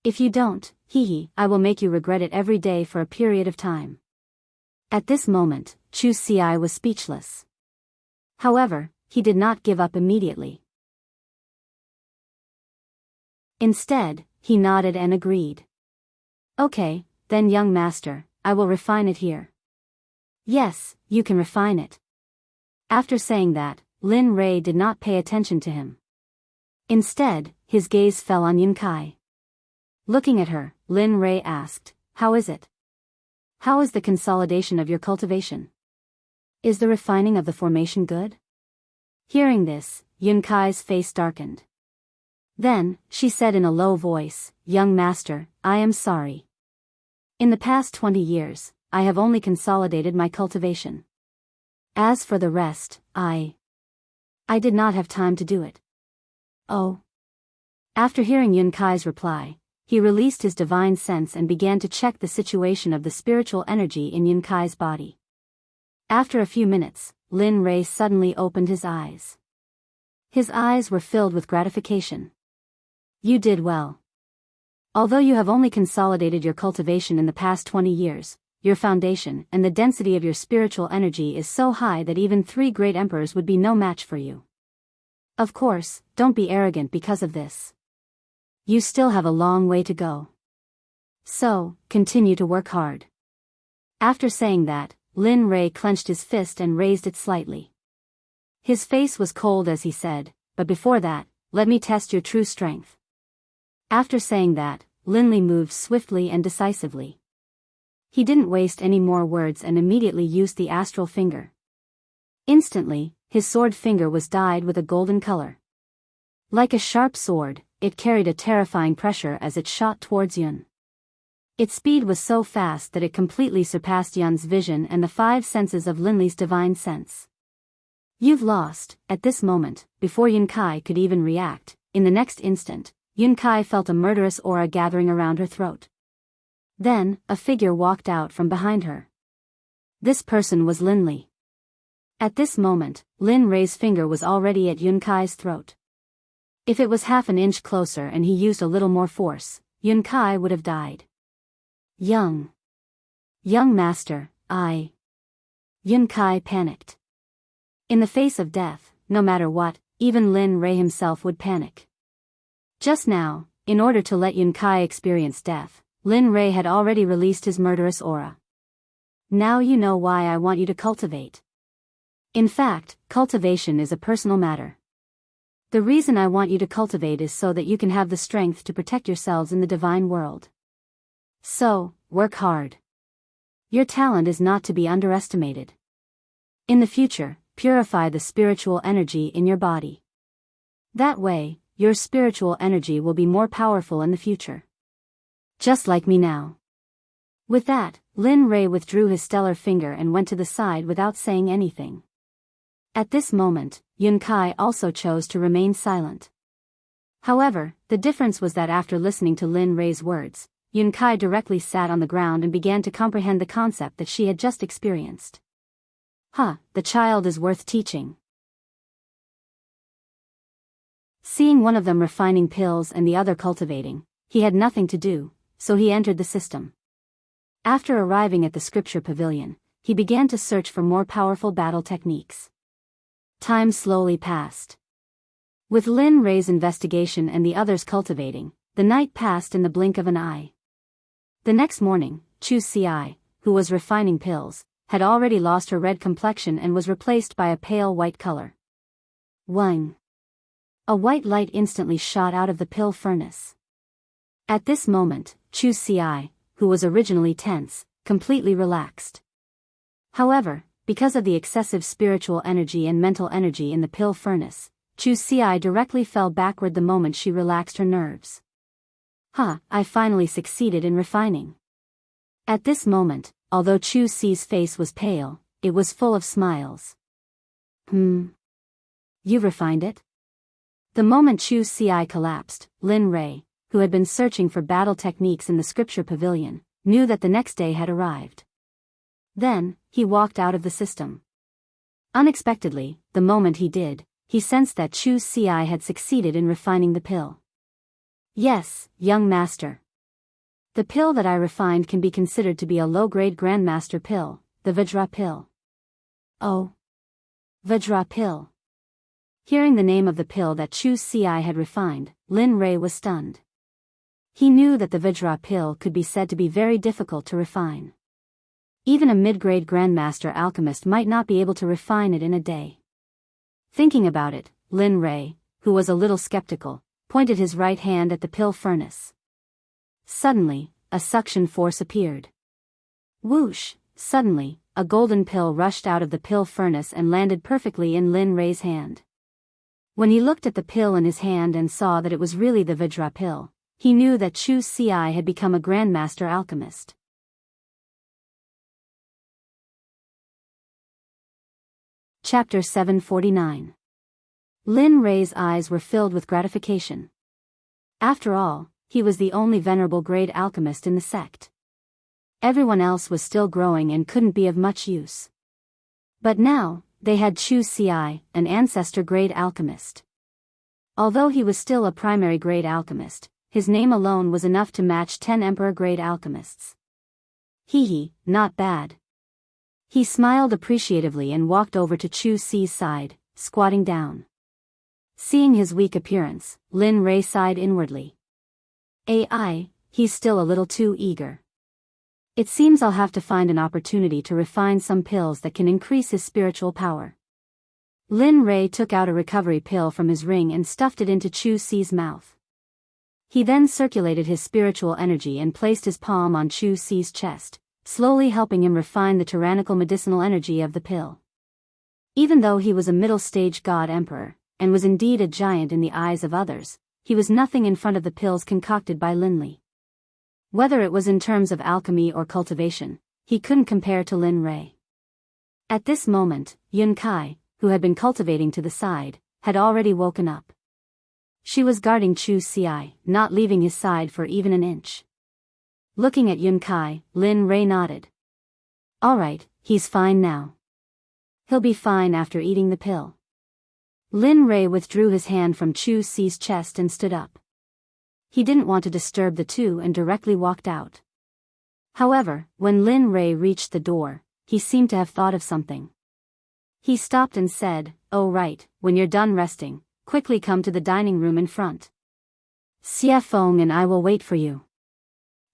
Speaker 1: If you don't, I will make you regret it every day for a period of time." At this moment, Chu Xi was speechless. However, he did not give up immediately. Instead, he nodded and agreed. "Okay, then young master, I will refine it here." "Yes, you can refine it." After saying that, Lin Rei did not pay attention to him. Instead, his gaze fell on Yunkai. Looking at her, Lin Rei asked, "How is it? How is the consolidation of your cultivation? Is the refining of the formation good?" Hearing this, Yunkai's face darkened. Then, she said in a low voice, "Young master, I am sorry. In the past 20 years, I have only consolidated my cultivation. As for the rest, I did not have time to do it." "Oh." After hearing Yunkai's reply, he released his divine sense and began to check the situation of the spiritual energy in Yunkai's body. After a few minutes, Lin Rei suddenly opened his eyes. His eyes were filled with gratification. "You did well. Although you have only consolidated your cultivation in the past 20 years, your foundation and the density of your spiritual energy is so high that even 3 great emperors would be no match for you. Of course, don't be arrogant because of this. You still have a long way to go. So, continue to work hard." After saying that, Lin Rei clenched his fist and raised it slightly. His face was cold as he said, "But before that, let me test your true strength." After saying that, Linley moved swiftly and decisively. He didn't waste any more words and immediately used the astral finger. Instantly, his sword finger was dyed with a golden color. Like a sharp sword, it carried a terrifying pressure as it shot towards Yun. Its speed was so fast that it completely surpassed Yun's vision and the 5 senses of Linley's divine sense. "You've lost." At this moment, before Yunkai could even react, in the next instant, Yun Kai felt a murderous aura gathering around her throat. Then, a figure walked out from behind her. This person was Lin Li. At this moment, Lin Rei's finger was already at Yun Kai's throat. If it was half an inch closer and he used a little more force, Yun Kai would have died. Young master, Yun Kai panicked. In the face of death, no matter what, even Lin Rei himself would panic. Just now, in order to let Yun Kai experience death, Lin Rei had already released his murderous aura. Now you know why I want you to cultivate. In fact, cultivation is a personal matter. The reason I want you to cultivate is so that you can have the strength to protect yourselves in the divine world. So, work hard. Your talent is not to be underestimated. In the future, purify the spiritual energy in your body. That way, your spiritual energy will be more powerful in the future. Just like me now. With that, Lin Rei withdrew his stellar finger and went to the side without saying anything. At this moment, Yun Kai also chose to remain silent. However, the difference was that after listening to Lin Rei's words, Yun Kai directly sat on the ground and began to comprehend the concept that she had just experienced. The child is worth teaching. Seeing one of them refining pills and the other cultivating, he had nothing to do, so he entered the system. After arriving at the scripture pavilion, he began to search for more powerful battle techniques. Time slowly passed. With Lin Rei's investigation and the others cultivating, the night passed in the blink of an eye. The next morning, Chu Ci, who was refining pills, had already lost her red complexion and was replaced by a pale white color. Wang! A white light instantly shot out of the pill furnace. At this moment, Chu Ci, who was originally tense, completely relaxed. However, because of the excessive spiritual energy and mental energy in the pill furnace, Chu Ci directly fell backward the moment she relaxed her nerves. I finally succeeded in refining. At this moment, although Chu Ci's face was pale, it was full of smiles. You refined it? The moment Chu Ci collapsed, Lin Rei, who had been searching for battle techniques in the scripture pavilion, knew that the next day had arrived. Then, he walked out of the system. Unexpectedly, the moment he did, he sensed that Chu Ci had succeeded in refining the pill. Yes, young master. The pill that I refined can be considered to be a low-grade grandmaster pill, the Vajra pill. Oh. Vajra pill. Hearing the name of the pill that Chu Ci had refined, Lin Rei was stunned. He knew that the Vajra pill could be said to be very difficult to refine. Even a mid-grade grandmaster alchemist might not be able to refine it in a day. Thinking about it, Lin Rei, who was a little skeptical, pointed his right hand at the pill furnace. Suddenly, a suction force appeared. Whoosh! Suddenly, a golden pill rushed out of the pill furnace and landed perfectly in Lin Rei's hand. When he looked at the pill in his hand and saw that it was really the Vajra pill, he knew that Chu Ci had become a grandmaster alchemist. Chapter 749. Lin Rei's eyes were filled with gratification. After all, he was the only venerable grade alchemist in the sect. Everyone else was still growing and couldn't be of much use. But now, they had Chu Ci, an ancestor grade alchemist. Although he was still a primary grade alchemist, his name alone was enough to match 10 emperor grade alchemists. Not bad. He smiled appreciatively and walked over to Chu Ci's side, squatting down. Seeing his weak appearance, Lin Rei sighed inwardly. He's still a little too eager. It seems I'll have to find an opportunity to refine some pills that can increase his spiritual power. Lin Rei took out a recovery pill from his ring and stuffed it into Chu Ci's mouth. He then circulated his spiritual energy and placed his palm on Chu Ci's chest, slowly helping him refine the tyrannical medicinal energy of the pill. Even though he was a middle-stage god emperor, and was indeed a giant in the eyes of others, he was nothing in front of the pills concocted by Lin Li. Whether it was in terms of alchemy or cultivation, he couldn't compare to Lin Rei. At this moment, Yun Kai, who had been cultivating to the side, had already woken up. She was guarding Chu Xi, not leaving his side for even an inch. Looking at Yun Kai, Lin Rei nodded. All right, he's fine now. He'll be fine after eating the pill. Lin Rei withdrew his hand from Chu Xi's chest and stood up. He didn't want to disturb the two and directly walked out. However, when Lin Rei reached the door, he seemed to have thought of something. He stopped and said, "Oh right, when you're done resting, quickly come to the dining room in front. Xie Feng and I will wait for you."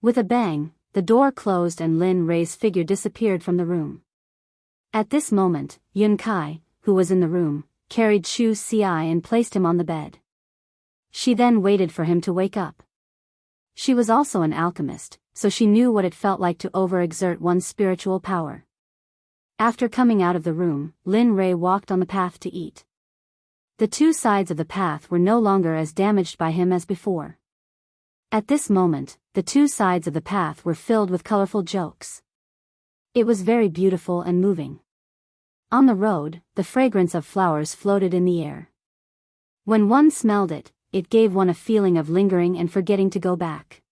Speaker 1: With a bang, the door closed and Lin Rei's figure disappeared from the room. At this moment, Yun Kai, who was in the room, carried Chu Xi and placed him on the bed. She then waited for him to wake up. She was also an alchemist, so she knew what it felt like to overexert one's spiritual power. After coming out of the room, Lin Rei walked on the path to eat. The two sides of the path were no longer as damaged by him as before. At this moment, the two sides of the path were filled with colorful jokes. It was very beautiful and moving. On the road, the fragrance of flowers floated in the air. When one smelled it, it gave one a feeling of lingering and forgetting to go back.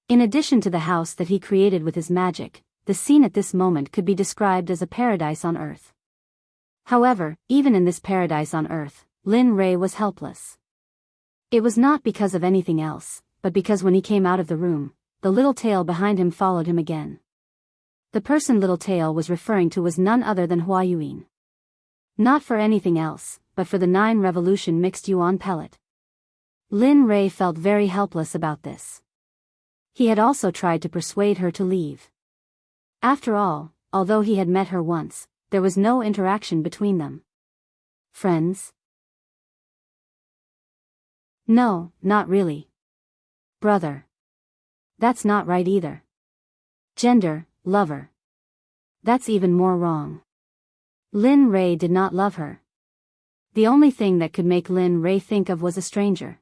Speaker 1: In addition to the house that he created with his magic, the scene at this moment could be described as a paradise on earth. However, even in this paradise on earth, Lin Rei was helpless. It was not because of anything else, but because when he came out of the room, the little tail behind him followed him again. The person Little Tail was referring to was none other than Hua Yuan. Not for anything else, but for the 9 revolution mixed yuan pellet. Lin Rei felt very helpless about this. He had also tried to persuade her to leave. After all, although he had met her once, there was no interaction between them. Friends? No, not really. Brother. That's not right either. Gender, lover. That's even more wrong. Lin Rei did not love her. The only thing that could make Lin Rei think of was a stranger.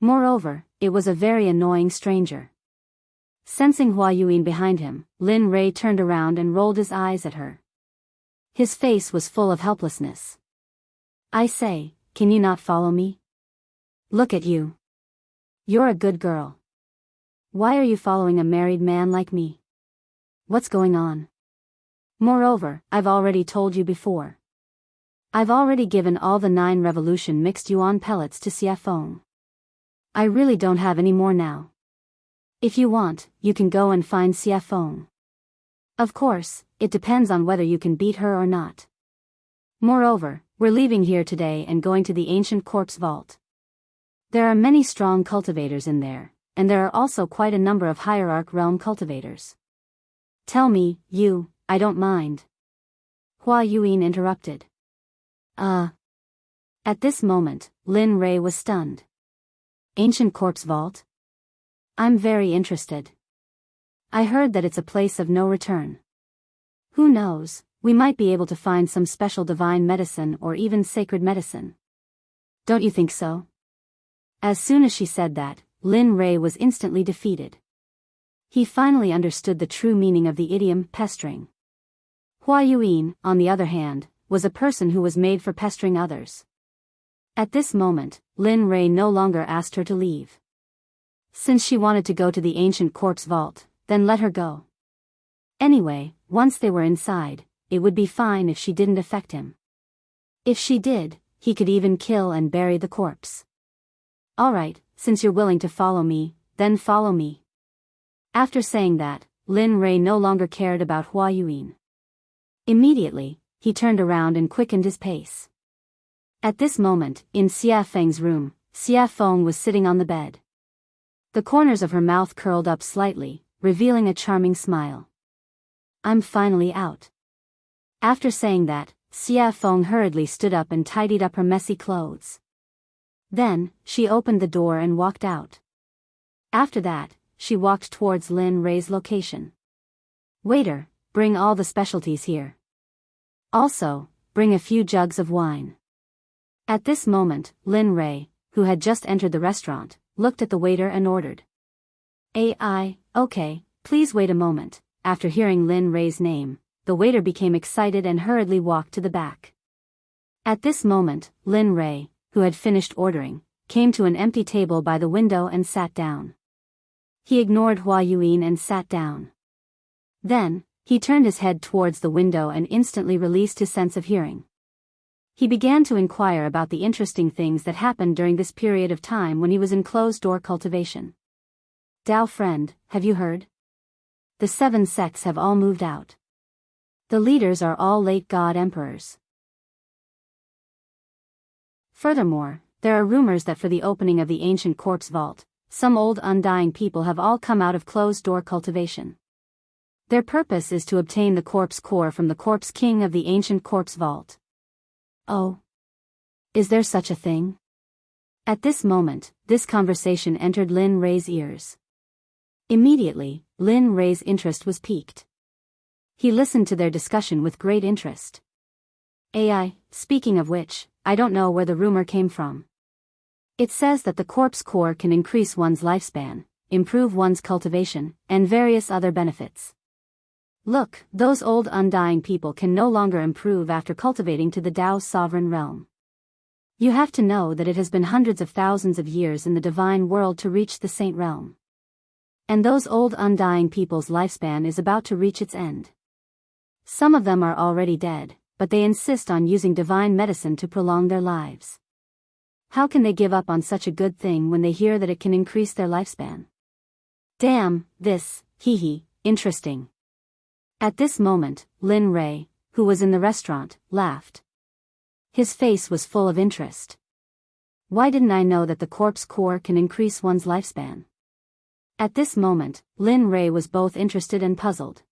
Speaker 1: Moreover, it was a very annoying stranger. Sensing Hua Yuan behind him, Lin Rei turned around and rolled his eyes at her. His face was full of helplessness. I say, can you not follow me? Look at you. You're a good girl. Why are you following a married man like me? What's going on? Moreover, I've already told you before. I've already given all the 9 revolution mixed yuan pellets to Xie Feng. I really don't have any more now. If you want, you can go and find Xie Feng. Of course, it depends on whether you can beat her or not. Moreover, we're leaving here today and going to the ancient corpse vault. There are many strong cultivators in there, and there are also quite a number of hierarch realm cultivators. Tell me, I don't mind. Hua Yuan interrupted. At this moment, Lin Rei was stunned. Ancient corpse vault? I'm very interested. I heard that it's a place of no return. Who knows, we might be able to find some special divine medicine or even sacred medicine. Don't you think so? As soon as she said that, Lin Rei was instantly defeated. He finally understood the true meaning of the idiom pestering. Hua Yuan, on the other hand, was a person who was made for pestering others. At this moment, Lin Rei no longer asked her to leave. Since she wanted to go to the ancient corpse vault, then let her go. Anyway, once they were inside, it would be fine if she didn't affect him. If she did, he could even kill and bury the corpse. Alright, since you're willing to follow me, then follow me. After saying that, Lin Rei no longer cared about Hua Yuan. Immediately, he turned around and quickened his pace. At this moment, in Xie Feng's room, Xie Feng was sitting on the bed. The corners of her mouth curled up slightly, revealing a charming smile. I'm finally out. After saying that, Xie Feng hurriedly stood up and tidied up her messy clothes. Then, she opened the door and walked out. After that, she walked towards Lin Rei's location. Waiter, bring all the specialties here. Also, bring a few jugs of wine. At this moment, Lin Rei, who had just entered the restaurant, looked at the waiter and ordered. Okay, please wait a moment. After hearing Lin Rei's name, the waiter became excited and hurriedly walked to the back. At this moment, Lin Rei, who had finished ordering, came to an empty table by the window and sat down. He ignored Hua Yuan and sat down. Then, he turned his head towards the window and instantly released his sense of hearing. He began to inquire about the interesting things that happened during this period of time when he was in closed-door cultivation. Dao friend, have you heard? The 7 sects have all moved out. The leaders are all late god emperors. Furthermore, there are rumors that for the opening of the ancient corpse vault, some old undying people have all come out of closed-door cultivation. Their purpose is to obtain the corpse core from the corpse king of the ancient corpse vault. Oh. Is there such a thing? At this moment, this conversation entered Lin Rei's ears. Immediately, Lin Rei's interest was piqued. He listened to their discussion with great interest. AI, speaking of which, I don't know where the rumor came from. It says that the corpse core can increase one's lifespan, improve one's cultivation, and various other benefits. Look, those old undying people can no longer improve after cultivating to the Dao's sovereign realm. You have to know that it has been hundreds of thousands of years in the divine world to reach the saint realm. And those old undying people's lifespan is about to reach its end. Some of them are already dead, but they insist on using divine medicine to prolong their lives. How can they give up on such a good thing when they hear that it can increase their lifespan? Damn, this, interesting. At this moment, Lin Rei, who was in the restaurant, laughed. His face was full of interest. Why didn't I know that the corpse core can increase one's lifespan? At this moment, Lin Rei was both interested and puzzled.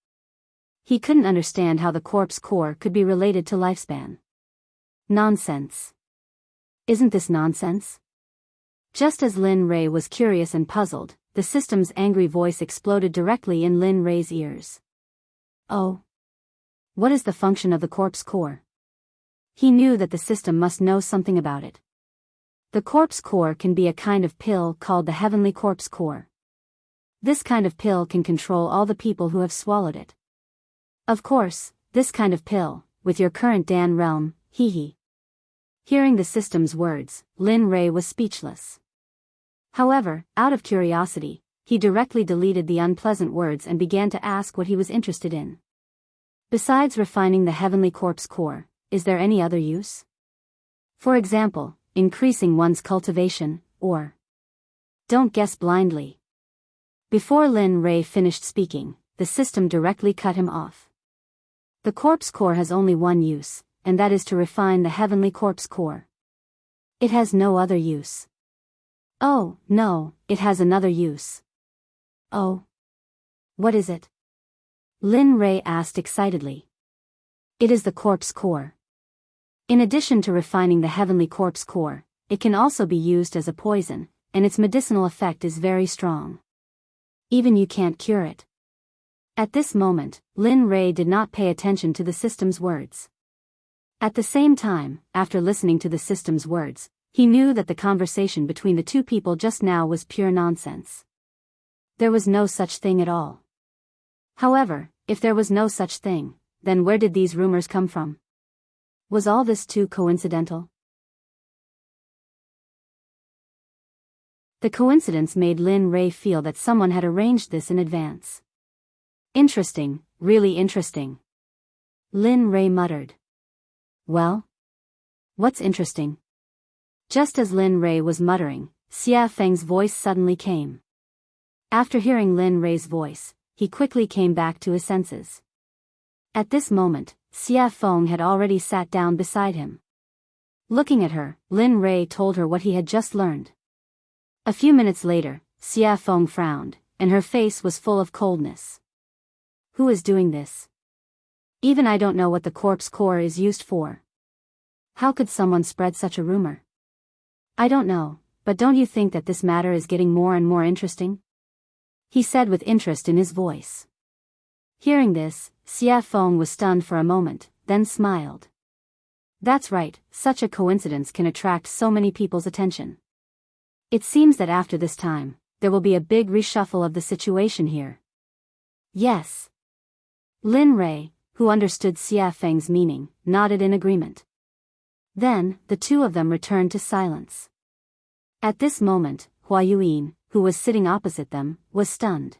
Speaker 1: He couldn't understand how the corpse core could be related to lifespan. Nonsense. Isn't this nonsense? Just as Lin Rei was curious and puzzled, the system's angry voice exploded directly in Lin Rei's ears. Oh. What is the function of the corpse core? He knew that the system must know something about it. The corpse core can be a kind of pill called the heavenly corpse core. This kind of pill can control all the people who have swallowed it. Of course, this kind of pill, with your current Dan realm, Hearing the system's words, Lin Rei was speechless. However, out of curiosity, he directly deleted the unpleasant words and began to ask what he was interested in. Besides refining the heavenly corpse core, is there any other use? For example, increasing one's cultivation, or... Don't guess blindly. Before Lin Rei finished speaking, the system directly cut him off. The corpse core has only one use, and that is to refine the heavenly corpse core. It has no other use. Oh, no, it has another use. Oh. What is it? Lin Rei asked excitedly. It is the corpse core. In addition to refining the heavenly corpse core, it can also be used as a poison, and its medicinal effect is very strong. Even you can't cure it. At this moment, Lin Rei did not pay attention to the system's words. At the same time, after listening to the system's words, he knew that the conversation between the two people just now was pure nonsense. There was no such thing at all. However, if there was no such thing, then where did these rumors come from? Was all this too coincidental? The coincidence made Lin Rei feel that someone had arranged this in advance. Interesting, really interesting. Lin Rei muttered. Well? What's interesting? Just as Lin Rei was muttering, Xia Feng's voice suddenly came. After hearing Lin Rei's voice, he quickly came back to his senses. At this moment, Xia Feng had already sat down beside him. Looking at her, Lin Rei told her what he had just learned. A few minutes later, Xia Feng frowned, and her face was full of coldness. Who is doing this? Even I don't know what the corpse core is used for. How could someone spread such a rumor? I don't know, but don't you think that this matter is getting more and more interesting? He said with interest in his voice. Hearing this, Xia Feng was stunned for a moment, then smiled. That's right, such a coincidence can attract so many people's attention. It seems that after this time, there will be a big reshuffle of the situation here. Yes. Lin Rei, who understood Xia Feng's meaning, nodded in agreement. Then, the two of them returned to silence. At this moment, Hua Yuyin, who was sitting opposite them, was stunned.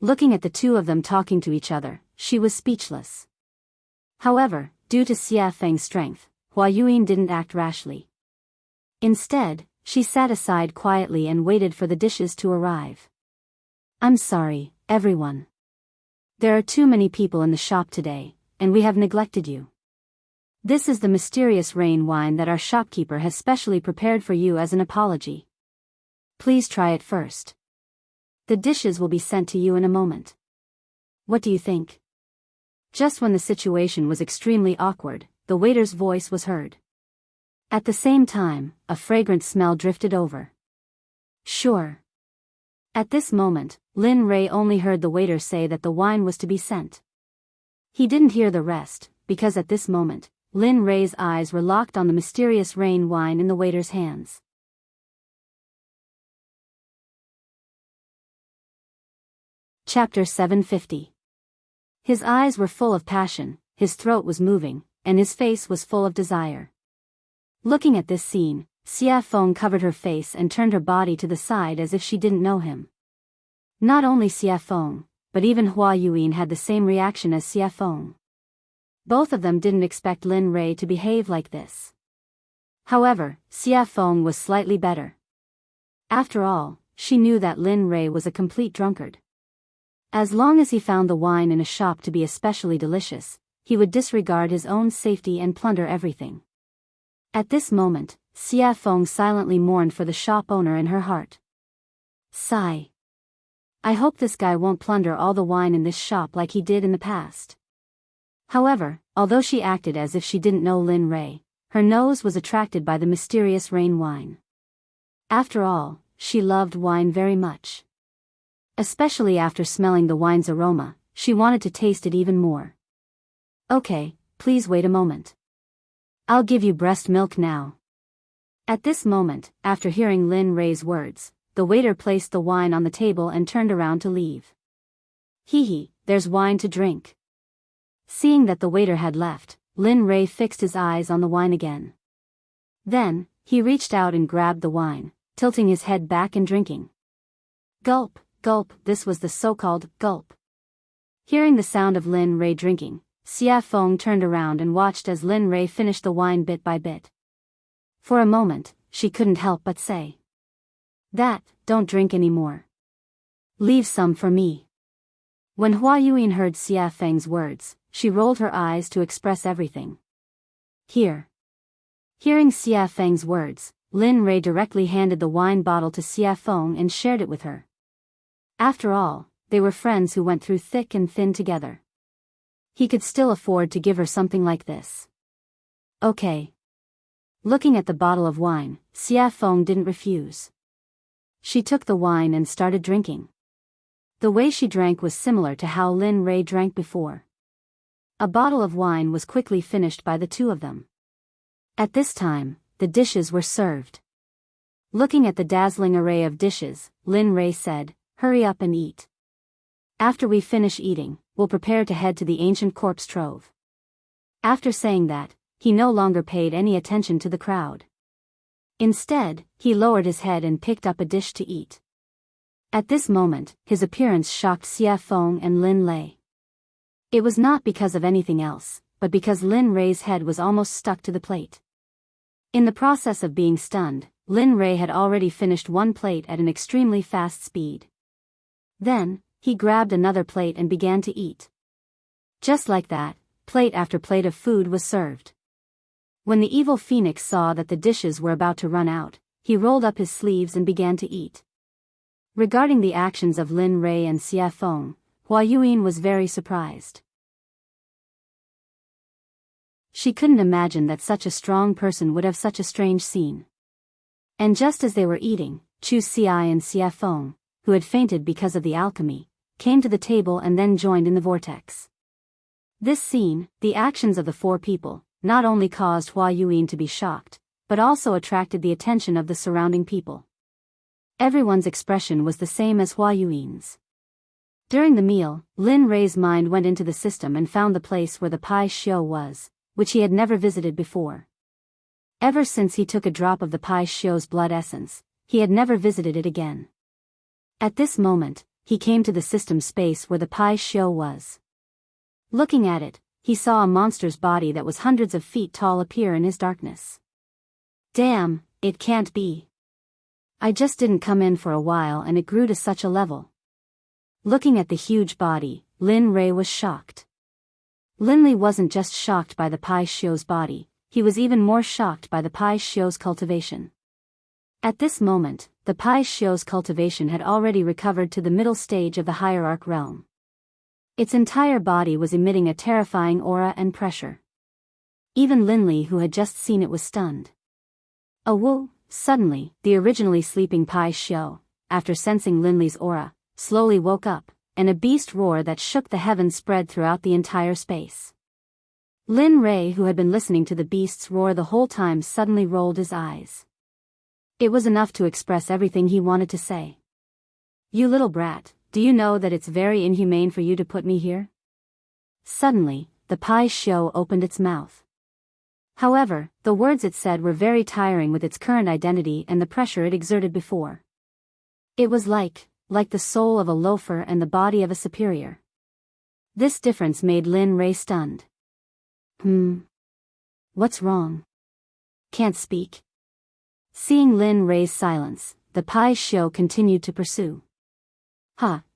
Speaker 1: Looking at the two of them talking to each other, she was speechless. However, due to Xia Feng's strength, Hua Yuyin didn't act rashly. Instead, she sat aside quietly and waited for the dishes to arrive. I'm sorry, everyone. There are too many people in the shop today, and we have neglected you. This is the mysterious rain wine that our shopkeeper has specially prepared for you as an apology. Please try it first. The dishes will be sent to you in a moment. What do you think? Just when the situation was extremely awkward, the waiter's voice was heard. At the same time, a fragrant smell drifted over. Sure. At this moment, Lin Rei only heard the waiter say that the wine was to be sent. He didn't hear the rest, because at this moment, Lin Rei's eyes were locked on the mysterious rain wine in the waiter's hands. Chapter 750. His eyes were full of passion, his throat was moving, and his face was full of desire. Looking at this scene, Xia Feng covered her face and turned her body to the side as if she didn't know him. Not only Xia Feng, but even Hua Yuyin had the same reaction as Xia Feng. Both of them didn't expect Lin Rei to behave like this. However, Xia Feng was slightly better. After all, she knew that Lin Rei was a complete drunkard. As long as he found the wine in a shop to be especially delicious, he would disregard his own safety and plunder everything. At this moment, Xia Feng silently mourned for the shop owner in her heart. Sigh. I hope this guy won't plunder all the wine in this shop like he did in the past. However, although she acted as if she didn't know Lin Rei, her nose was attracted by the mysterious rain wine. After all, she loved wine very much. Especially after smelling the wine's aroma, she wanted to taste it even more. Okay, please wait a moment. I'll give you breast milk now. At this moment, after hearing Lin Rei's words, the waiter placed the wine on the table and turned around to leave. Hee, there's wine to drink. Seeing that the waiter had left, Lin Rei fixed his eyes on the wine again. Then, he reached out and grabbed the wine, tilting his head back and drinking. Gulp, gulp, this was the so-called gulp. Hearing the sound of Lin Rei drinking, Xia Feng turned around and watched as Lin Rei finished the wine bit by bit. For a moment, she couldn't help but say. Don't drink anymore. Leave some for me. When Hua Yuyin heard Xia Feng's words, she rolled her eyes to express everything. Here. Hearing Xia Feng's words, Lin Rei directly handed the wine bottle to Xia Feng and shared it with her. After all, they were friends who went through thick and thin together. He could still afford to give her something like this. Okay. Looking at the bottle of wine, Xia Feng didn't refuse. She took the wine and started drinking. The way she drank was similar to how Lin Rei drank before. A bottle of wine was quickly finished by the two of them. At this time, the dishes were served. Looking at the dazzling array of dishes, Lin Rei said, "Hurry up and eat. After we finish eating, we'll prepare to head to the ancient corpse trove." After saying that, he no longer paid any attention to the crowd. Instead, he lowered his head and picked up a dish to eat. At this moment, his appearance shocked Xia Feng and Lin Lei. It was not because of anything else, but because Lin Rei's head was almost stuck to the plate. In the process of being stunned, Lin Rei had already finished one plate at an extremely fast speed. Then, he grabbed another plate and began to eat. Just like that, plate after plate of food was served. When the evil phoenix saw that the dishes were about to run out, he rolled up his sleeves and began to eat. Regarding the actions of Lin Rei and Xia Feng, Hua Yuyin was very surprised. She couldn't imagine that such a strong person would have such a strange scene. And just as they were eating, Chu Xi and Xia Feng, who had fainted because of the alchemy, came to the table and then joined in the vortex. This scene, the actions of the four people, not only caused Hua Yuyin to be shocked, but also attracted the attention of the surrounding people. Everyone's expression was the same as Hua Yuyin's. During the meal, Lin Rei's mind went into the system and found the place where the Pai Xiu was, which he had never visited before. Ever since he took a drop of the Pai Shio's blood essence, he had never visited it again. At this moment, he came to the system space where the Pai Shio was. Looking at it, he saw a monster's body that was hundreds of feet tall appear in his darkness. Damn, it can't be. I just didn't come in for a while and it grew to such a level. Looking at the huge body, Lin Rei was shocked. Linley wasn't just shocked by the Pai Shio's body, he was even more shocked by the Pai Shio's cultivation. At this moment, the Pai Shio's cultivation had already recovered to the middle stage of the hierarch realm. Its entire body was emitting a terrifying aura and pressure. Even Linley, who had just seen it, was stunned. Whoa! Suddenly, the originally sleeping Pai Shio, after sensing Linley's aura, slowly woke up, and a beast roar that shook the heavens spread throughout the entire space. Lin Rei, who had been listening to the beast's roar the whole time, suddenly rolled his eyes. It was enough to express everything he wanted to say. "You little brat, do you know that it's very inhumane for you to put me here?" Suddenly, the Pai Shio opened its mouth. However, the words it said were very tiring with its current identity and the pressure it exerted before. It was like the soul of a loafer and the body of a superior. This difference made Lin Rei stunned. What's wrong? Can't speak? Seeing Lin Rei's silence, the Pai Shio continued to pursue.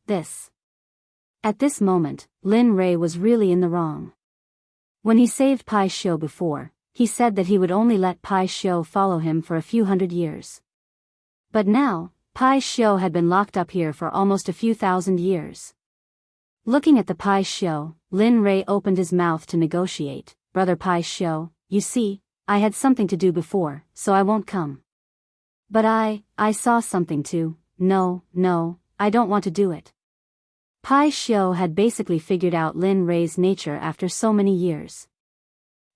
Speaker 1: This. At this moment, Lin Rei was really in the wrong. When he saved Pai Shio before, he said that he would only let Pai Shio follow him for a few hundred years. But now, Pai Shio had been locked up here for almost a few thousand years. Looking at the Pai Shio, Lin Rei opened his mouth to negotiate. "Brother Pai Shio, you see, I had something to do before, so I won't come. But I saw something too. No, I don't want to do it." Pai Shio had basically figured out Lin Rei's nature after so many years.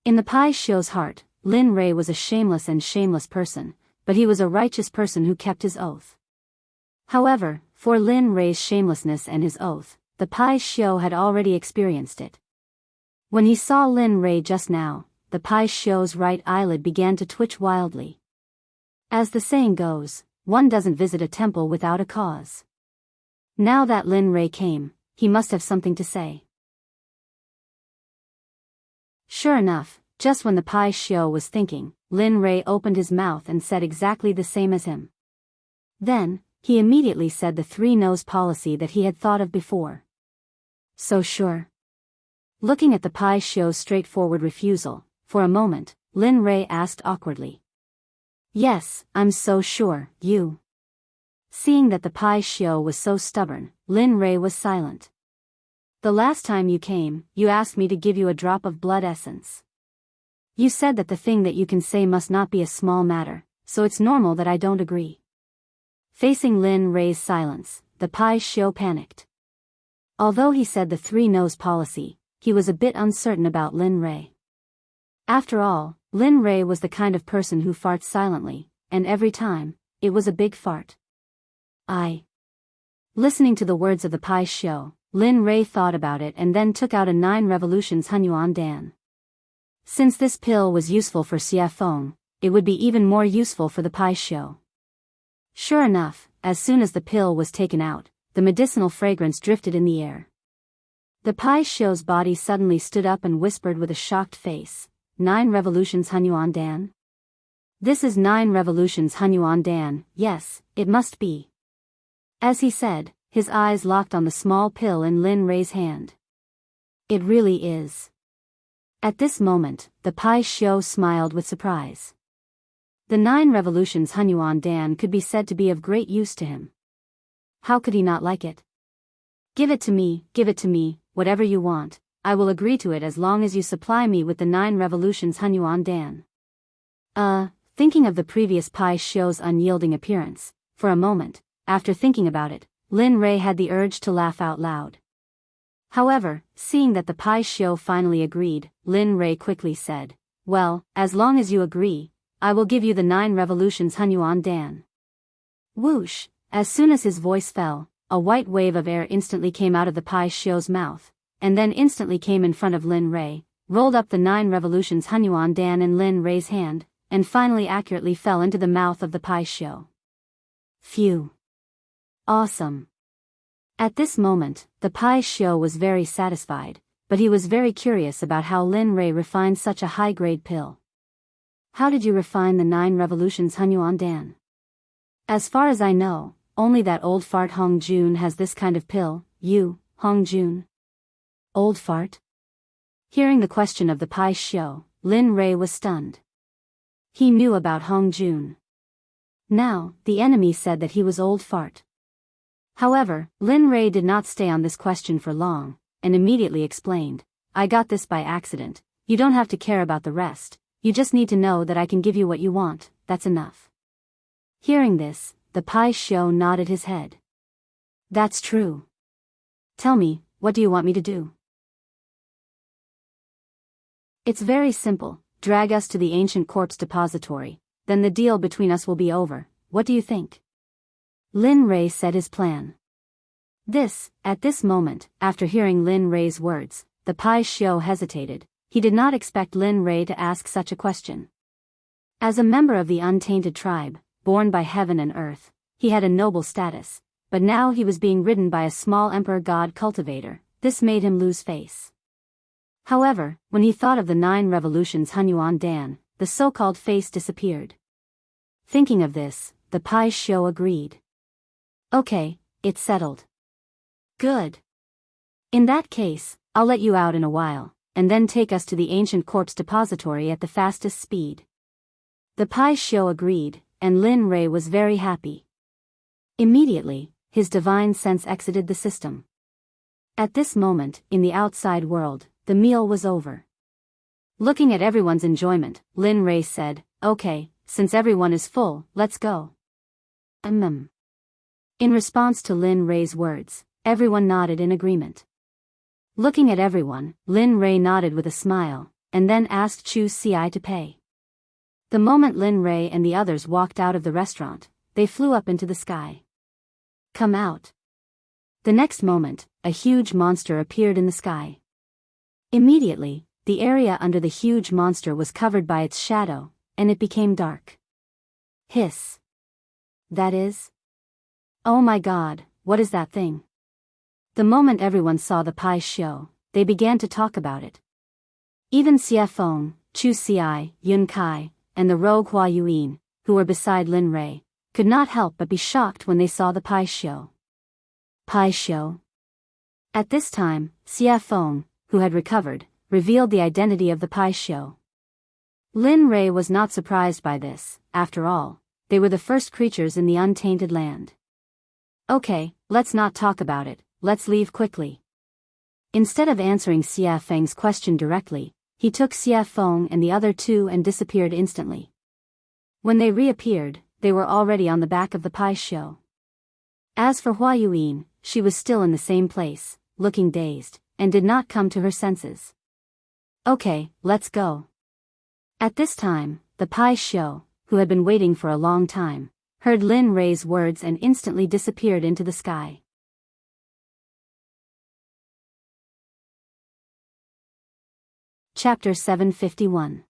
Speaker 1: In the Pai Shio's heart, Lin Rei was a shameless person, but he was a righteous person who kept his oath. However, for Lin Rei's shamelessness and his oath, the Pai Shio had already experienced it. When he saw Lin Rei just now, the Pai Shio's right eyelid began to twitch wildly. As the saying goes, one doesn't visit a temple without a cause. Now that Lin Rei came, he must have something to say. Sure enough, just when the Pai Shio was thinking, Lin Rei opened his mouth and said exactly the same as him. Then, he immediately said the three-nose policy that he had thought of before. So sure. Looking at the Pai Shio's straightforward refusal, for a moment, Lin Rei asked awkwardly. "Yes, I'm so sure, you." Seeing that the Pai Shio was so stubborn, Lin Rei was silent. "The last time you came, you asked me to give you a drop of blood essence. You said that the thing that you can say must not be a small matter, so it's normal that I don't agree." Facing Lin Rei's silence, the Pai Shio panicked. Although he said the three-nose policy, he was a bit uncertain about Lin Rei. After all, Lin Rei was the kind of person who farts silently, and every time, it was a big fart. Listening to the words of the Pai Shio, Lin Rei thought about it and then took out a 9 revolutions Hunyuan Dan. Since this pill was useful for Xie Feng, it would be even more useful for the Pai Shio. Sure enough, as soon as the pill was taken out, the medicinal fragrance drifted in the air. The Pai Shio's body suddenly stood up and whispered with a shocked face, 9 revolutions Hunyuan Dan? This is 9 revolutions Hunyuan Dan, yes, it must be. As he said, his eyes locked on the small pill in Lin Rei's hand. It really is. At this moment, the Pai Shio smiled with surprise. The 9 revolutions Hunyuan Dan could be said to be of great use to him. How could he not like it? Give it to me, whatever you want, I will agree to it as long as you supply me with the 9 revolutions Hunyuan Dan. Thinking of the previous Pai Shio's unyielding appearance, for a moment, after thinking about it, Lin Rei had the urge to laugh out loud. However, seeing that the Pai Shio finally agreed, Lin Rei quickly said, "Well, as long as you agree, I will give you the 9 revolutions Hunyuan Dan." Whoosh! As soon as his voice fell, a white wave of air instantly came out of the Pai Shio's mouth, and then instantly came in front of Lin Rei, rolled up the 9 revolutions Hunyuan Dan in Lin Rei's hand, and finally accurately fell into the mouth of the Pai Xiu. Phew. Awesome. At this moment, the Pai Xiu was very satisfied, but he was very curious about how Lin Rei refined such a high-grade pill. How did you refine the 9 revolutions Hunyuan Dan? As far as I know, only that old fart Hong Jun has this kind of pill. You, Hong Jun? Old fart? Hearing the question of the Pai Xiu, Lin Rei was stunned. He knew about Hong Jun. Now, the enemy said that he was old fart. However, Lin Rei did not stay on this question for long, and immediately explained, I got this by accident, you don't have to care about the rest, you just need to know that I can give you what you want, that's enough. Hearing this, the Pai Xiu nodded his head. That's true. Tell me, what do you want me to do? It's very simple, drag us to the ancient corpse depository, then the deal between us will be over, what do you think? Lin Rei said his plan. At this moment, after hearing Lin Rei's words, the Pai Xiu hesitated. He did not expect Lin Rei to ask such a question. As a member of the untainted tribe, born by heaven and earth, he had a noble status, but now he was being ridden by a small emperor god cultivator. This made him lose face. However, when he thought of the 9 revolutions Hunyuan Dan, the so-called face disappeared. Thinking of this, the Pai Xiu agreed. Okay, it's settled. Good. In that case, I'll let you out in a while, and then take us to the ancient corpse depository at the fastest speed. The Pai Xiu agreed, and Lin Rei was very happy. Immediately, his divine sense exited the system. At this moment, in the outside world, the meal was over. Looking at everyone's enjoyment, Lin Rei said, okay, since everyone is full, let's go. In response to Lin Rei's words, everyone nodded in agreement. Looking at everyone, Lin Rei nodded with a smile, and then asked Chu Ci to pay. The moment Lin Rei and the others walked out of the restaurant, they flew up into the sky. Come out. The next moment, a huge monster appeared in the sky. Immediately, the area under the huge monster was covered by its shadow, and it became dark. Hiss. That is? Oh my God, what is that thing? The moment everyone saw the Pai Xiu, they began to talk about it. Even Xie Feng, Chu Ci, Yun Kai, and the rogue Hua Yuan, who were beside Lin Rei, could not help but be shocked when they saw the Pai Xiu. Pai Xiu. At this time, Xie Feng, who had recovered, revealed the identity of the Pai Xiu. Lin Rei was not surprised by this. After all, they were the first creatures in the untainted land. Okay, let's not talk about it, let's leave quickly. Instead of answering Xie Feng's question directly, he took Xie Feng and the other 2 and disappeared instantly. When they reappeared, they were already on the back of the Pai Xiu. As for Hua Yuan, she was still in the same place, looking dazed, and did not come to her senses. Okay, let's go. At this time, the Pai Xiu, who had been waiting for a long time, heard Lin Rei's words and instantly disappeared into the sky. Chapter 751.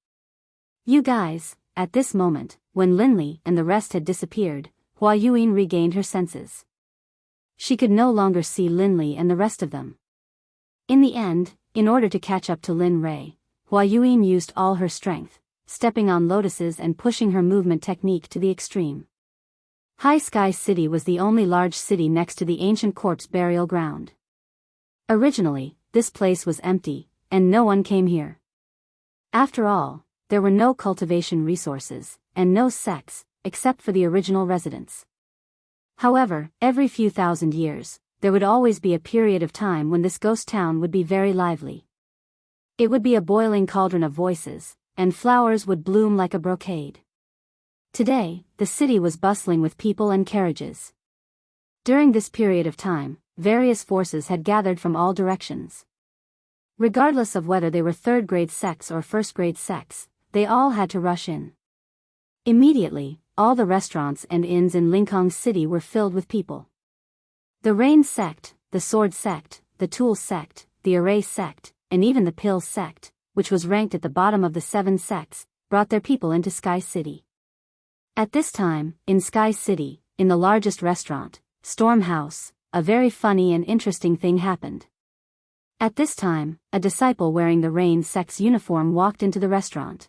Speaker 1: You guys, at this moment, when Linli and the rest had disappeared, Hua Yuan regained her senses. She could no longer see Linli and the rest of them. In the end, in order to catch up to Lin Rei, Hua Yuan used all her strength, stepping on lotuses and pushing her movement technique to the extreme. High Sky City was the only large city next to the ancient corpse burial ground. Originally, this place was empty, and no one came here. After all, there were no cultivation resources, and no sects, except for the original residents. However, every few thousand years, there would always be a period of time when this ghost town would be very lively. It would be a boiling cauldron of voices, and flowers would bloom like a brocade. Today, the city was bustling with people and carriages. During this period of time, various forces had gathered from all directions. Regardless of whether they were third-grade sects or first-grade sects, they all had to rush in. Immediately, all the restaurants and inns in Linkhong City were filled with people. The Rain Sect, the Sword Sect, the Tool Sect, the Array Sect, and even the Pill Sect, which was ranked at the bottom of the 7 sects, brought their people into Sky City. At this time, in Sky City, in the largest restaurant, Storm House, a very funny and interesting thing happened. At this time, a disciple wearing the Rain Sect's uniform walked into the restaurant.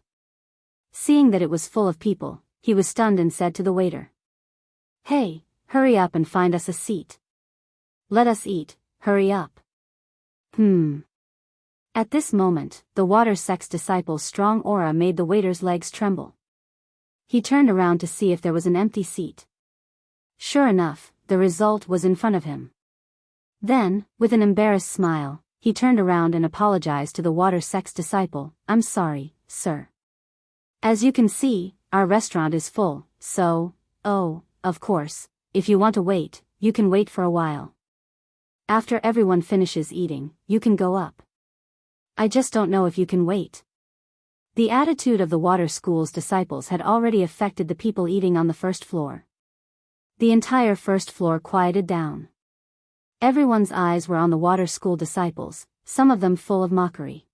Speaker 1: Seeing that it was full of people, he was stunned and said to the waiter, "Hey, hurry up and find us a seat. Let us eat, hurry up." At this moment, the Water Sect's disciple's strong aura made the waiter's legs tremble. He turned around to see if there was an empty seat. Sure enough, the result was in front of him. Then, with an embarrassed smile, he turned around and apologized to the Water Sect's disciple, "I'm sorry, sir. As you can see, our restaurant is full, so, of course, if you want to wait, you can wait for a while. After everyone finishes eating, you can go up. I just don't know if you can wait." The attitude of the Water School's disciples had already affected the people eating on the first floor. The entire first floor quieted down. Everyone's eyes were on the Water School disciples, some of them full of mockery.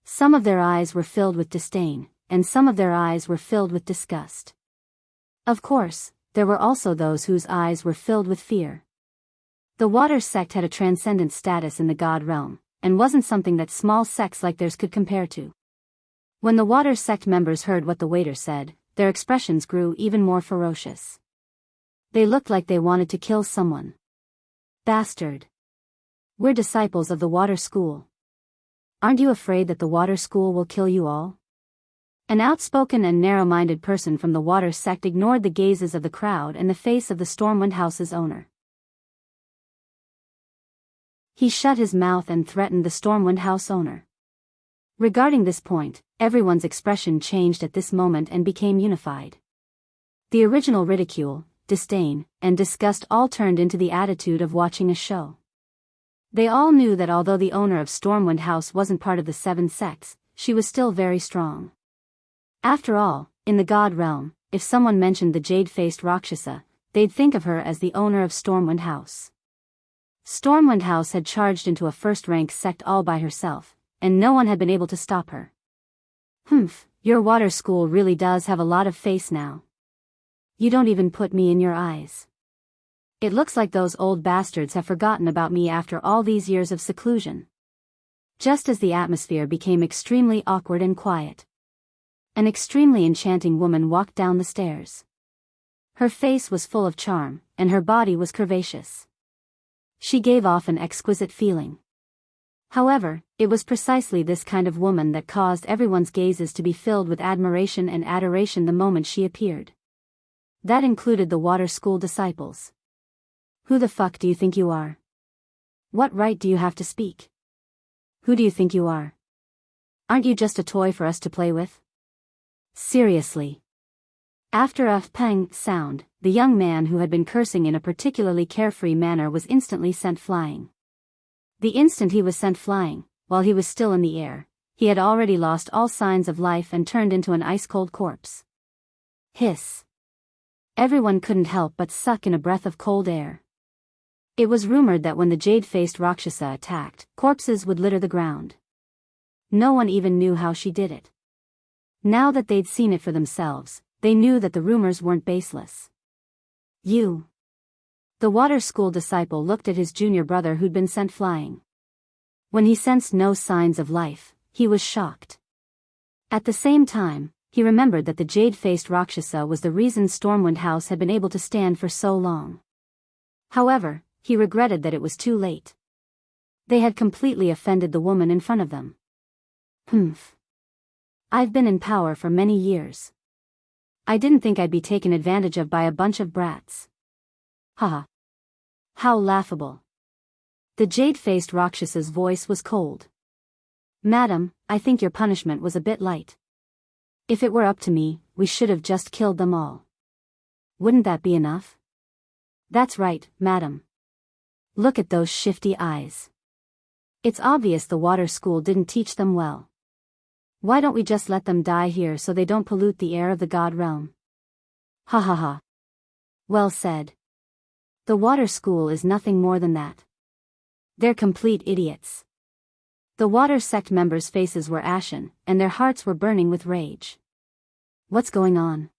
Speaker 1: Some of their eyes were filled with disdain, and some of their eyes were filled with disgust. Of course, there were also those whose eyes were filled with fear. The Water Sect had a transcendent status in the God realm, and wasn't something that small sects like theirs could compare to. When the Water Sect members heard what the waiter said, their expressions grew even more ferocious. They looked like they wanted to kill someone. "Bastard. We're disciples of the Water School. Aren't you afraid that the Water School will kill you all?" An outspoken and narrow-minded person from the Water Sect ignored the gazes of the crowd and the face of the Stormwind House's owner. He shut his mouth and threatened the Stormwind House owner. Regarding this point, everyone's expression changed at this moment and became unified. The original ridicule, disdain, and disgust all turned into the attitude of watching a show. They all knew that although the owner of Stormwind House wasn't part of the 7 sects, she was still very strong. After all, in the God realm, if someone mentioned the jade-faced Rakshasa, they'd think of her as the owner of Stormwind House. Stormwind House had charged into a first-rank sect all by herself, and no one had been able to stop her. Your Water School really does have a lot of face now. You don't even put me in your eyes. It looks like those old bastards have forgotten about me after all these years of seclusion." Just as the atmosphere became extremely awkward and quiet, an extremely enchanting woman walked down the stairs. Her face was full of charm, and her body was curvaceous. She gave off an exquisite feeling. However, it was precisely this kind of woman that caused everyone's gazes to be filled with admiration and adoration the moment she appeared. That included the Water School disciples. "Who the fuck do you think you are? What right do you have to speak? Who do you think you are? Aren't you just a toy for us to play with? Seriously." After a pang sound, the young man who had been cursing in a particularly carefree manner was instantly sent flying. The instant he was sent flying, while he was still in the air, he had already lost all signs of life and turned into an ice-cold corpse. Hiss. Everyone couldn't help but suck in a breath of cold air. It was rumored that when the jade-faced Rakshasa attacked, corpses would litter the ground. No one even knew how she did it. Now that they'd seen it for themselves, they knew that the rumors weren't baseless. "You." The Water School disciple looked at his junior brother who'd been sent flying. When he sensed no signs of life, he was shocked. At the same time, he remembered that the jade-faced Rakshasa was the reason Stormwind House had been able to stand for so long. However, he regretted that it was too late. They had completely offended the woman in front of them. I've been in power for many years. I didn't think I'd be taken advantage of by a bunch of brats. Haha. How laughable. The jade-faced Rakshasa's voice was cold. "Madam, I think your punishment was a bit light. If it were up to me, we should have just killed them all. Wouldn't that be enough?" "That's right, madam. Look at those shifty eyes. It's obvious the Water School didn't teach them well. Why don't we just let them die here so they don't pollute the air of the God realm?" "Ha ha ha. Well said. The Water School is nothing more than that. They're complete idiots." The Water Sect members' faces were ashen, and their hearts were burning with rage. What's going on?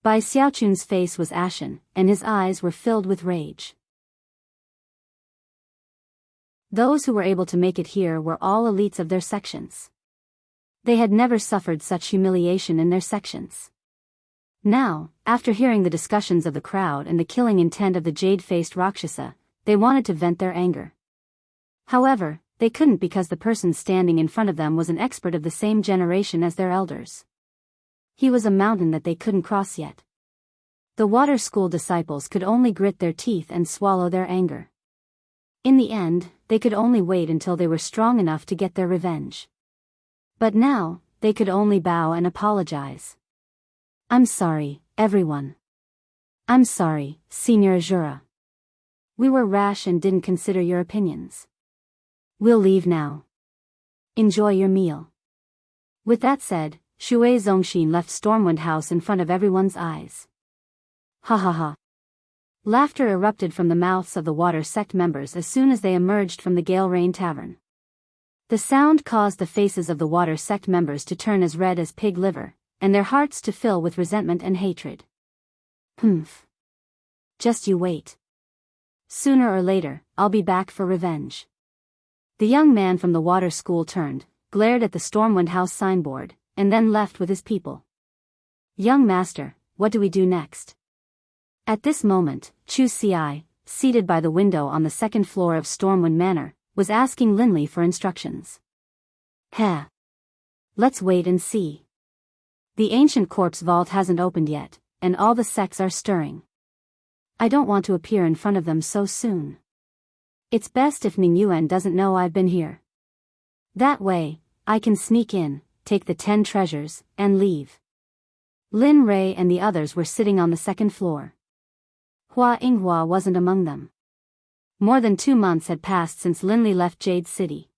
Speaker 1: Bai Xiaochun's face was ashen, and his eyes were filled with rage. Those who were able to make it here were all elites of their sections. They had never suffered such humiliation in their sections. Now, after hearing the discussions of the crowd and the killing intent of the jade-faced Rakshasa, they wanted to vent their anger. However, they couldn't because the person standing in front of them was an expert of the same generation as their elders. He was a mountain that they couldn't cross yet. The water school disciples could only grit their teeth and swallow their anger. In the end, they could only wait until they were strong enough to get their revenge. But now, they could only bow and apologize. I'm sorry, everyone. I'm sorry, Senior Azura. We were rash and didn't consider your opinions. We'll leave now. Enjoy your meal. With that said, Shui Zongxin left Stormwind House in front of everyone's eyes. Ha ha ha. Laughter erupted from the mouths of the Water Sect members as soon as they emerged from the Gale Rain Tavern. The sound caused the faces of the Water Sect members to turn as red as pig liver, and their hearts to fill with resentment and hatred. Humph. Just you wait. Sooner or later, I'll be back for revenge. The young man from the water school turned, glared at the Stormwind House signboard, and then left with his people. Young master, what do we do next? At this moment, Chu Ci, seated by the window on the second floor of Stormwind Manor, was asking Linley for instructions. Heh. Let's wait and see. The ancient corpse vault hasn't opened yet, and all the sects are stirring. I don't want to appear in front of them so soon. It's best if Ning Yuan doesn't know I've been here. That way, I can sneak in, take the 10 treasures, and leave. Lin Rei and the others were sitting on the second floor. Hua Yinghua wasn't among them. More than 2 months had passed since Linley left Jade City.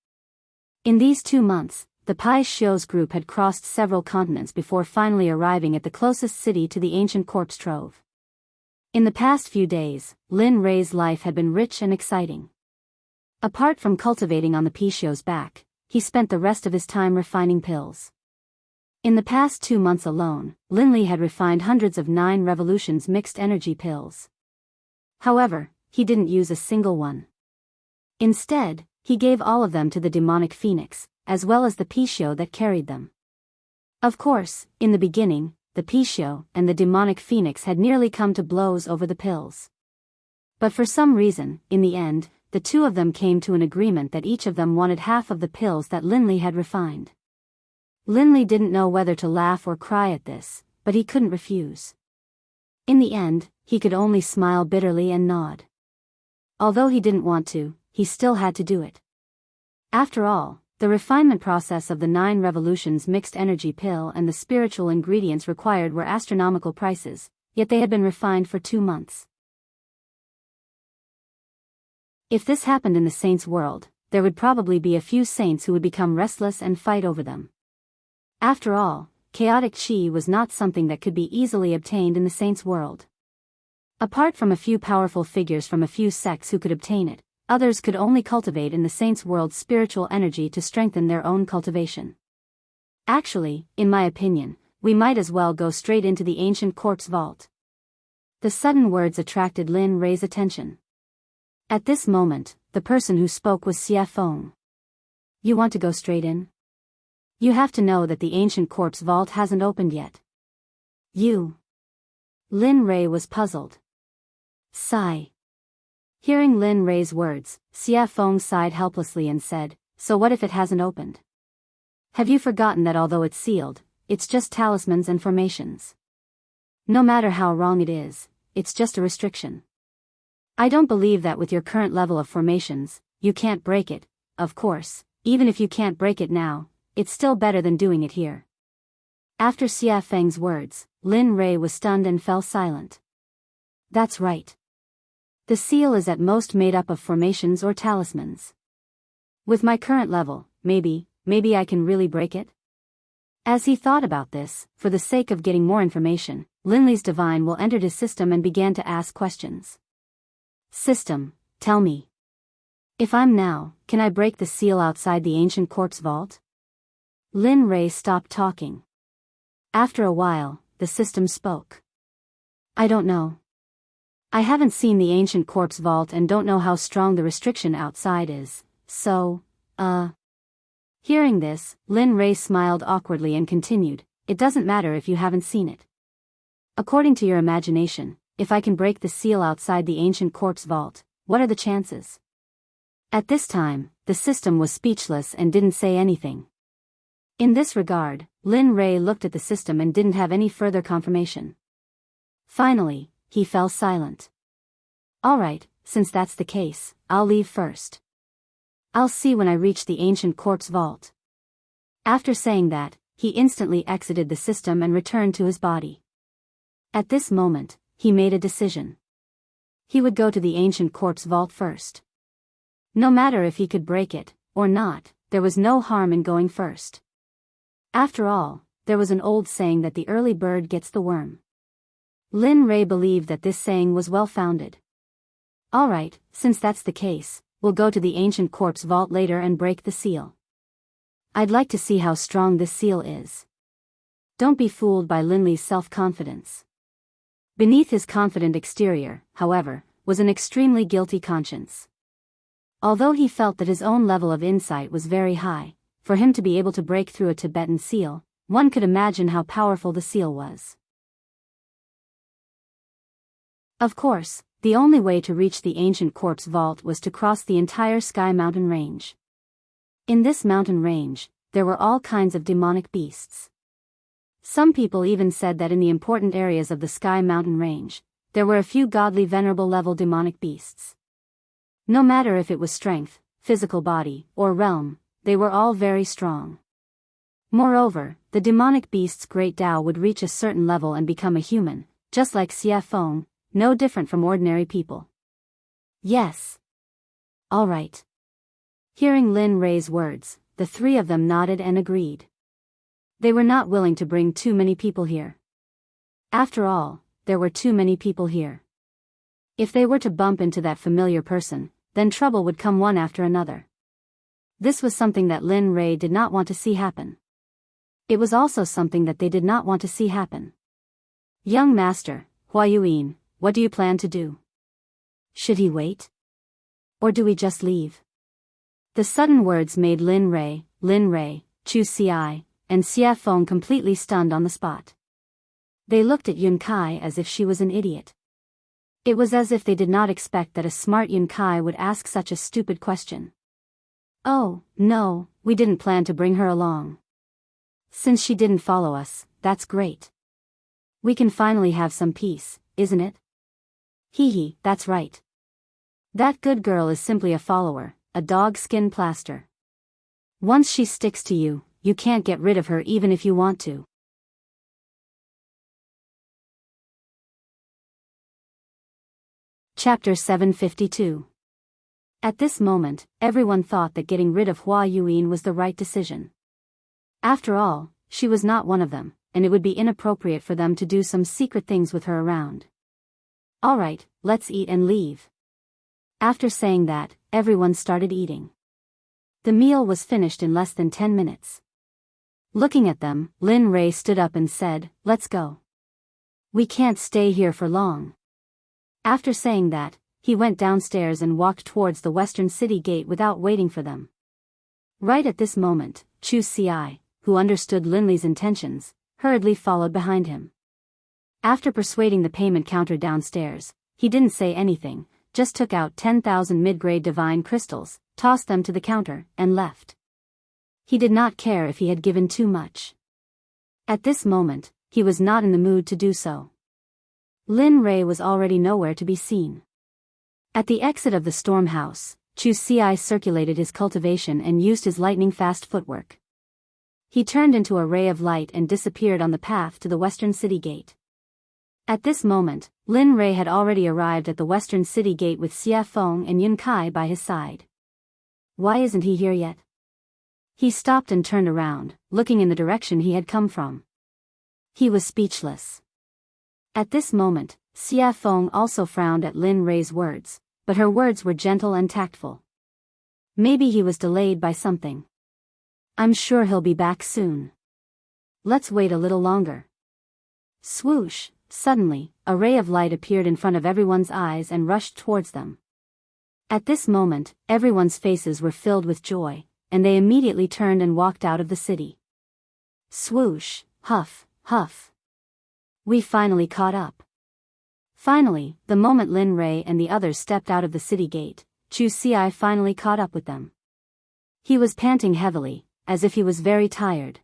Speaker 1: In these 2 months, the Pai Xiu's group had crossed several continents before finally arriving at the closest city to the ancient corpse trove. In the past few days, Lin Rei's life had been rich and exciting. Apart from cultivating on the Pai Xiu's back, he spent the rest of his time refining pills. In the past 2 months alone, Linley had refined hundreds of 9 revolutions mixed energy pills. However, he didn't use a single one. Instead, he gave all of them to the demonic phoenix, as well as the Pai Xiu that carried them. Of course, in the beginning, the Pai Xiu and the demonic phoenix had nearly come to blows over the pills. But for some reason, in the end, the two of them came to an agreement that each of them wanted half of the pills that Linley had refined. Linley didn't know whether to laugh or cry at this, but he couldn't refuse. In the end, he could only smile bitterly and nod. Although he didn't want to, he still had to do it. After all, the refinement process of the 9 revolutions mixed energy pill and the spiritual ingredients required were astronomical prices, yet they had been refined for 2 months. If this happened in the saints' world, there would probably be a few saints who would become restless and fight over them. After all, chaotic chi was not something that could be easily obtained in the saints' world. Apart from a few powerful figures from a few sects who could obtain it, others could only cultivate in the saints' world spiritual energy to strengthen their own cultivation. Actually, in my opinion, we might as well go straight into the ancient corpse vault. The sudden words attracted Lin Rei's attention. At this moment, the person who spoke was Xie Feng. You want to go straight in? You have to know that the ancient corpse vault hasn't opened yet. You. Lin Rei was puzzled. Sigh. Hearing Lin Rei's words, Xie Feng sighed helplessly and said, so what if it hasn't opened? Have you forgotten that although it's sealed, it's just talismans and formations? No matter how wrong it is, it's just a restriction. I don't believe that with your current level of formations, you can't break it. Of course, even if you can't break it now, it's still better than doing it here. After Xie Feng's words, Lin Rei was stunned and fell silent. That's right. The seal is at most made up of formations or talismans. With my current level, maybe I can really break it? As he thought about this, for the sake of getting more information, Linley's divine will entered his system and began to ask questions. System, tell me. If I'm now, can I break the seal outside the ancient corpse vault? Lin Rei stopped talking. After a while, the system spoke. I don't know. I haven't seen the ancient corpse vault and don't know how strong the restriction outside is, so, Hearing this, Lin Ray smiled awkwardly and continued, it doesn't matter if you haven't seen it. According to your imagination, if I can break the seal outside the ancient corpse vault, what are the chances? At this time, the system was speechless and didn't say anything. In this regard, Lin Ray looked at the system and didn't have any further confirmation. Finally, he fell silent. Alright, since that's the case, I'll leave first. I'll see when I reach the ancient corpse vault. After saying that, he instantly exited the system and returned to his body. At this moment, he made a decision. He would go to the ancient corpse vault first. No matter if he could break it, or not, there was no harm in going first. After all, there was an old saying that the early bird gets the worm. Lin Ray believed that this saying was well-founded. Alright, since that's the case, we'll go to the ancient corpse vault later and break the seal. I'd like to see how strong this seal is. Don't be fooled by Linley's self-confidence. Beneath his confident exterior, however, was an extremely guilty conscience. Although he felt that his own level of insight was very high, for him to be able to break through a Tibetan seal, one could imagine how powerful the seal was. Of course, the only way to reach the ancient corpse vault was to cross the entire Sky Mountain range. In this mountain range, there were all kinds of demonic beasts. Some people even said that in the important areas of the Sky Mountain range, there were a few godly venerable level demonic beasts. No matter if it was strength, physical body, or realm, they were all very strong. Moreover, the demonic beast's great Tao would reach a certain level and become a human, just like Xie Feng, no different from ordinary people. Yes. All right. Hearing Lin Ray's words, the three of them nodded and agreed. They were not willing to bring too many people here. After all, there were too many people here. If they were to bump into that familiar person, then trouble would come one after another. This was something that Lin Ray did not want to see happen. It was also something that they did not want to see happen. Young master, Hua Yuan, what do you plan to do? Should he wait? Or do we just leave? The sudden words made Lin Ray, Chu Xi, and Xie Feng completely stunned on the spot. They looked at Yun Kai as if she was an idiot. It was as if they did not expect that a smart Yun Kai would ask such a stupid question. Oh, no, we didn't plan to bring her along. Since she didn't follow us, that's great. We can finally have some peace, isn't it? Hee, that's right. That good girl is simply a follower, a dog skin plaster. Once she sticks to you, you can't get rid of her even if you want to. Chapter 752. At this moment, everyone thought that getting rid of Hua Yuan was the right decision. After all, she was not one of them, and it would be inappropriate for them to do some secret things with her around. Alright, let's eat and leave. After saying that, everyone started eating. The meal was finished in less than 10 minutes. Looking at them, Lin Ray stood up and said, let's go. We can't stay here for long. After saying that, he went downstairs and walked towards the western city gate without waiting for them. Right at this moment, Chu Xi, who understood Linley's intentions, hurriedly followed behind him. After persuading the payment counter downstairs, he didn't say anything, just took out 10,000 mid-grade divine crystals, tossed them to the counter, and left. He did not care if he had given too much. At this moment, he was not in the mood to do so. Lin Ray was already nowhere to be seen. At the exit of the storm house, Chu Xi circulated his cultivation and used his lightning-fast footwork. He turned into a ray of light and disappeared on the path to the western city gate. At this moment, Lin Ray had already arrived at the western city gate with Xie Feng and Yun Kai by his side. Why isn't he here yet? He stopped and turned around, looking in the direction he had come from. He was speechless. At this moment, Xie Feng also frowned at Lin Ray's words, but her words were gentle and tactful. Maybe he was delayed by something. I'm sure he'll be back soon. let's wait a little longer. Swoosh, suddenly, a ray of light appeared in front of everyone's eyes and rushed towards them. At this moment, everyone's faces were filled with joy, and they immediately turned and walked out of the city. Swoosh, huff, huff. We finally caught up. Finally, the moment Lin Rei and the others stepped out of the city gate, Chu Xi finally caught up with them. He was panting heavily, as if he was very tired.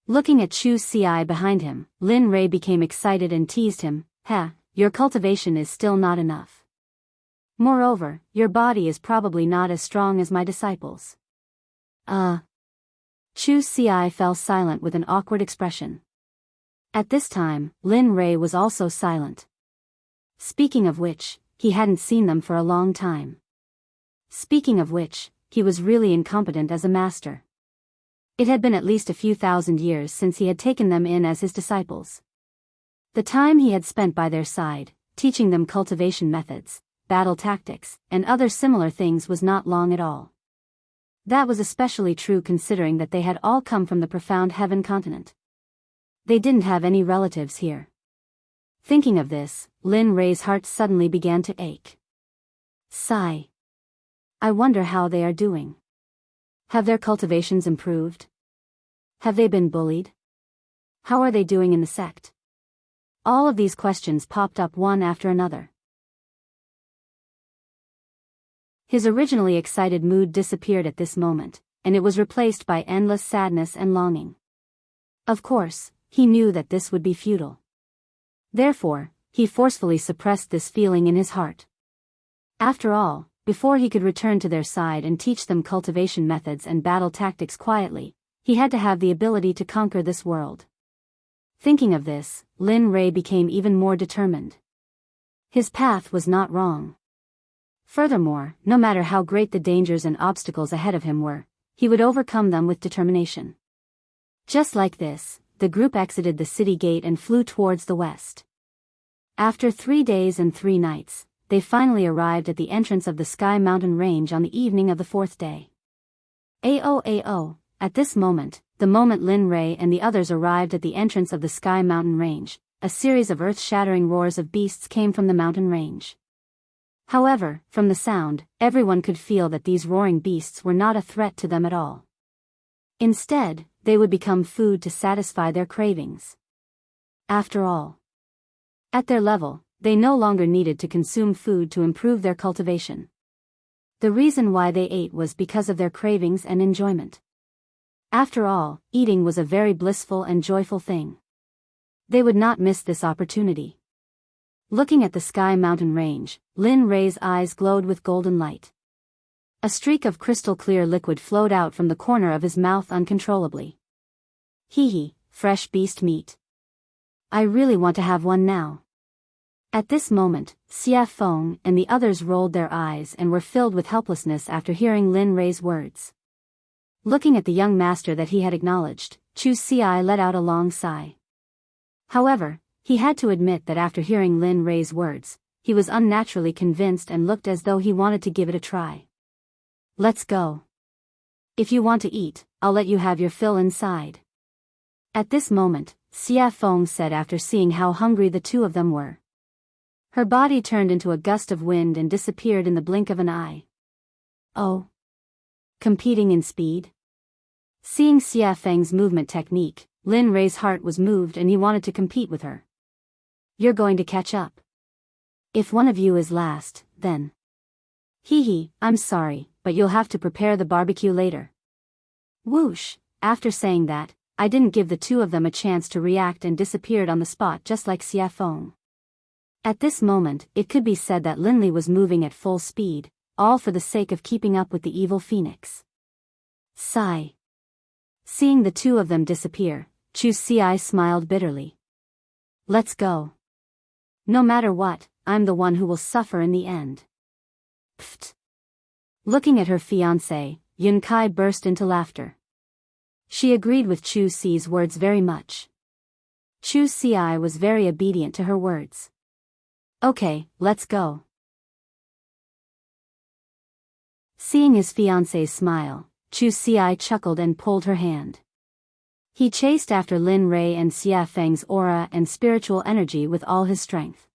Speaker 1: Looking at Chu Xi behind him, Lin Rei became excited and teased him, your cultivation is still not enough. Moreover, your body is probably not as strong as my disciples. Chu Xi fell silent with an awkward expression. At this time, Lin Rei was also silent. Speaking of which, he hadn't seen them for a long time. Speaking of which, he was really incompetent as a master. It had been at least a few thousand years since he had taken them in as his disciples. The time he had spent by their side, teaching them cultivation methods, battle tactics, and other similar things was not long at all. That was especially true considering that they had all come from the profound heaven continent. They didn't have any relatives here. Thinking of this, Lin Rei's heart suddenly began to ache. Sigh. I wonder how they are doing. Have their cultivations improved? Have they been bullied? How are they doing in the sect? All of these questions popped up one after another. His originally excited mood disappeared at this moment, and it was replaced by endless sadness and longing. Of course, he knew that this would be futile. Therefore, he forcefully suppressed this feeling in his heart. After all, before he could return to their side and teach them cultivation methods and battle tactics quietly, he had to have the ability to conquer this world. Thinking of this, Lin Rei became even more determined. His path was not wrong. Furthermore, no matter how great the dangers and obstacles ahead of him were, he would overcome them with determination. Just like this, the group exited the city gate and flew towards the west. After 3 days and 3 nights, they finally arrived at the entrance of the Sky Mountain Range on the evening of the 4th day. Ao. At this moment, the moment Lin Rei and the others arrived at the entrance of the Sky Mountain Range, a series of earth-shattering roars of beasts came from the mountain range. However, from the sound, everyone could feel that these roaring beasts were not a threat to them at all. Instead, they would become food to satisfy their cravings. After all, at their level, they no longer needed to consume food to improve their cultivation. The reason why they ate was because of their cravings and enjoyment. After all, eating was a very blissful and joyful thing. They would not miss this opportunity. Looking at the Sky Mountain Range, Lin Rei's eyes glowed with golden light. A streak of crystal-clear liquid flowed out from the corner of his mouth uncontrollably. Fresh beast meat. I really want to have one now. At this moment, Xia Feng and the others rolled their eyes and were filled with helplessness after hearing Lin Rei's words. Looking at the young master that he had acknowledged, Chu Xi let out a long sigh. However, he had to admit that after hearing Lin Rei's words, he was unnaturally convinced and looked as though he wanted to give it a try. Let's go. If you want to eat, I'll let you have your fill inside. At this moment, Xia Feng said after seeing how hungry the two of them were. Her body turned into a gust of wind and disappeared in the blink of an eye. Oh. Competing in speed? Seeing Xia Feng's movement technique, Lin Rei's heart was moved and he wanted to compete with her. You're going to catch up. If one of you is last, then. I'm sorry, but you'll have to prepare the barbecue later. Whoosh, after saying that, I didn't give the two of them a chance to react and disappeared on the spot just like Xia Feng. At this moment, it could be said that Lin Li was moving at full speed, all for the sake of keeping up with the evil phoenix. Sigh. Seeing the two of them disappear, Chu Xi smiled bitterly. Let's go. No matter what, I'm the one who will suffer in the end. Pfft. Looking at her fiancé, Yun Kai burst into laughter. She agreed with Chu Xi's words very much. Chu Xi was very obedient to her words. Okay, let's go. Seeing his fiancé's smile, Chu Xi chuckled and pulled her hand. He chased after Lin Rei and Xia Feng's aura and spiritual energy with all his strength.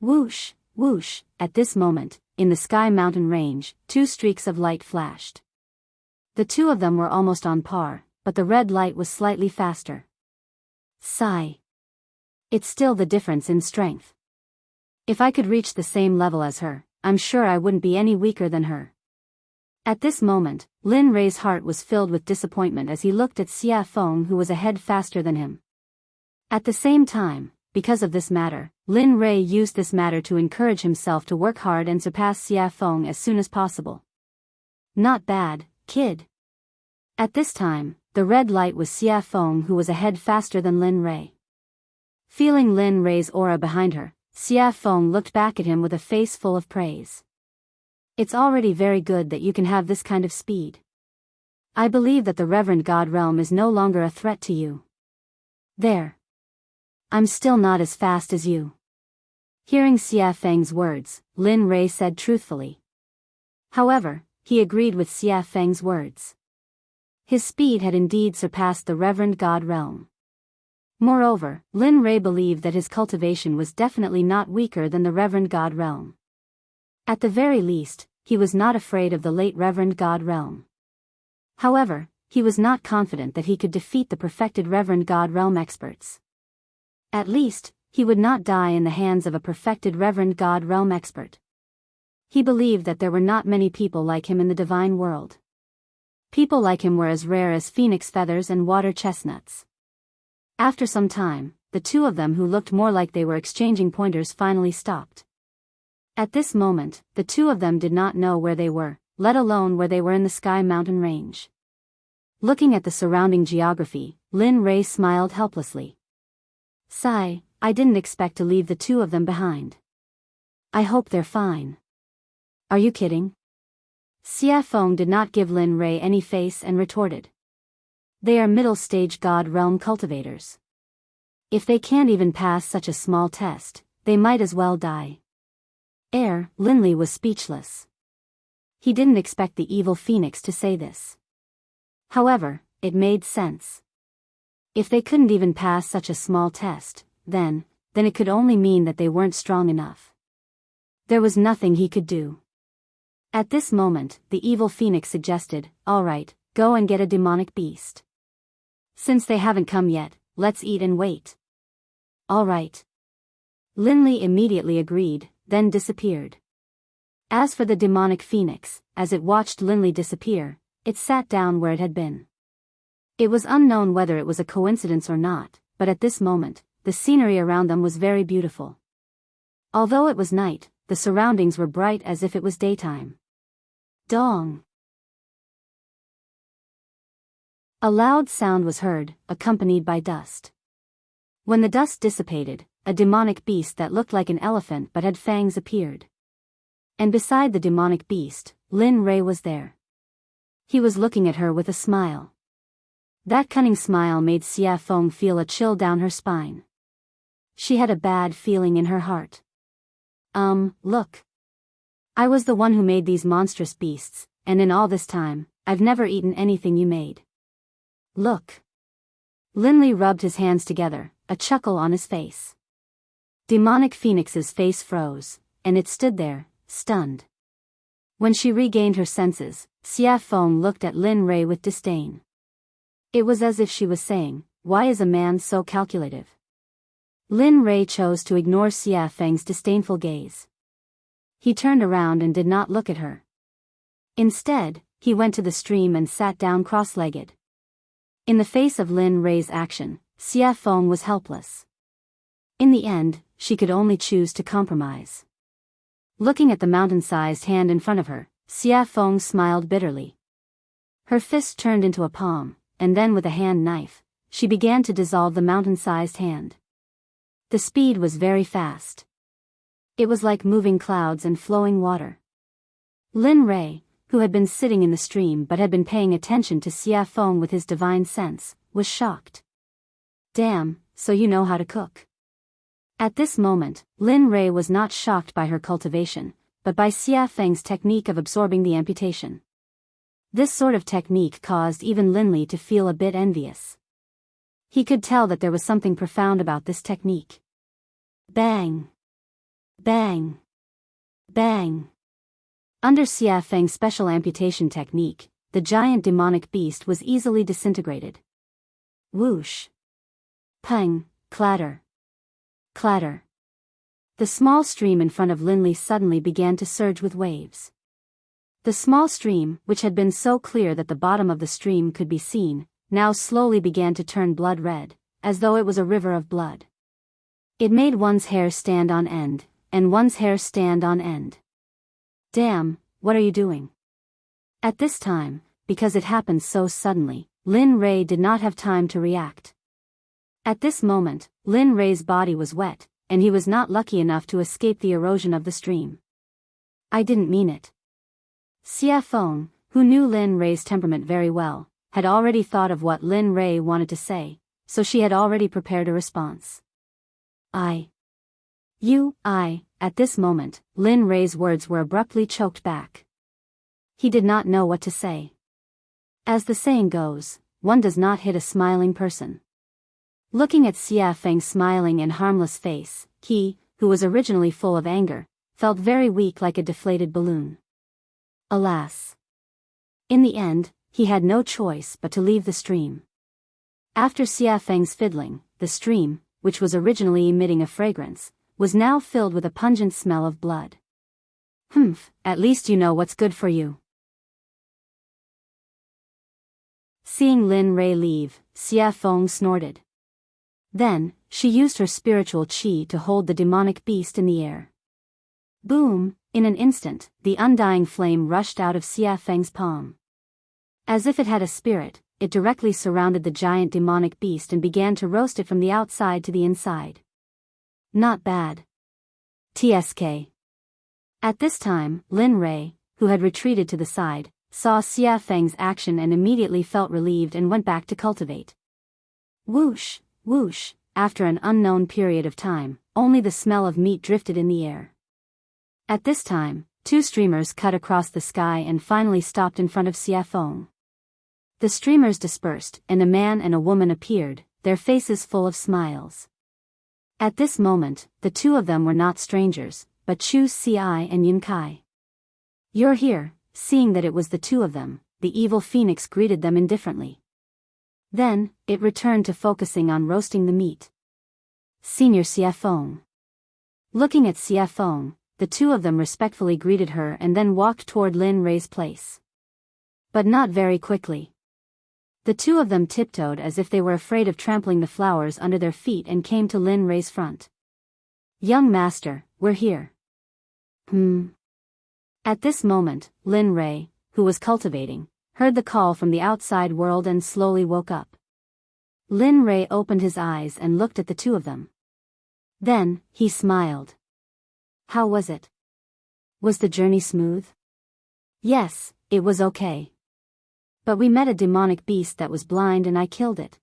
Speaker 1: Whoosh, whoosh, at this moment, in the Sky Mountain range, two streaks of light flashed. The two of them were almost on par, but the red light was slightly faster. Sigh. It's still the difference in strength. If I could reach the same level as her, I'm sure I wouldn't be any weaker than her. At this moment, Lin Rei's heart was filled with disappointment as he looked at Xia Feng, who was a head faster than him. At the same time, because of this matter, Lin Rei used this matter to encourage himself to work hard and surpass Xia Feng as soon as possible. Not bad, kid. At this time, the red light was Xia Feng, who was a head faster than Lin Rei. Feeling Lin Rei's aura behind her, Xia Feng looked back at him with a face full of praise. It's already very good that you can have this kind of speed. I believe that the Reverend God Realm is no longer a threat to you. There. I'm still not as fast as you. Hearing Xia Feng's words, Lin Rei said truthfully. However, he agreed with Xia Feng's words. His speed had indeed surpassed the Reverend God Realm. Moreover, Lin Rei believed that his cultivation was definitely not weaker than the Reverend God Realm. At the very least, he was not afraid of the late Reverend God Realm. However, he was not confident that he could defeat the perfected Reverend God Realm experts. At least, he would not die in the hands of a perfected Reverend God Realm expert. He believed that there were not many people like him in the divine world. People like him were as rare as phoenix feathers and water chestnuts. After some time, the two of them, who looked more like they were exchanging pointers, finally stopped. At this moment, the two of them did not know where they were, let alone where they were in the Sky Mountain range. Looking at the surrounding geography, Lin Rei smiled helplessly. Sigh, I didn't expect to leave the two of them behind. I hope they're fine. Are you kidding? Xia Feng did not give Lin Rei any face and retorted. They are middle-stage God Realm cultivators. If they can't even pass such a small test, they might as well die. Linley was speechless. He didn't expect the evil phoenix to say this. However, it made sense. If they couldn't even pass such a small test, then it could only mean that they weren't strong enough. There was nothing he could do. At this moment, the evil phoenix suggested, "All right, go and get a demonic beast. Since they haven't come yet, let's eat and wait." All right. Linley immediately agreed, then disappeared. As for the demonic phoenix, as it watched Linley disappear, it sat down where it had been. It was unknown whether it was a coincidence or not, but at this moment, the scenery around them was very beautiful. Although it was night, the surroundings were bright as if it was daytime. Dong! A loud sound was heard, accompanied by dust. When the dust dissipated, a demonic beast that looked like an elephant but had fangs appeared. And beside the demonic beast, Lin Rei was there. He was looking at her with a smile. That cunning smile made Xia Feng feel a chill down her spine. She had a bad feeling in her heart. Look. I was the one who made these monstrous beasts, and in all this time, I've never eaten anything you made. Look. Linley rubbed his hands together, a chuckle on his face. Demonic Phoenix's face froze, and it stood there, stunned. When she regained her senses, Xia Feng looked at Lin Rei with disdain. It was as if she was saying, "Why is a man so calculative?" Lin Rei chose to ignore Xia Feng's disdainful gaze. He turned around and did not look at her. Instead, he went to the stream and sat down cross-legged. In the face of Lin Rei's action, Xia Feng was helpless. In the end, she could only choose to compromise. Looking at the mountain-sized hand in front of her, Xia Feng smiled bitterly. Her fist turned into a palm, and then with a hand knife, she began to dissolve the mountain-sized hand. The speed was very fast. It was like moving clouds and flowing water. Lin Rei, who had been sitting in the stream but had been paying attention to Xia Feng with his divine sense, was shocked. Damn, so you know how to cook. At this moment, Lin Rei was not shocked by her cultivation, but by Xia Feng's technique of absorbing the amputation. This sort of technique caused even Linley to feel a bit envious. He could tell that there was something profound about this technique. Bang! Bang! Bang! Under Xia Feng's special amputation technique, the giant demonic beast was easily disintegrated. Whoosh! Pang! Clatter! Clatter! The small stream in front of Linley suddenly began to surge with waves. The small stream, which had been so clear that the bottom of the stream could be seen, now slowly began to turn blood red, as though it was a river of blood. It made one's hair stand on end, and one's hair stand on end. Damn, what are you doing? At this time, because it happened so suddenly, Lin Rei did not have time to react. At this moment, Lin Rei's body was wet, and he was not lucky enough to escape the erosion of the stream. I didn't mean it. Xia Feng, who knew Lin Rei's temperament very well, had already thought of what Lin Rei wanted to say, so she had already prepared a response. At this moment, Lin Rei's words were abruptly choked back. He did not know what to say. As the saying goes, one does not hit a smiling person. Looking at Xia Feng's smiling and harmless face, he, who was originally full of anger, felt very weak like a deflated balloon. Alas! In the end, he had no choice but to leave the stream. After Xia Feng's fiddling, the stream, which was originally emitting a fragrance, was now filled with a pungent smell of blood. At least you know what's good for you. Seeing Lin Rei leave, Xia Feng snorted. Then, she used her spiritual qi to hold the demonic beast in the air. Boom! In an instant, the undying flame rushed out of Xia Feng's palm. As if it had a spirit, it directly surrounded the giant demonic beast and began to roast it from the outside to the inside. Not bad. TSK. At this time, Lin Rei, who had retreated to the side, saw Xia Feng's action and immediately felt relieved and went back to cultivate. Whoosh, whoosh, after an unknown period of time, only the smell of meat drifted in the air. At this time, two streamers cut across the sky and finally stopped in front of Xia Feng. The streamers dispersed, and a man and a woman appeared, their faces full of smiles. At this moment, the two of them were not strangers, but Chu Xi and Yun Kai. You're here. Seeing that it was the two of them, the evil phoenix greeted them indifferently. Then, it returned to focusing on roasting the meat. Senior Xia Feng. Looking at Xia Feng, the two of them respectfully greeted her and then walked toward Lin Rei's place. But not very quickly. The two of them tiptoed as if they were afraid of trampling the flowers under their feet and came to Lin Rei's front. Young master, we're here. At this moment, Lin Rei, who was cultivating, heard the call from the outside world and slowly woke up. Lin Rei opened his eyes and looked at the two of them. Then, he smiled. How was it? Was the journey smooth? Yes, it was okay. But we met a demonic beast that was blind and I killed it.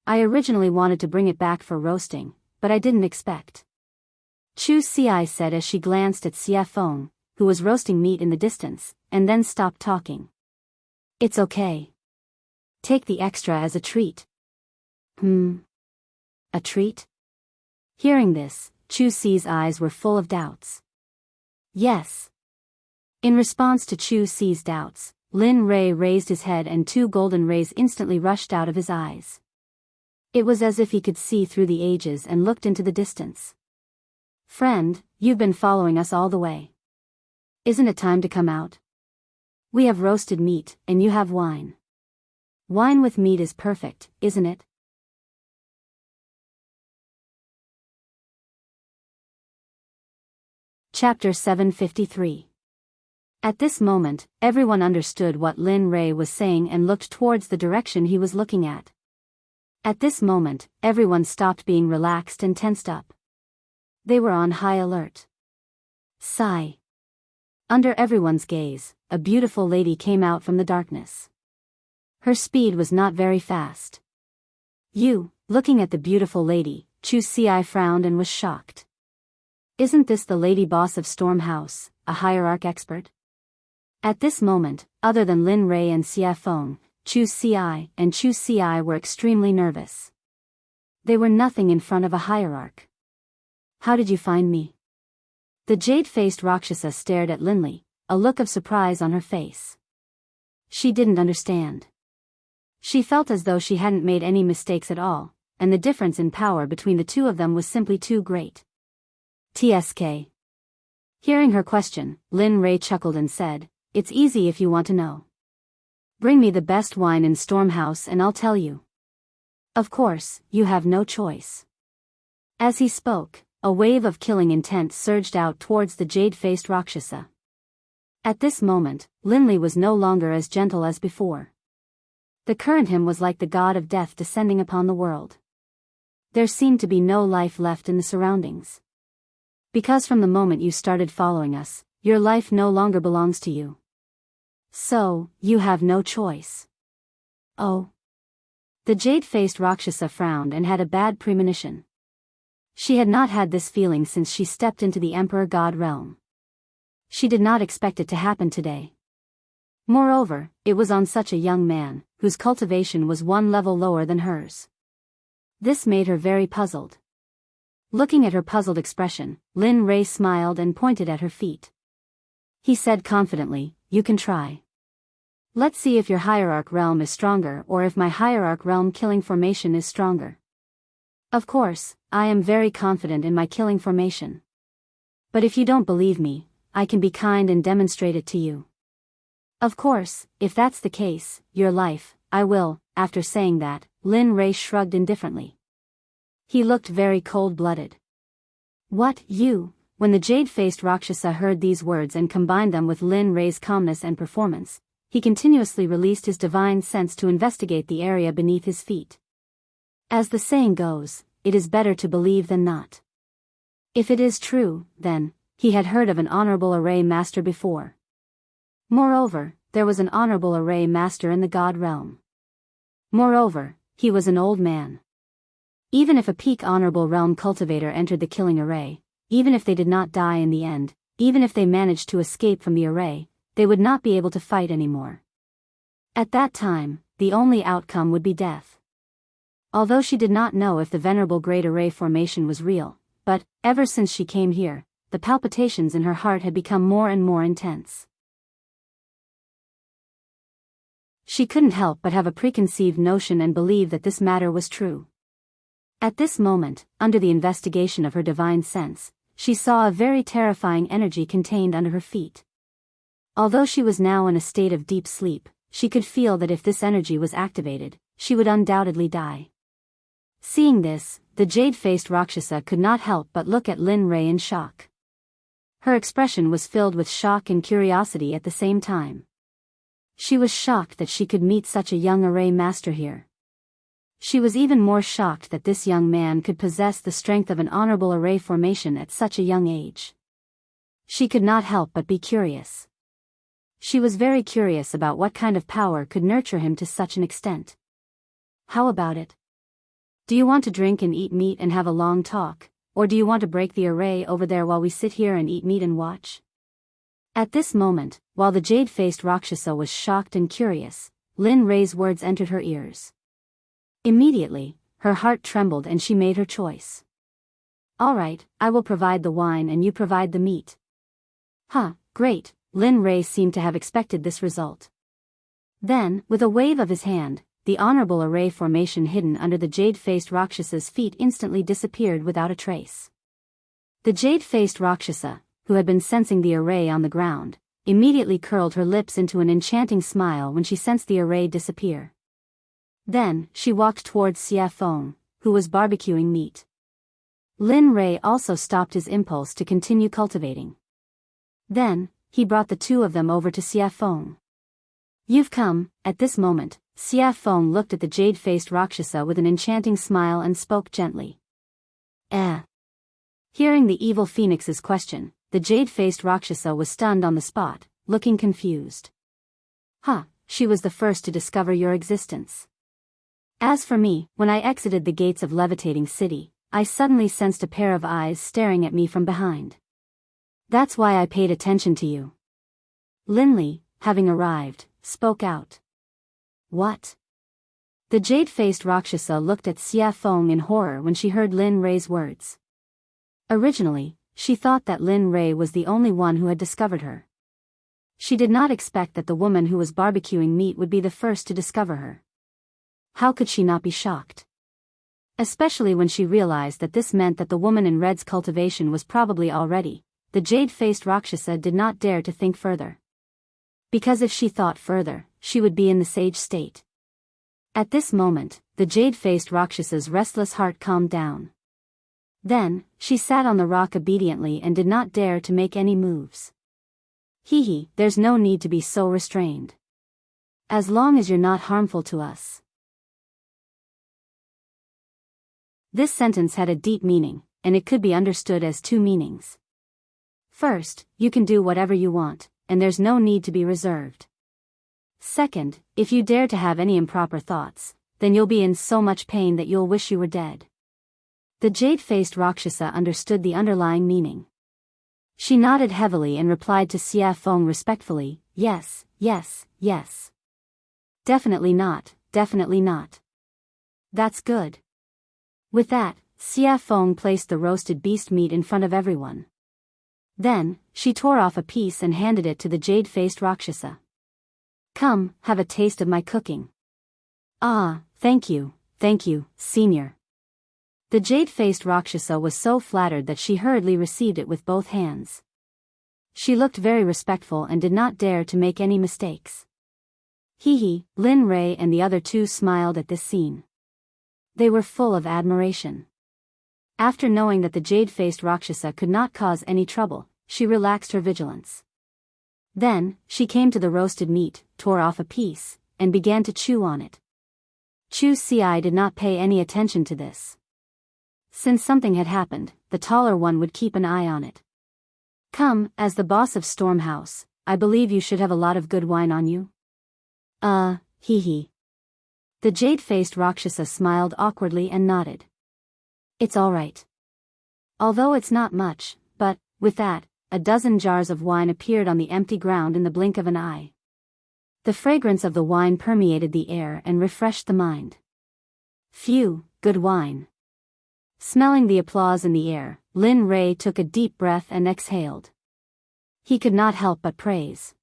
Speaker 1: I originally wanted to bring it back for roasting, but I didn't expect. Chu Xi said as she glanced at Xia Feng, who was roasting meat in the distance, and then stopped talking. It's okay. Take the extra as a treat. A treat? Hearing this, Chu Xi's eyes were full of doubts. Yes. In response to Chu Xi's doubts, Lin Rei raised his head and two golden rays instantly rushed out of his eyes. It was as if he could see through the ages and looked into the distance. Friend, you've been following us all the way. Isn't it time to come out? We have roasted meat, and you have wine. Wine with meat is perfect, isn't it? Chapter 753. At this moment, everyone understood what Lin Rei was saying and looked towards the direction he was looking at. At this moment, everyone stopped being relaxed and tensed up. They were on high alert. Sigh. Under everyone's gaze, a beautiful lady came out from the darkness. Her speed was not very fast. Looking at the beautiful lady, Chu Xi frowned and was shocked. Isn't this the lady boss of Storm House, a hierarch expert? At this moment, other than Lin Rei and Xia Feng, Chu Xi and Chu Xi were extremely nervous. They were nothing in front of a hierarch. How did you find me? The jade-faced Rakshasa stared at Linley, a look of surprise on her face. She didn't understand. She felt as though she hadn't made any mistakes at all, and the difference in power between the two of them was simply too great. TSK. Hearing her question, Lin Ray chuckled and said, "It's easy if you want to know. Bring me the best wine in Stormhouse and I'll tell you. Of course, you have no choice." As he spoke, a wave of killing intent surged out towards the jade-faced Rakshasa. At this moment, Linley was no longer as gentle as before. The current him was like the god of death descending upon the world. There seemed to be no life left in the surroundings. Because from the moment you started following us, your life no longer belongs to you. So, you have no choice. Oh. The jade-faced Rakshasa frowned and had a bad premonition. She had not had this feeling since she stepped into the Emperor God realm. She did not expect it to happen today. Moreover, it was on such a young man, whose cultivation was one level lower than hers. This made her very puzzled. Looking at her puzzled expression, Lin Ray smiled and pointed at her feet. He said confidently, "You can try. Let's see if your hierarch realm is stronger or if my hierarch realm killing formation is stronger. Of course, I am very confident in my killing formation. But if you don't believe me, I can be kind and demonstrate it to you. Of course, if that's the case, your life, I will." After saying that, Lin Ray shrugged indifferently. He looked very cold-blooded. "What, you?" When the jade-faced Rakshasa heard these words and combined them with Lin Ray's calmness and performance, he continuously released his divine sense to investigate the area beneath his feet. As the saying goes, it is better to believe than not. If it is true, then, he had heard of an honorable array master before. Moreover, there was an honorable array master in the god realm. Moreover, he was an old man. Even if a peak honorable realm cultivator entered the killing array, even if they did not die in the end, even if they managed to escape from the array, they would not be able to fight anymore. At that time, the only outcome would be death. Although she did not know if the venerable great array formation was real, but, ever since she came here, the palpitations in her heart had become more and more intense. She couldn't help but have a preconceived notion and believe that this matter was true. At this moment, under the investigation of her divine sense, she saw a very terrifying energy contained under her feet. Although she was now in a state of deep sleep, she could feel that if this energy was activated, she would undoubtedly die. Seeing this, the jade-faced Rakshasa could not help but look at Lin Ray in shock. Her expression was filled with shock and curiosity at the same time. She was shocked that she could meet such a young array master here. She was even more shocked that this young man could possess the strength of an honorable array formation at such a young age. She could not help but be curious. She was very curious about what kind of power could nurture him to such an extent. "How about it? Do you want to drink and eat meat and have a long talk, or do you want to break the array over there while we sit here and eat meat and watch?" At this moment, while the jade-faced Rakshasa was shocked and curious, Lin Ray's words entered her ears. Immediately, her heart trembled and she made her choice. "All right, I will provide the wine and you provide the meat." "Huh, great." Lin Ray seemed to have expected this result. Then, with a wave of his hand, the honorable array formation hidden under the jade-faced Rakshasa's feet instantly disappeared without a trace. The jade-faced Rakshasa, who had been sensing the array on the ground, immediately curled her lips into an enchanting smile when she sensed the array disappear. Then, she walked towards Xia Feng, who was barbecuing meat. Lin Ray also stopped his impulse to continue cultivating. Then, he brought the two of them over to Xia Feng. "You've come." At this moment, Xia Feng looked at the jade-faced Rakshasa with an enchanting smile and spoke gently. Hearing the evil phoenix's question, the jade-faced Rakshasa was stunned on the spot, looking confused. "Huh, she was the first to discover your existence. As for me, when I exited the gates of Levitating City, I suddenly sensed a pair of eyes staring at me from behind. That's why I paid attention to you." Linley, having arrived, spoke out. "What? The jade-faced Rakshasa looked at Xia Feng in horror when she heard Lin Rei's words. Originally, she thought that Lin Rei was the only one who had discovered her. She did not expect that the woman who was barbecuing meat would be the first to discover her. How could she not be shocked? Especially when she realized that this meant that the woman in red's cultivation was probably already. The jade-faced Rakshasa did not dare to think further. Because if she thought further, she would be in the sage state. At this moment, the jade-faced Rakshasa's restless heart calmed down. Then, she sat on the rock obediently and did not dare to make any moves. Hee, there's no need to be so restrained. As long as you're not harmful to us. This sentence had a deep meaning, and it could be understood as two meanings. First, you can do whatever you want, and there's no need to be reserved. Second, if you dare to have any improper thoughts, then you'll be in so much pain that you'll wish you were dead. The jade-faced Rakshasa understood the underlying meaning. She nodded heavily and replied to Xia Feng respectfully, yes, yes, yes. Definitely not, definitely not. That's good. With that, Xia Feng placed the roasted beast meat in front of everyone. Then, she tore off a piece and handed it to the jade-faced Rakshasa. Come, have a taste of my cooking. Ah, thank you, senior. The jade-faced Rakshasa was so flattered that she hurriedly received it with both hands. She looked very respectful and did not dare to make any mistakes. Lin Rei and the other two smiled at this scene. They were full of admiration. After knowing that the jade-faced Rakshasa could not cause any trouble, she relaxed her vigilance. Then, she came to the roasted meat, tore off a piece, and began to chew on it. Chu Ci did not pay any attention to this. Since something had happened, the taller one would keep an eye on it. Come, as the boss of Storm House, I believe you should have a lot of good wine on you. The jade-faced Rakshasa smiled awkwardly and nodded. It's all right. Although it's not much, but, with that, a dozen jars of wine appeared on the empty ground in the blink of an eye. The fragrance of the wine permeated the air and refreshed the mind. Phew, good wine. Smelling the applause in the air, Lin Rei took a deep breath and exhaled. He could not help but praise.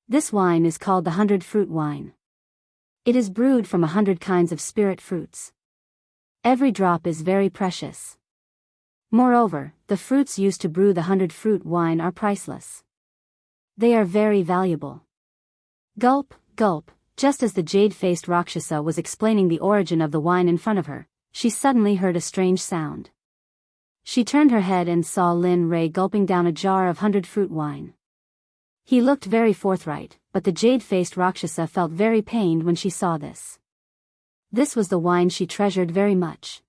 Speaker 1: This wine is called the 100-fruit wine. It is brewed from 100 kinds of spirit fruits. Every drop is very precious. Moreover, the fruits used to brew the 100-fruit wine are priceless. They are very valuable. Gulp, gulp, just as the jade-faced Rakshasa was explaining the origin of the wine in front of her, she suddenly heard a strange sound. She turned her head and saw Lin Rei gulping down a jar of 100-fruit wine. He looked very forthright, but the jade-faced Rakshasa felt very pained when she saw this. This was the wine she treasured very much.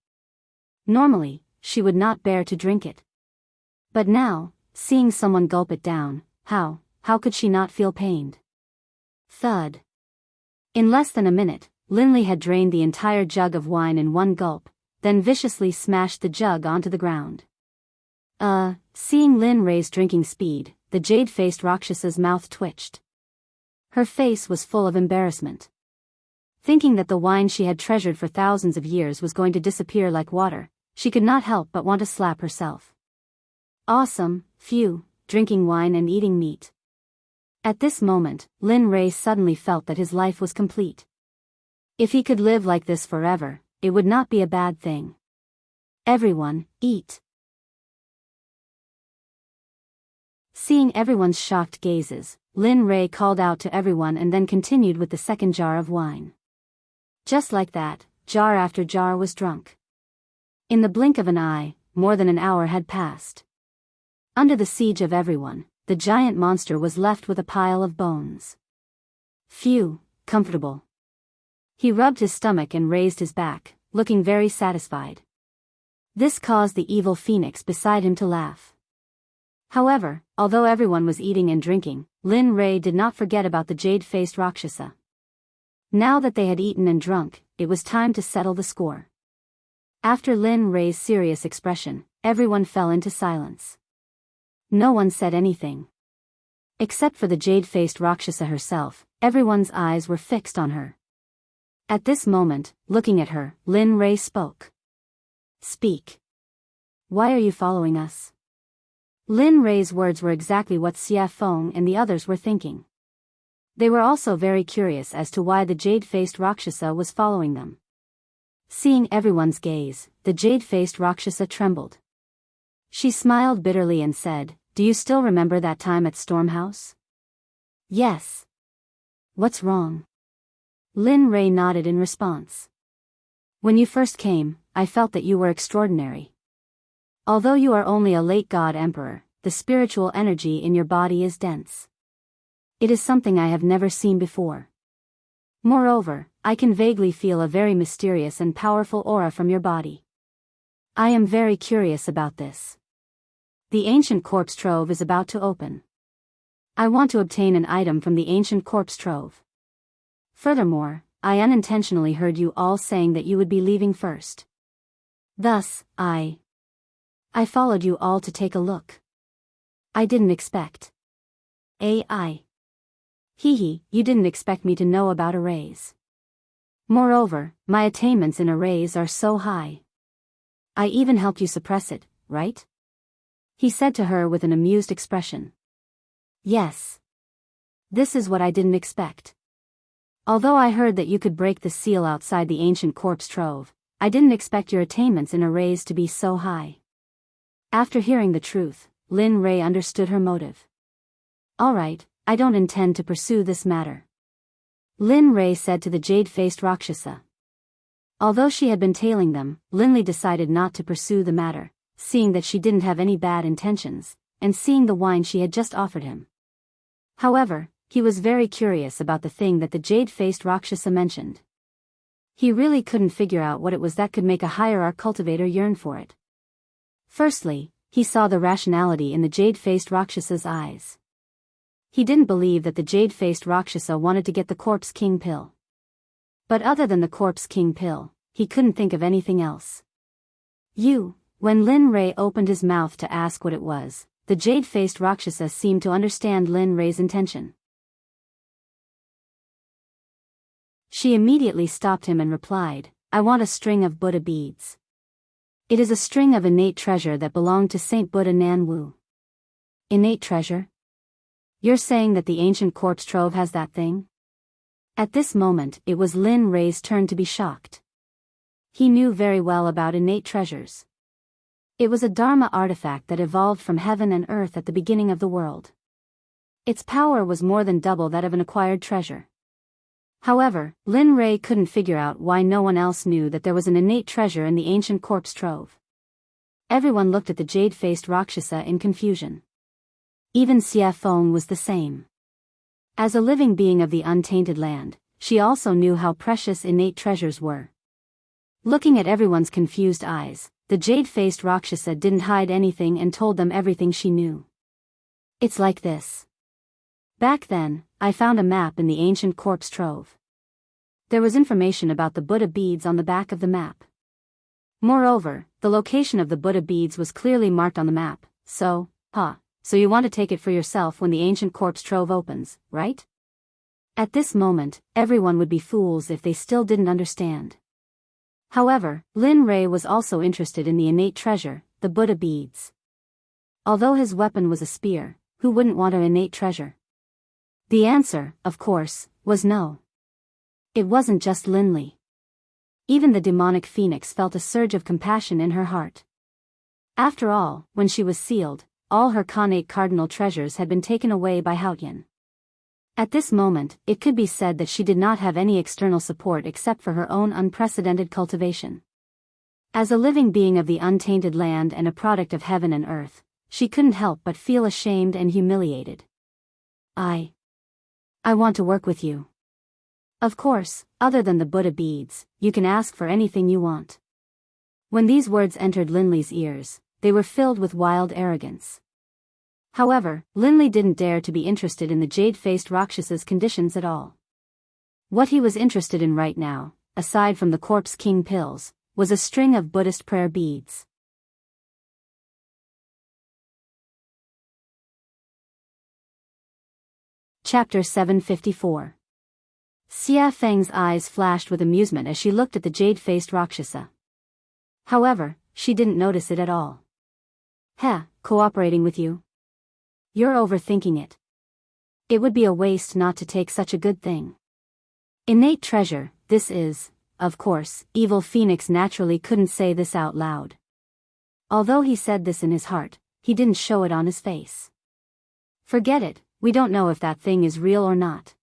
Speaker 1: Normally, she would not bear to drink it. But now, seeing someone gulp it down, how could she not feel pained? Thud. In less than a minute, Linley had drained the entire jug of wine in one gulp, then viciously smashed the jug onto the ground. Seeing Lin Rei's drinking speed, the jade-faced Rakshasa's mouth twitched. Her face was full of embarrassment. Thinking that the wine she had treasured for thousands of years was going to disappear like water, she could not help but want to slap herself. Awesome, phew, drinking wine and eating meat. At this moment, Lin Rei suddenly felt that his life was complete. If he could live like this forever, it would not be a bad thing. Everyone, eat. Seeing everyone's shocked gazes, Lin Rei called out to everyone and then continued with the second jar of wine. Just like that, jar after jar was drunk. In the blink of an eye, more than an hour had passed. Under the siege of everyone, the giant monster was left with a pile of bones. Phew, comfortable. He rubbed his stomach and raised his back, looking very satisfied. This caused the evil phoenix beside him to laugh. However, although everyone was eating and drinking, Lin Rei did not forget about the jade-faced Rakshasa. Now that they had eaten and drunk, it was time to settle the score. After Lin Rei's serious expression, everyone fell into silence. No one said anything. Except for the jade-faced Rakshasa herself, everyone's eyes were fixed on her. At this moment, looking at her, Lin Rei spoke. Speak. Why are you following us? Lin Rei's words were exactly what Xia Feng and the others were thinking. They were also very curious as to why the jade-faced Rakshasa was following them. Seeing everyone's gaze, the jade-faced Rakshasa trembled. She smiled bitterly and said, "Do you still remember that time at Stormhouse?" "Yes." "What's wrong?" Lin Rei nodded in response. "When you first came, I felt that you were extraordinary. Although you are only a late god emperor, the spiritual energy in your body is dense. It is something I have never seen before. Moreover, I can vaguely feel a very mysterious and powerful aura from your body. I am very curious about this. The ancient corpse trove is about to open. I want to obtain an item from the ancient corpse trove. Furthermore, I unintentionally heard you all saying that you would be leaving first. Thus, I followed you all to take a look. I didn't expect. AI. Hee, you didn't expect me to know about arrays. Moreover, my attainments in arrays are so high. I even helped you suppress it, right?" He said to her with an amused expression. "Yes. This is what I didn't expect. Although I heard that you could break the seal outside the ancient corpse trove, I didn't expect your attainments in arrays to be so high." After hearing the truth, Lin Rei understood her motive. "Alright, I don't intend to pursue this matter," Lin Rei said to the jade-faced Rakshasa. Although she had been tailing them, Linley decided not to pursue the matter, seeing that she didn't have any bad intentions, and seeing the wine she had just offered him. However, he was very curious about the thing that the jade-faced Rakshasa mentioned. He really couldn't figure out what it was that could make a hierarch cultivator yearn for it. Firstly, he saw the rationality in the jade-faced Rakshasa's eyes. He didn't believe that the jade-faced Rakshasa wanted to get the Corpse King pill. But other than the Corpse King pill, he couldn't think of anything else. When Lin Rei opened his mouth to ask what it was, the jade-faced Rakshasa seemed to understand Lin Rei's intention. She immediately stopped him and replied, "I want a string of Buddha beads. It is a string of innate treasure that belonged to Saint Buddha Nan Wu." "Innate treasure? You're saying that the ancient corpse trove has that thing?" At this moment, it was Lin Rei's turn to be shocked. He knew very well about innate treasures. It was a Dharma artifact that evolved from heaven and earth at the beginning of the world. Its power was more than double that of an acquired treasure. However, Lin Rei couldn't figure out why no one else knew that there was an innate treasure in the ancient corpse trove. Everyone looked at the jade-faced Rakshasa in confusion. Even Xia Feng was the same. As a living being of the untainted land, she also knew how precious innate treasures were. Looking at everyone's confused eyes, the jade-faced Rakshasa didn't hide anything and told them everything she knew. "It's like this. Back then, I found a map in the ancient corpse trove. There was information about the Buddha beads on the back of the map. Moreover, the location of the Buddha beads was clearly marked on the map, so you want to take it for yourself when the ancient corpse trove opens, right?" At this moment, everyone would be fools if they still didn't understand. However, Lin Rei was also interested in the innate treasure, the Buddha beads. Although his weapon was a spear, who wouldn't want an innate treasure? The answer, of course, was no. It wasn't just Linley. Even the demonic phoenix felt a surge of compassion in her heart. After all, when she was sealed, all her Khanate cardinal treasures had been taken away by Haotian. At this moment, it could be said that she did not have any external support except for her own unprecedented cultivation. As a living being of the untainted land and a product of heaven and earth, she couldn't help but feel ashamed and humiliated. I want to work with you. Of course, other than the Buddha beads, you can ask for anything you want." When these words entered Linley's ears, they were filled with wild arrogance. However, Linley didn't dare to be interested in the jade-faced Rakshasa's conditions at all. What he was interested in right now, aside from the Corpse King pills, was a string of Buddhist prayer beads. Chapter 754. Xia Feng's eyes flashed with amusement as she looked at the jade-faced Rakshasa. However, she didn't notice it at all. Heh, cooperating with you? You're overthinking it. It would be a waste not to take such a good thing. Innate treasure, this is, of course, Evil Phoenix naturally couldn't say this out loud. Although he said this in his heart, he didn't show it on his face. Forget it, we don't know if that thing is real or not.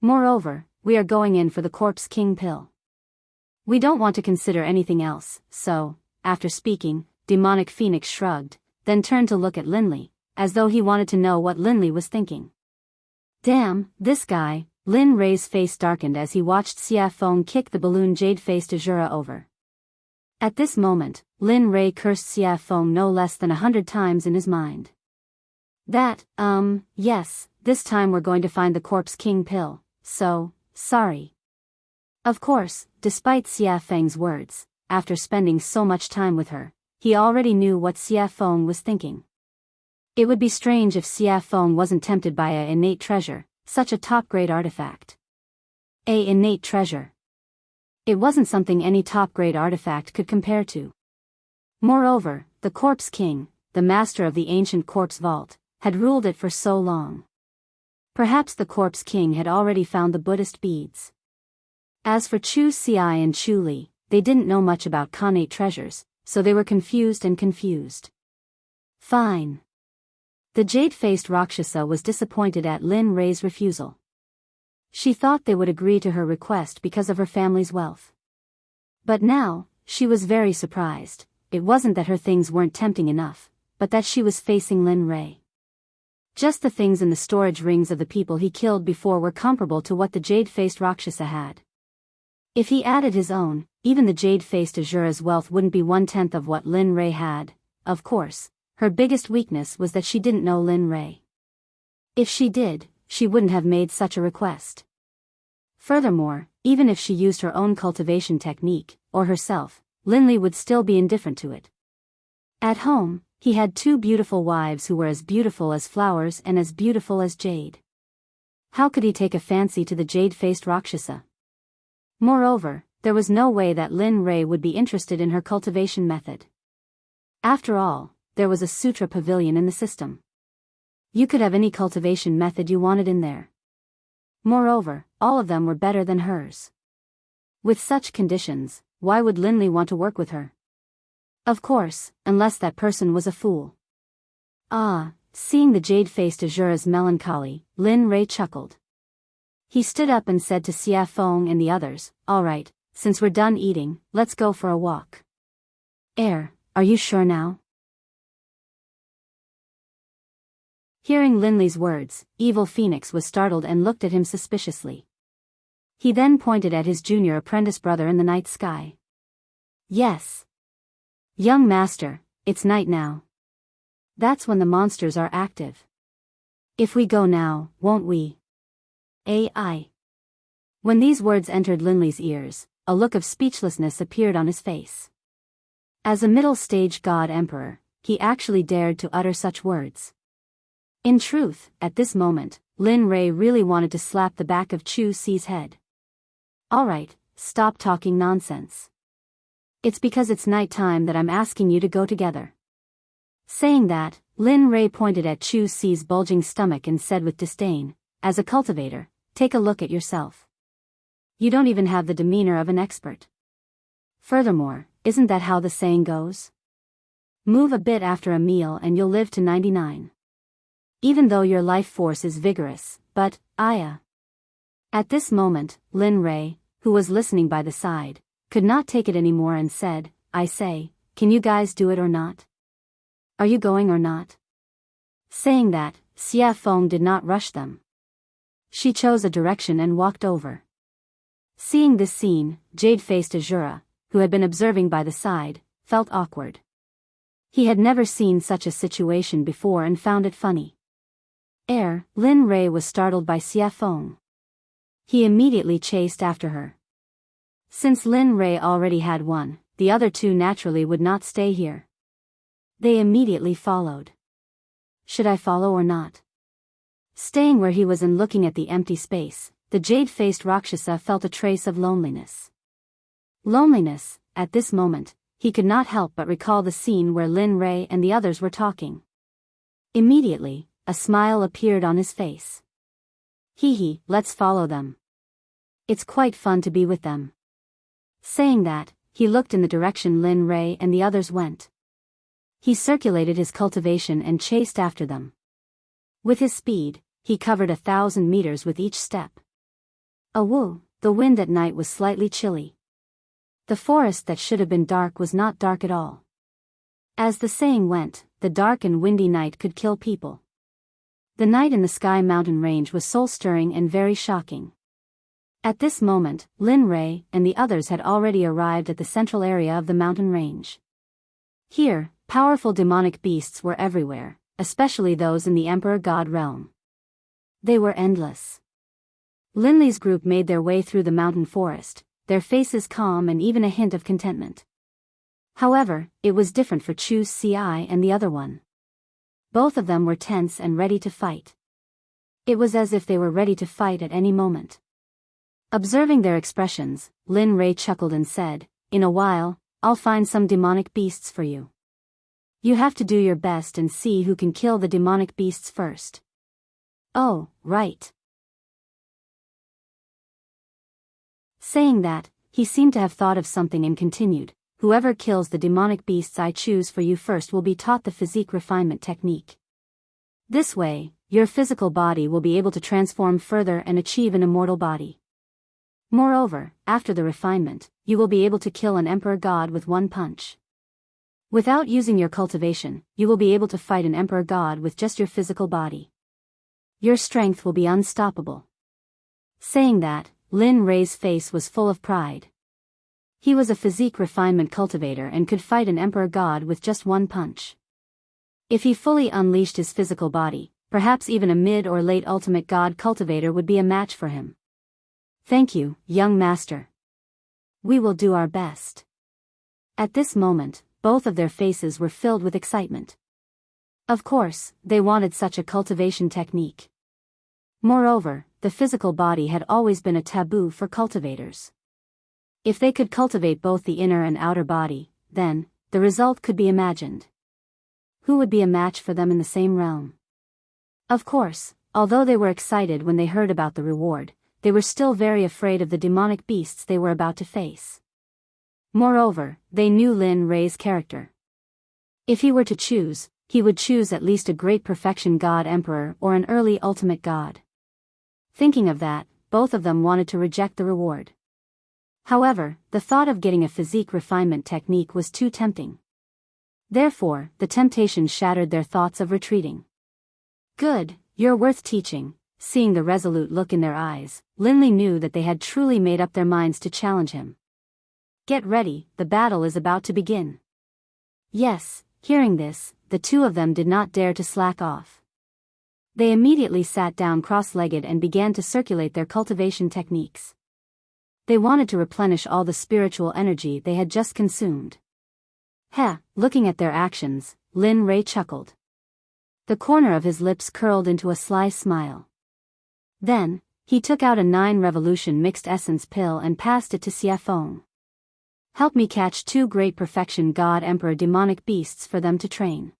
Speaker 1: Moreover, we are going in for the Corpse King pill. We don't want to consider anything else, so, after speaking, Demonic Phoenix shrugged, then turned to look at Linley, as though he wanted to know what Linley was thinking. Damn, this guy. Lin Rei's face darkened as he watched Xia Feng kick the balloon jade-faced Azura over. At this moment, Lin Rei cursed Xia Feng no less than 100 times in his mind. Yes, this time we're going to find the Corpse King pill, so, sorry. Of course, despite Xia Feng's words, after spending so much time with her, he already knew what Xia Feng was thinking. It would be strange if Xia Feng wasn't tempted by a innate treasure, such a top-grade artifact. A innate treasure. It wasn't something any top-grade artifact could compare to. Moreover, the Corpse King, the master of the ancient corpse vault, had ruled it for so long. Perhaps the Corpse King had already found the Buddhist beads. As for Chu Xiai and Chu Li, they didn't know much about connate treasures, so they were confused. Fine. The jade-faced Rakshasa was disappointed at Lin Rei's refusal. She thought they would agree to her request because of her family's wealth. But now, she was very surprised. It wasn't that her things weren't tempting enough, but that she was facing Lin Rei. Just the things in the storage rings of the people he killed before were comparable to what the jade-faced Rakshasa had. If he added his own, even the jade-faced Azura's wealth wouldn't be 1/10 of what Lin Rei had. Of course, her biggest weakness was that she didn't know Lin Rei. If she did, she wouldn't have made such a request. Furthermore, even if she used her own cultivation technique, or herself, Linley would still be indifferent to it. At home, he had 2 beautiful wives who were as beautiful as flowers and as beautiful as jade. How could he take a fancy to the jade-faced Rakshasa? Moreover, there was no way that Lin Rei would be interested in her cultivation method. After all, there was a sutra pavilion in the system. You could have any cultivation method you wanted in there. Moreover, all of them were better than hers. With such conditions, why would Linley want to work with her? Of course, unless that person was a fool. Seeing the jade-faced Azura's melancholy, Lin Rei chuckled. He stood up and said to Xia Feng and the others, "All right, since we're done eating, let's go for a walk." Are you sure now? Hearing Linley's words, Evil Phoenix was startled and looked at him suspiciously. He then pointed at his junior apprentice brother in the night sky. Yes. Young master, it's night now. That's when the monsters are active. If we go now, won't we? Ai. When these words entered Linley's ears, a look of speechlessness appeared on his face. As a middle-stage god-emperor, he actually dared to utter such words. In truth, at this moment, Lin Rei really wanted to slap the back of Chu Xi's head. All right, stop talking nonsense. It's because it's night time that I'm asking you to go together. Saying that, Lin Rei pointed at Chu Xi's bulging stomach and said with disdain, "As a cultivator, take a look at yourself. You don't even have the demeanor of an expert. Furthermore, isn't that how the saying goes? Move a bit after a meal and you'll live to 99. Even though your life force is vigorous, but, At this moment, Lin Rei, who was listening by the side, could not take it anymore and said, "I say, can you guys do it or not? Are you going or not?" Saying that, Xia Feng did not rush them. She chose a direction and walked over. Seeing this scene, jade-faced Azura, who had been observing by the side, felt awkward. He had never seen such a situation before and found it funny. Lin Rei was startled by Xia Feng. He immediately chased after her. Since Lin Rei already had one, the other 2 naturally would not stay here. They immediately followed. Should I follow or not? Staying where he was and looking at the empty space, the jade-faced Rakshasa felt a trace of loneliness. Loneliness, at this moment, he could not help but recall the scene where Lin Rei and the others were talking. Immediately, a smile appeared on his face. Hee, let's follow them. It's quite fun to be with them. Saying that, he looked in the direction Lin Rei and the others went. He circulated his cultivation and chased after them. With his speed, he covered 1,000 meters with each step. Awoo, the wind at night was slightly chilly. The forest that should have been dark was not dark at all. As the saying went, the dark and windy night could kill people. The night in the Sky Mountain Range was soul-stirring and very shocking. At this moment, Lin Rei and the others had already arrived at the central area of the mountain range. Here, powerful demonic beasts were everywhere, especially those in the Emperor God realm. They were endless. Linley's group made their way through the mountain forest, their faces calm and even a hint of contentment. However, it was different for Chu Ci and the other one. Both of them were tense and ready to fight. It was as if they were ready to fight at any moment. Observing their expressions, Lin Rei chuckled and said, "In a while, I'll find some demonic beasts for you. You have to do your best and see who can kill the demonic beasts first." "Oh, right." Saying that, he seemed to have thought of something and continued, "Whoever kills the demonic beasts I choose for you first will be taught the physique refinement technique. This way, your physical body will be able to transform further and achieve an immortal body. Moreover, after the refinement, you will be able to kill an emperor god with one punch. Without using your cultivation, you will be able to fight an emperor god with just your physical body. Your strength will be unstoppable." Saying that, Lin Rei's face was full of pride. He was a physique refinement cultivator and could fight an emperor god with just one punch. If he fully unleashed his physical body, perhaps even a mid or late ultimate god cultivator would be a match for him. "Thank you, young master. We will do our best." At this moment, both of their faces were filled with excitement. Of course, they wanted such a cultivation technique. Moreover, the physical body had always been a taboo for cultivators. If they could cultivate both the inner and outer body, then, the result could be imagined. Who would be a match for them in the same realm? Of course, although they were excited when they heard about the reward, they were still very afraid of the demonic beasts they were about to face. Moreover, they knew Lin Rei's character. If he were to choose, he would choose at least a great perfection god emperor or an early ultimate god. Thinking of that, both of them wanted to reject the reward. However, the thought of getting a physique refinement technique was too tempting. Therefore, the temptation shattered their thoughts of retreating. "Good, you're worth teaching." Seeing the resolute look in their eyes, Linley knew that they had truly made up their minds to challenge him. "Get ready, the battle is about to begin." Yes, hearing this, the two of them did not dare to slack off. They immediately sat down cross-legged and began to circulate their cultivation techniques. They wanted to replenish all the spiritual energy they had just consumed. Looking at their actions, Lin Rei chuckled. The corner of his lips curled into a sly smile. Then, he took out a 9-revolution mixed essence pill and passed it to Xie Feng. "Help me catch 2 great perfection god emperor demonic beasts for them to train.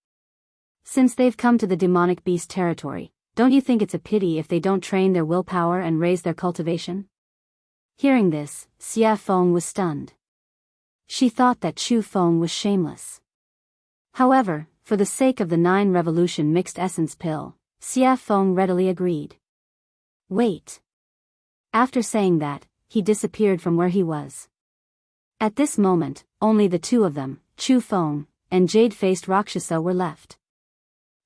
Speaker 1: Since they've come to the demonic beast territory, don't you think it's a pity if they don't train their willpower and raise their cultivation?" Hearing this, Xie Feng was stunned. She thought that Chu Feng was shameless. However, for the sake of the 9-revolution mixed essence pill, Xie Feng readily agreed. "Wait." After saying that, he disappeared from where he was. At this moment, only the two of them, Chu Feng and jade-faced Rakshasa, were left.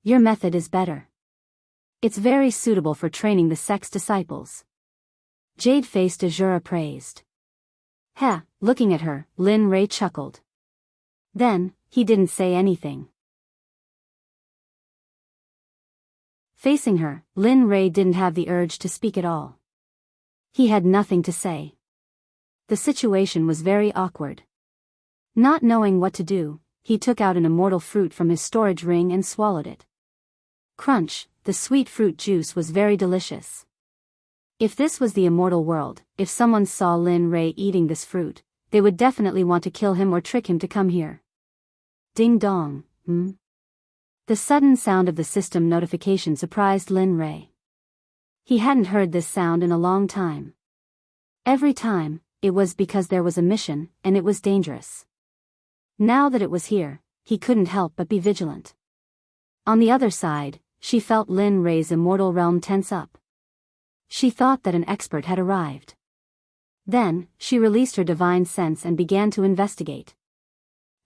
Speaker 1: "Your method is better. It's very suitable for training the Sect's disciples." Jade-faced Azura praised. Looking at her, Lin Rei chuckled. Then, he didn't say anything. Facing her, Lin Rei didn't have the urge to speak at all. He had nothing to say. The situation was very awkward. Not knowing what to do, he took out an immortal fruit from his storage ring and swallowed it. Crunch, the sweet fruit juice was very delicious. If this was the immortal world, if someone saw Lin Rei eating this fruit, they would definitely want to kill him or trick him to come here. Ding dong, The sudden sound of the system notification surprised Lin Rei. He hadn't heard this sound in a long time. Every time, it was because there was a mission, and it was dangerous. Now that it was here, he couldn't help but be vigilant. On the other side, she felt Lin Rei's immortal realm tense up. She thought that an expert had arrived. Then, she released her divine sense and began to investigate.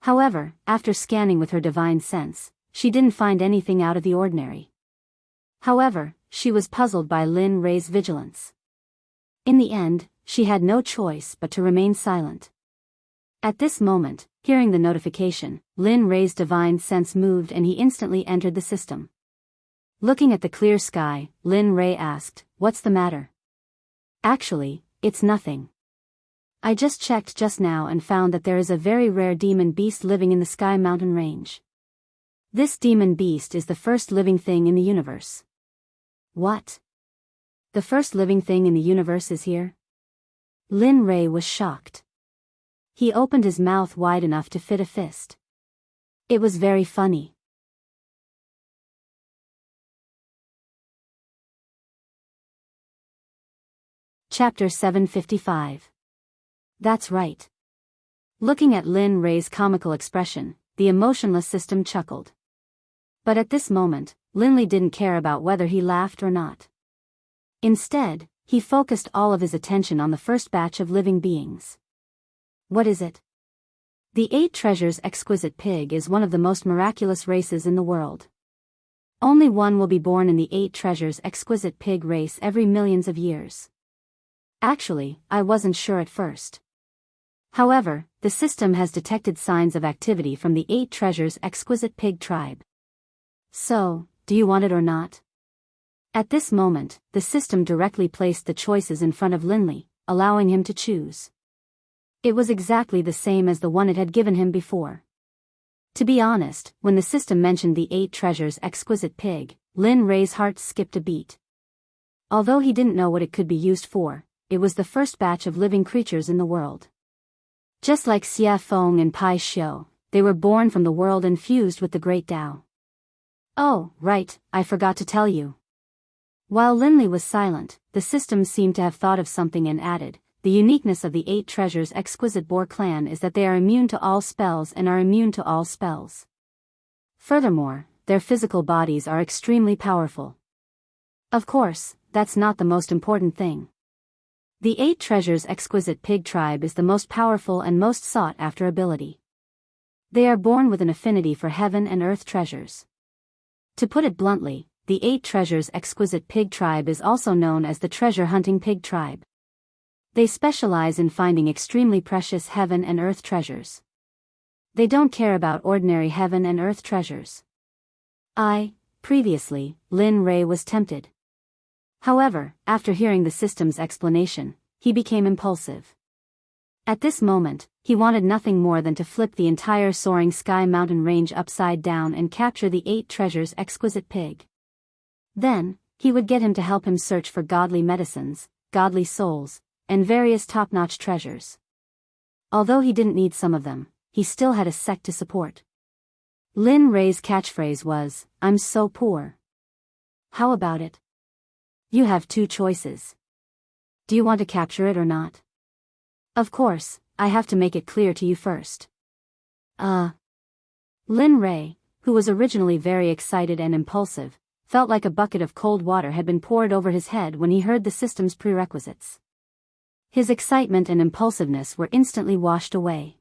Speaker 1: However, after scanning with her divine sense, she didn't find anything out of the ordinary. However, she was puzzled by Lin Rei's vigilance. In the end, she had no choice but to remain silent. At this moment, hearing the notification, Lin Rei's divine sense moved and he instantly entered the system. Looking at the clear sky, Lin Rei asked, "What's the matter?" "Actually, it's nothing. I just checked just now and found that there is a very rare demon beast living in the Sky Mountain range. This demon beast is the first living thing in the universe." "What? The first living thing in the universe is here?" Lin Rei was shocked. He opened his mouth wide enough to fit a fist. It was very funny. Chapter 755. That's right. Looking at Lin Rei's comical expression, the emotionless system chuckled. But at this moment, Linley didn't care about whether he laughed or not. Instead, he focused all of his attention on the first batch of living beings. What is it? The 8 Treasures Exquisite Pig is one of the most miraculous races in the world. Only one will be born in the 8 Treasures Exquisite Pig race every millions of years. Actually, I wasn't sure at first. However, the system has detected signs of activity from the 8 Treasures Exquisite Pig tribe. So, do you want it or not? At this moment, the system directly placed the choices in front of Linley, allowing him to choose. It was exactly the same as the one it had given him before. To be honest, when the system mentioned the 8 Treasures Exquisite Pig, Lin Rei's heart skipped a beat. Although he didn't know what it could be used for, it was the first batch of living creatures in the world. Just like Xia Feng and Pai Xiu, they were born from the world and fused with the Great Tao. Oh, right, I forgot to tell you. While Linley was silent, the system seemed to have thought of something and added, the uniqueness of the 8 Treasures Exquisite Boar clan is that they are immune to all spells and are immune to all spells. Furthermore, their physical bodies are extremely powerful. Of course, that's not the most important thing. The 8 Treasures Exquisite Pig tribe is the most powerful and most sought-after ability. They are born with an affinity for heaven and earth treasures. To put it bluntly, the 8 Treasures Exquisite Pig tribe is also known as the treasure-hunting pig tribe. They specialize in finding extremely precious heaven and earth treasures. They don't care about ordinary heaven and earth treasures. Previously, Lin Rei was tempted. However, after hearing the system's explanation, he became impulsive. At this moment, he wanted nothing more than to flip the entire soaring Sky Mountain range upside down and capture the 8 Treasures Exquisite Pig. Then, he would get him to help him search for godly medicines, godly souls, and various top-notch treasures. Although he didn't need some of them, he still had a sect to support. Lin Rei's catchphrase was, "I'm so poor." How about it? You have 2 choices. Do you want to capture it or not? Of course, I have to make it clear to you first. Lin Rei, who was originally very excited and impulsive, felt like a bucket of cold water had been poured over his head when he heard the system's prerequisites. His excitement and impulsiveness were instantly washed away.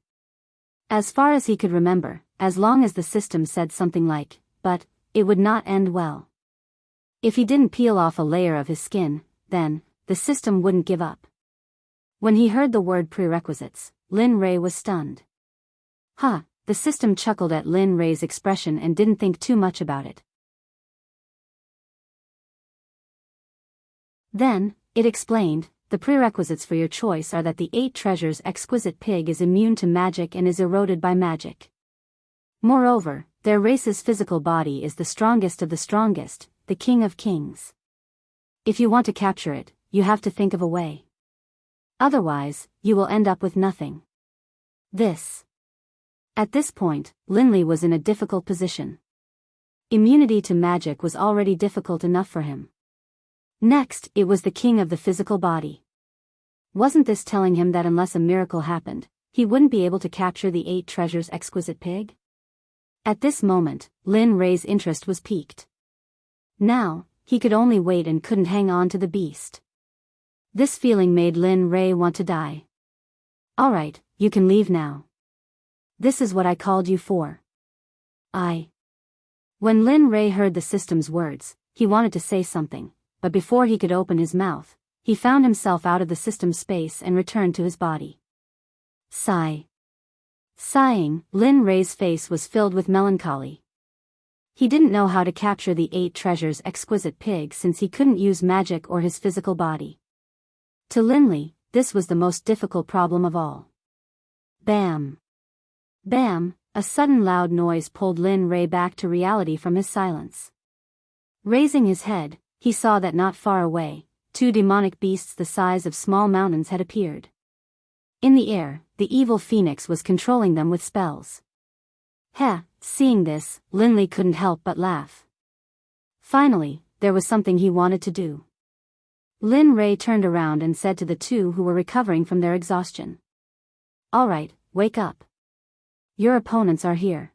Speaker 1: As far as he could remember, as long as the system said something like, "but," it would not end well. If he didn't peel off a layer of his skin, then, the system wouldn't give up. When he heard the word prerequisites, Lin Rei was stunned. The system chuckled at Lin Rei's expression and didn't think too much about it. Then, it explained, the prerequisites for your choice are that the 8 Treasures Exquisite Pig is immune to magic and is eroded by magic. Moreover, their race's physical body is the strongest of the strongest, the King of Kings. If you want to capture it, you have to think of a way. Otherwise, you will end up with nothing. At this point, Linley was in a difficult position. Immunity to magic was already difficult enough for him. Next, it was the king of the physical body. Wasn't this telling him that unless a miracle happened, he wouldn't be able to capture the 8 treasures exquisite pig? At this moment, Lin Rei's interest was piqued. Now, he could only wait and couldn't hang on to the beast. This feeling made Lin Rei want to die. Alright, you can leave now. This is what I called you for. When Lin Rei heard the system's words, he wanted to say something, but before he could open his mouth, he found himself out of the system's space and returned to his body. Sigh. Sighing, Lin Rei's face was filled with melancholy. He didn't know how to capture the 8 treasures exquisite pig since he couldn't use magic or his physical body. To Linley, this was the most difficult problem of all. Bam! Bam! A sudden loud noise pulled Lin Rei back to reality from his silence. Raising his head, he saw that not far away, 2 demonic beasts the size of small mountains had appeared. In the air, the evil phoenix was controlling them with spells. Seeing this, Linley couldn't help but laugh. Finally, there was something he wanted to do. Lin Rei turned around and said to the 2 who were recovering from their exhaustion. Alright, wake up. Your opponents are here.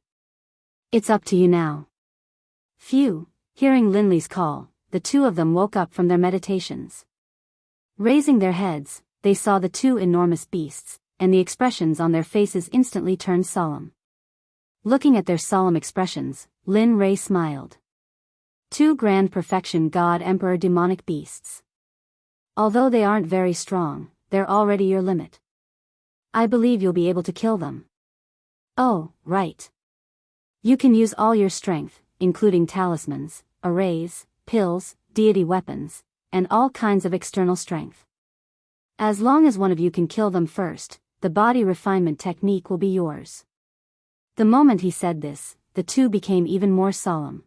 Speaker 1: It's up to you now. Phew, hearing Linley's call, the 2 of them woke up from their meditations. Raising their heads, they saw the 2 enormous beasts, and the expressions on their faces instantly turned solemn. Looking at their solemn expressions, Lin Rei smiled. 2 grand perfection God Emperor demonic beasts. Although they aren't very strong, they're already your limit. I believe you'll be able to kill them. Oh, right. You can use all your strength, including talismans, arrays, pills, deity weapons, and all kinds of external strength. As long as one of you can kill them first, the body refinement technique will be yours. The moment he said this, the 2 became even more solemn.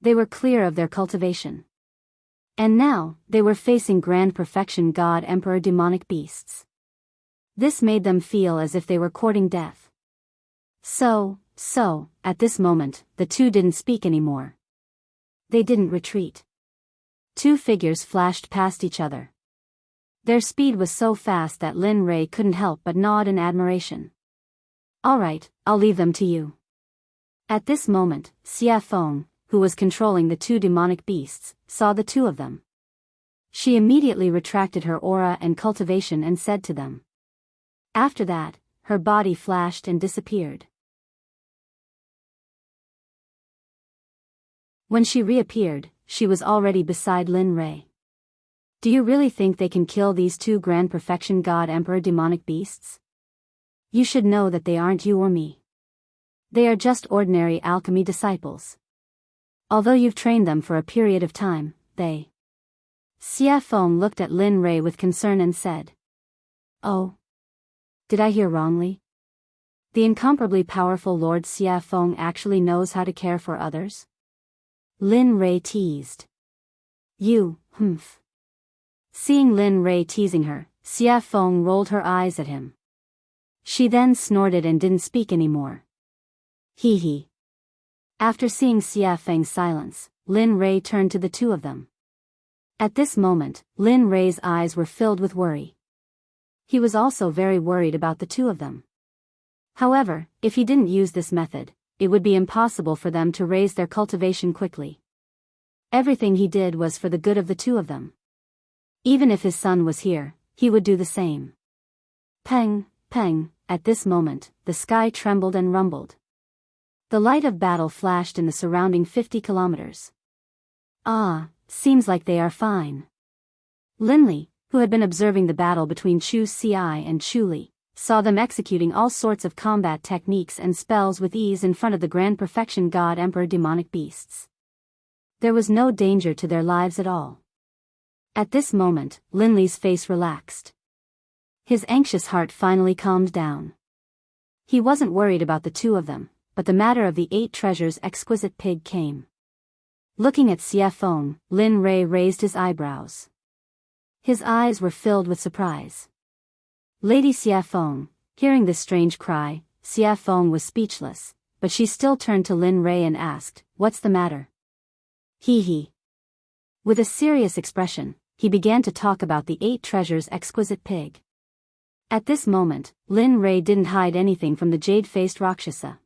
Speaker 1: They were clear of their cultivation. And now, they were facing grand perfection God Emperor demonic beasts. This made them feel as if they were courting death. So, at this moment, the 2 didn't speak anymore. They didn't retreat. 2 figures flashed past each other. Their speed was so fast that Lin Rei couldn't help but nod in admiration. Alright, I'll leave them to you. At this moment, Xia Feng, who was controlling the 2 demonic beasts, saw the 2 of them. She immediately retracted her aura and cultivation and said to them. After that, her body flashed and disappeared. When she reappeared, she was already beside Lin Rei. Do you really think they can kill these 2 grand perfection God Emperor demonic beasts? You should know that they aren't you or me. They are just ordinary alchemy disciples. Although you've trained them for a period of time, they... Xia Feng looked at Lin Rei with concern and said. Oh. Did I hear wrongly? The incomparably powerful Lord Xia Feng actually knows how to care for others? Lin Rei teased. You, humph. Seeing Lin Rei teasing her, Xia Feng rolled her eyes at him. She then snorted and didn't speak anymore. Hee hee. After seeing Xia Feng's silence, Lin Rei turned to the 2 of them. At this moment, Lin Rei's eyes were filled with worry. He was also very worried about the 2 of them. However, if he didn't use this method, it would be impossible for them to raise their cultivation quickly. Everything he did was for the good of the 2 of them. Even if his son was here, he would do the same. Peng, peng, at this moment, the sky trembled and rumbled. The light of battle flashed in the surrounding 50 kilometers. Seems like they are fine. Linley, who had been observing the battle between Chu Xi and Chu Li, saw them executing all sorts of combat techniques and spells with ease in front of the grand perfection God Emperor demonic beasts. There was no danger to their lives at all. At this moment, Linley's face relaxed. His anxious heart finally calmed down. He wasn't worried about the 2 of them, but the matter of the 8 treasures exquisite pig came. Looking at Xia Feng, Lin Rei raised his eyebrows. His eyes were filled with surprise. Lady Xiafeng, hearing this strange cry, Xiafeng was speechless, but she still turned to Lin Rei and asked, "What's the matter?" He. With a serious expression, he began to talk about the 8 treasures exquisite pig. At this moment, Lin Rei didn't hide anything from the jade-faced Rakshasa.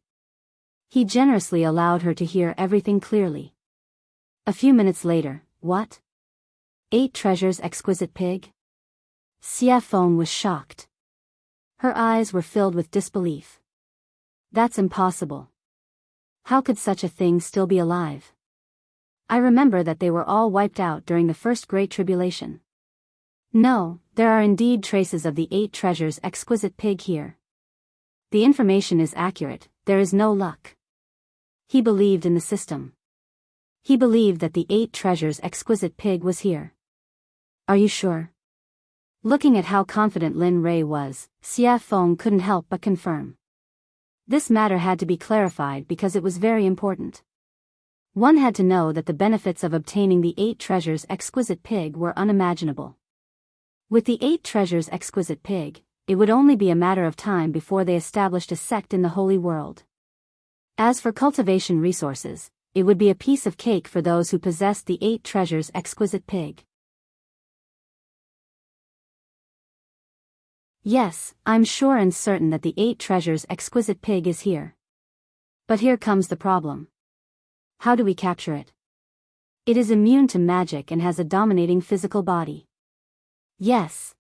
Speaker 1: He generously allowed her to hear everything clearly. A few minutes later, "What? 8 treasures exquisite pig?" Xiafeng was shocked. Her eyes were filled with disbelief. "That's impossible. How could such a thing still be alive? I remember that they were all wiped out during the first Great Tribulation." "No, there are indeed traces of the 8 treasures exquisite pig here. The information is accurate, there is no luck." He believed in the system. He believed that the 8 treasures exquisite pig was here. "Are you sure?" Looking at how confident Lin Rei was, Xiafeng couldn't help but confirm. This matter had to be clarified because it was very important. One had to know that the benefits of obtaining the 8 treasures exquisite pig were unimaginable. With the 8 treasures exquisite pig, it would only be a matter of time before they established a sect in the Holy World. As for cultivation resources, it would be a piece of cake for those who possessed the 8 treasures exquisite pig. "Yes, I'm sure and certain that the 8 treasures exquisite pig is here. But here comes the problem. How do we capture it? It is immune to magic and has a dominating physical body." Yes.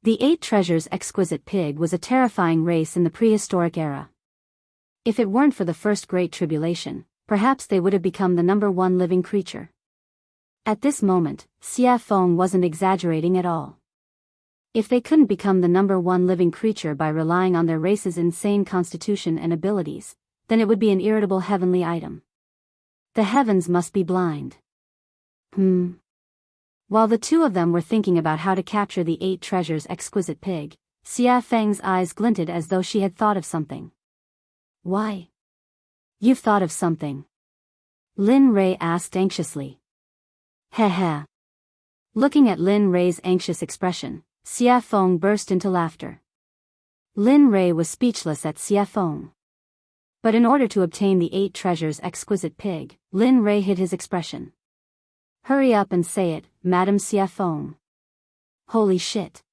Speaker 1: The 8 treasures exquisite pig was a terrifying race in the prehistoric era. If it weren't for the first Great Tribulation, perhaps they would have become the #1 living creature. At this moment, Xiafeng wasn't exaggerating at all. If they couldn't become the #1 living creature by relying on their race's insane constitution and abilities, then it would be an irritable heavenly item. The heavens must be blind. While the two of them were thinking about how to capture the 8 treasures exquisite pig, Xiafeng's eyes glinted as though she had thought of something. "Why? You've thought of something?" Lin Rei asked anxiously. Heh. Looking at Lin Rei's anxious expression, Xiafeng burst into laughter. Lin Rei was speechless at Xiafeng. But in order to obtain the 8 treasures exquisite pig, Lin Rei hid his expression. "Hurry up and say it, Madame Xiafeng." Holy shit.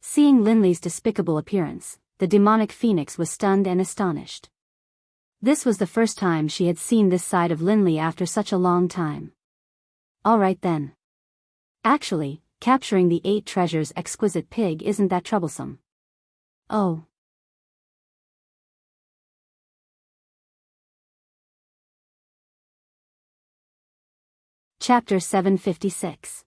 Speaker 1: Seeing Linley's despicable appearance, the demonic phoenix was stunned and astonished. This was the first time she had seen this side of Linley after such a long time. "All right then. Actually, capturing the 8 treasures exquisite pig isn't that troublesome." "Oh." Chapter 756.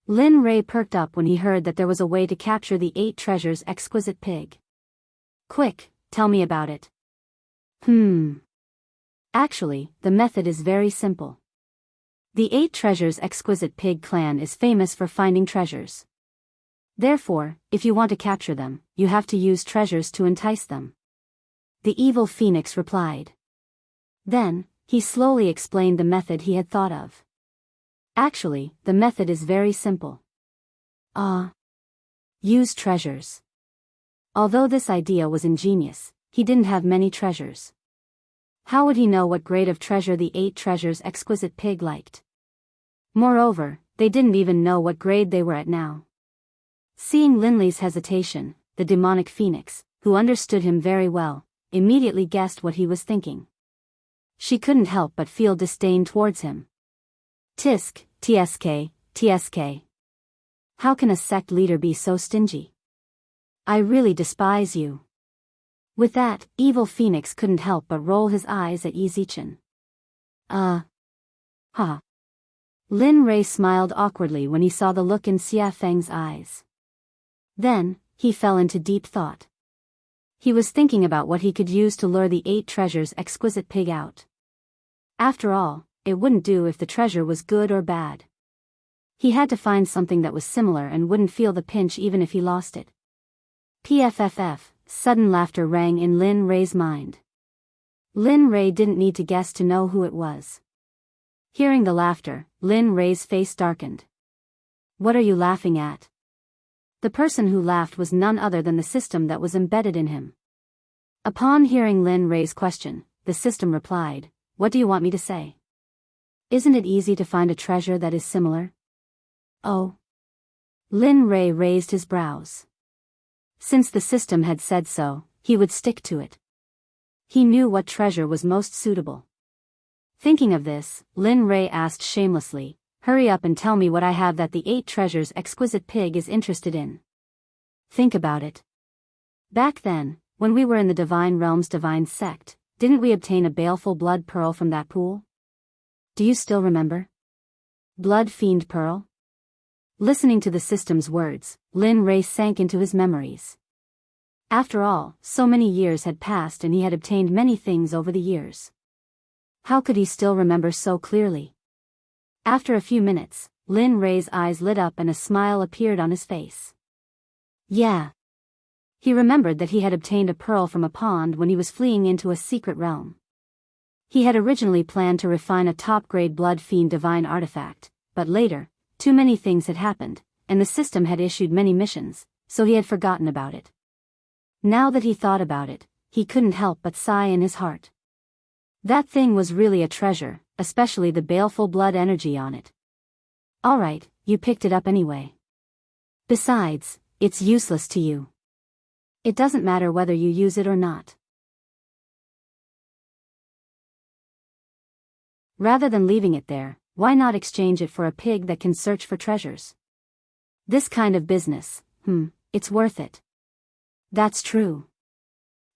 Speaker 1: Lin Rei perked up when he heard that there was a way to capture the 8 treasures exquisite pig. "Quick, tell me about it." Actually, the method is very simple. The 8 treasures exquisite pig clan is famous for finding treasures. Therefore, if you want to capture them, you have to use treasures to entice them. The evil phoenix replied. Then, he slowly explained the method he had thought of. Actually, the method is very simple. Use treasures. Although this idea was ingenious, he didn't have many treasures. How would he know what grade of treasure the 8 treasures exquisite pig liked? Moreover, they didn't even know what grade they were at now. Seeing Linley's hesitation, the demonic phoenix, who understood him very well, immediately guessed what he was thinking. She couldn't help but feel disdain towards him. TSK. How can a sect leader be so stingy? I really despise you." With that, evil phoenix couldn't help but roll his eyes at Yi Zichen. Lin Rei smiled awkwardly when he saw the look in Xiafeng's eyes. Then, he fell into deep thought. He was thinking about what he could use to lure the 8 treasures exquisite pig out. After all, it wouldn't do if the treasure was good or bad. He had to find something that was similar and wouldn't feel the pinch even if he lost it. PFFF, sudden laughter rang in Lin Rei's mind. Lin Rei didn't need to guess to know who it was. Hearing the laughter, Lin Rei's face darkened. What are you laughing at? The person who laughed was none other than the system that was embedded in him. Upon hearing Lin Rei's question, the system replied, "What do you want me to say? Isn't it easy to find a treasure that is similar?" Oh. Lin Rei raised his brows. Since the system had said so, he would stick to it. He knew what treasure was most suitable. Thinking of this, Lin Rei asked shamelessly, "Hurry up and tell me what I have that the 8 treasures exquisite pig is interested in." Think about it. Back then, when we were in the Divine Realm's Divine Sect, didn't we obtain a baleful blood pearl from that pool? Do you still remember? Blood Fiend Pearl? Listening to the system's words, Lin Rei sank into his memories. After all, so many years had passed and he had obtained many things over the years. How could he still remember so clearly? After a few minutes, Lin Rei's eyes lit up and a smile appeared on his face. Yeah. He remembered that he had obtained a pearl from a pond when he was fleeing into a secret realm. He had originally planned to refine a top-grade Blood Fiend divine artifact, but later, too many things had happened, and the system had issued many missions, so he had forgotten about it. Now that he thought about it, he couldn't help but sigh in his heart. That thing was really a treasure, especially the baleful blood energy on it. Alright, you picked it up anyway. Besides, it's useless to you. It doesn't matter whether you use it or not. Rather than leaving it there, why not exchange it for a pig that can search for treasures? This kind of business, it's worth it. That's true.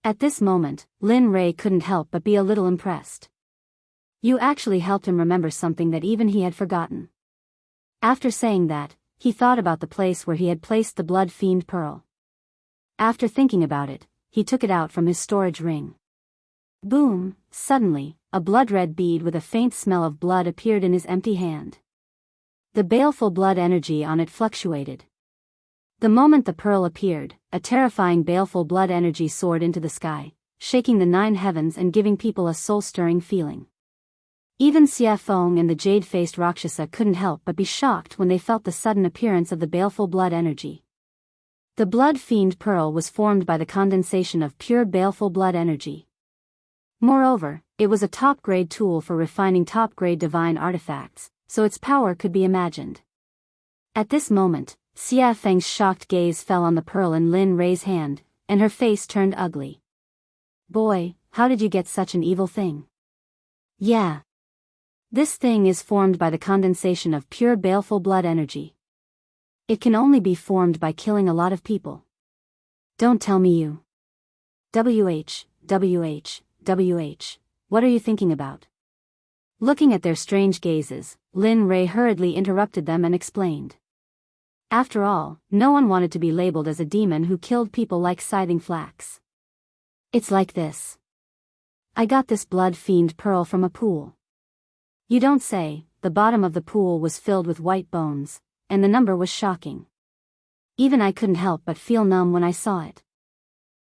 Speaker 1: At this moment, Lin Rei couldn't help but be a little impressed. You actually helped him remember something that even he had forgotten. After saying that, he thought about the place where he had placed the Blood Fiend Pearl. After thinking about it, he took it out from his storage ring. Boom! Suddenly, a blood-red bead with a faint smell of blood appeared in his empty hand. The baleful blood energy on it fluctuated. The moment the pearl appeared, a terrifying baleful blood energy soared into the sky, shaking the 9 heavens and giving people a soul-stirring feeling. Even Xia Feng and the jade-faced Rakshasa couldn't help but be shocked when they felt the sudden appearance of the baleful blood energy. The Blood Fiend Pearl was formed by the condensation of pure baleful blood energy. Moreover, it was a top-grade tool for refining top-grade divine artifacts, so its power could be imagined. At this moment, Xia Feng's shocked gaze fell on the pearl in Lin Rei's hand, and her face turned ugly. Boy, how did you get such an evil thing? Yeah. This thing is formed by the condensation of pure baleful blood energy. It can only be formed by killing a lot of people. Don't tell me you. WH, what are you thinking about? Looking at their strange gazes, Lin Rei hurriedly interrupted them and explained. After all, no one wanted to be labeled as a demon who killed people like scything flax. It's like this. I got this Blood Fiend Pearl from a pool. You don't say. The bottom of the pool was filled with white bones, and the number was shocking. Even I couldn't help but feel numb when I saw it.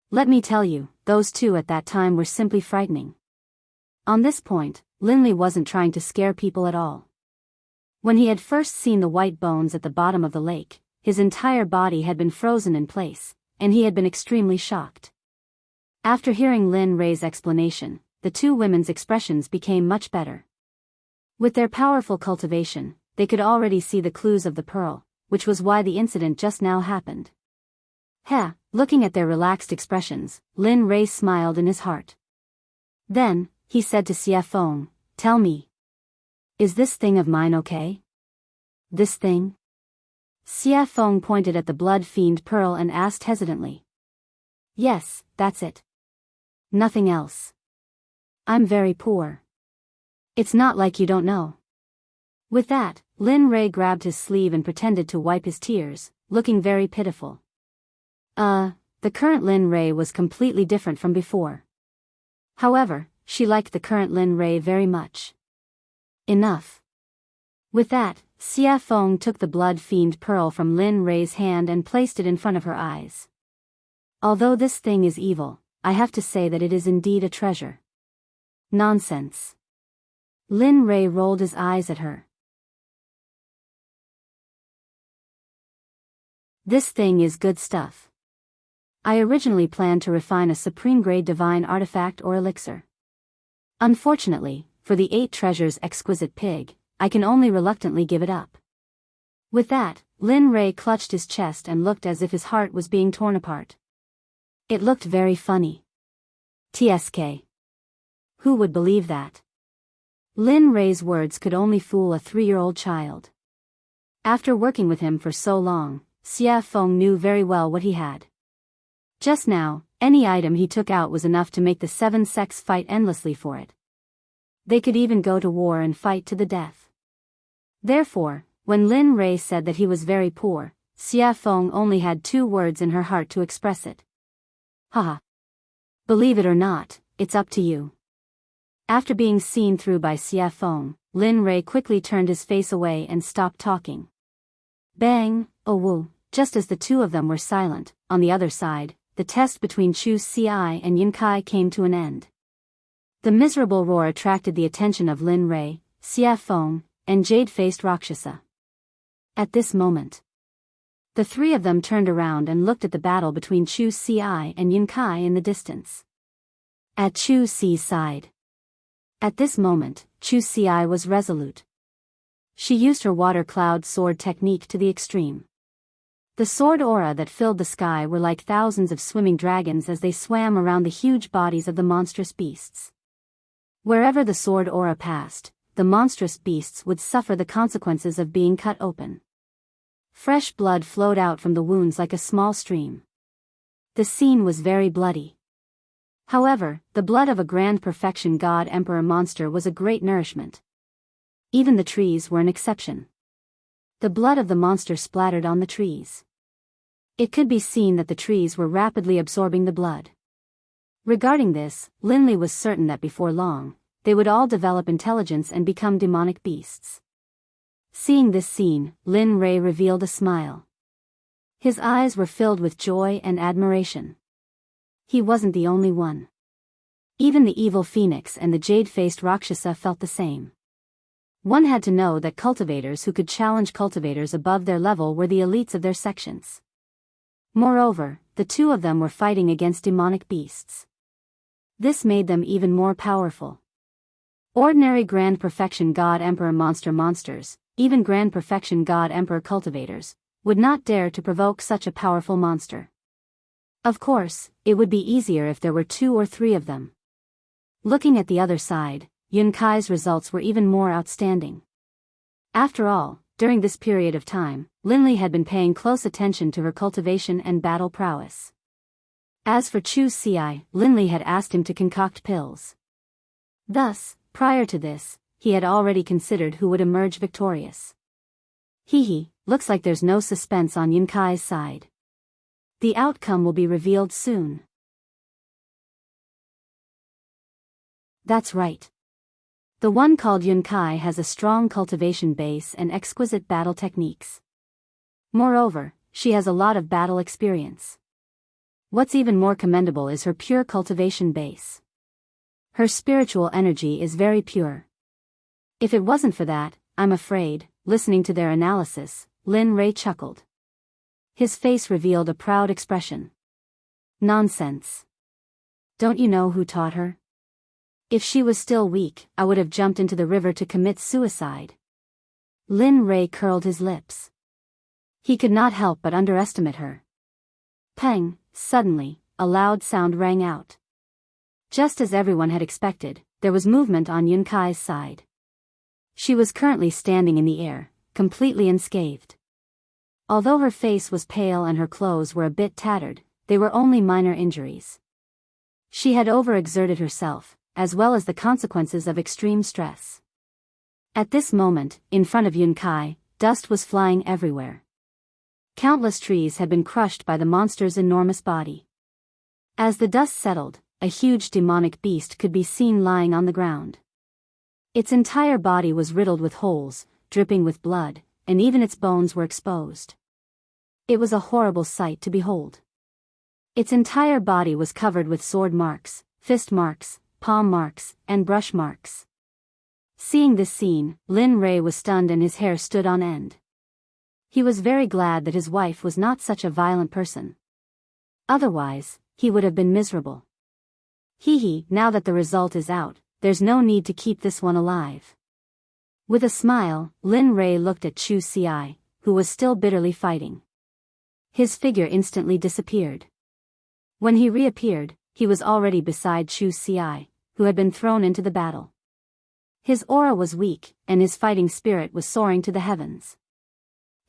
Speaker 1: Let me tell you, those 2 at that time were simply frightening. On this point, Linley wasn't trying to scare people at all. When he had first seen the white bones at the bottom of the lake, his entire body had been frozen in place, and he had been extremely shocked. After hearing Lin Rei's explanation, the 2 women's expressions became much better. With their powerful cultivation, they could already see the clues of the pearl, which was why the incident just now happened. Looking at their relaxed expressions, Lin Rei smiled in his heart. Then, he said to Xia Feng, "Tell me. Is this thing of mine okay?" This thing? Xia Feng pointed at the Blood Fiend Pearl and asked hesitantly. Yes, that's it. Nothing else. I'm very poor. It's not like you don't know. With that, Lin Rei grabbed his sleeve and pretended to wipe his tears, looking very pitiful. The current Lin Rei was completely different from before. However, she liked the current Lin Rei very much. Enough. With that, Xia Feng took the Blood Fiend Pearl from Lin Rei's hand and placed it in front of her eyes. Although this thing is evil, I have to say that it is indeed a treasure. Nonsense. Lin Rei rolled his eyes at her. This thing is good stuff. I originally planned to refine a supreme-grade divine artifact or elixir. Unfortunately, for the 8 treasures exquisite pig, I can only reluctantly give it up. With that, Lin Rei clutched his chest and looked as if his heart was being torn apart. It looked very funny. TSK. Who would believe that? Lin Rei's words could only fool a 3-year-old child. After working with him for so long, Xia Feng knew very well what he had. Just now, any item he took out was enough to make the 7 sects fight endlessly for it. They could even go to war and fight to the death. Therefore, when Lin Rei said that he was very poor, Xia Feng only had 2 words in her heart to express it. Haha. Believe it or not, it's up to you. After being seen through by Xia Feng, Lin Rei quickly turned his face away and stopped talking. Bang, oh woo, just as the 2 of them were silent, on the other side, the test between Chu Xi and Yun Kai came to an end. The miserable roar attracted the attention of Lin Rei, Xia Feng, and jade-faced Rakshasa. At this moment, the 3 of them turned around and looked at the battle between Chu Xi and Yun Kai in the distance. At Chu Xi's side. At this moment, Chu Xi was resolute. She used her water cloud sword technique to the extreme. The sword aura that filled the sky were like thousands of swimming dragons as they swam around the huge bodies of the monstrous beasts. Wherever the sword aura passed, the monstrous beasts would suffer the consequences of being cut open. Fresh blood flowed out from the wounds like a small stream. The scene was very bloody. However, the blood of a grand perfection god emperor monster was a great nourishment. Even the trees were an exception. The blood of the monster splattered on the trees. It could be seen that the trees were rapidly absorbing the blood. Regarding this, Lin Li was certain that before long, they would all develop intelligence and become demonic beasts. Seeing this scene, Lin Rei revealed a smile. His eyes were filled with joy and admiration. He wasn't the only one. Even the evil phoenix and the jade-faced Rakshasa felt the same. One had to know that cultivators who could challenge cultivators above their level were the elites of their sections. Moreover, the 2 of them were fighting against demonic beasts. This made them even more powerful. Ordinary Grand Perfection God Emperor monsters, even Grand Perfection God Emperor cultivators, would not dare to provoke such a powerful monster. Of course, it would be easier if there were 2 or 3 of them. Looking at the other side, Yun Kai's results were even more outstanding. After all, during this period of time, Lin Li had been paying close attention to her cultivation and battle prowess. As for Chu Xi, Lin Li had asked him to concoct pills. Thus, prior to this, he had already considered who would emerge victorious. Looks like there's no suspense on Yun Kai's side. The outcome will be revealed soon. That's right. The one called Yun Kai has a strong cultivation base and exquisite battle techniques. Moreover, she has a lot of battle experience. What's even more commendable is her pure cultivation base. Her spiritual energy is very pure. If it wasn't for that, I'm afraid, listening to their analysis, Lin Rei chuckled. His face revealed a proud expression. Nonsense. Don't you know who taught her? If she was still weak, I would have jumped into the river to commit suicide. Lin Rei curled his lips. He could not help but underestimate her. Pang, suddenly, a loud sound rang out. Just as everyone had expected, there was movement on Yun Kai's side. She was currently standing in the air, completely unscathed. Although her face was pale and her clothes were a bit tattered, they were only minor injuries. She had overexerted herself, as well as the consequences of extreme stress. At this moment, in front of Yun Kai, dust was flying everywhere. Countless trees had been crushed by the monster's enormous body. As the dust settled, a huge demonic beast could be seen lying on the ground. Its entire body was riddled with holes, dripping with blood, and even its bones were exposed. It was a horrible sight to behold. Its entire body was covered with sword marks, fist marks, palm marks, and brush marks. Seeing this scene, Lin Rei was stunned and his hair stood on end. He was very glad that his wife was not such a violent person. Otherwise, he would have been miserable. Now that the result is out, there's no need to keep this one alive. With a smile, Lin Rei looked at Chu Xi, who was still bitterly fighting. His figure instantly disappeared. When he reappeared, he was already beside Chu Xi, who had been thrown into the battle. His aura was weak, and his fighting spirit was soaring to the heavens.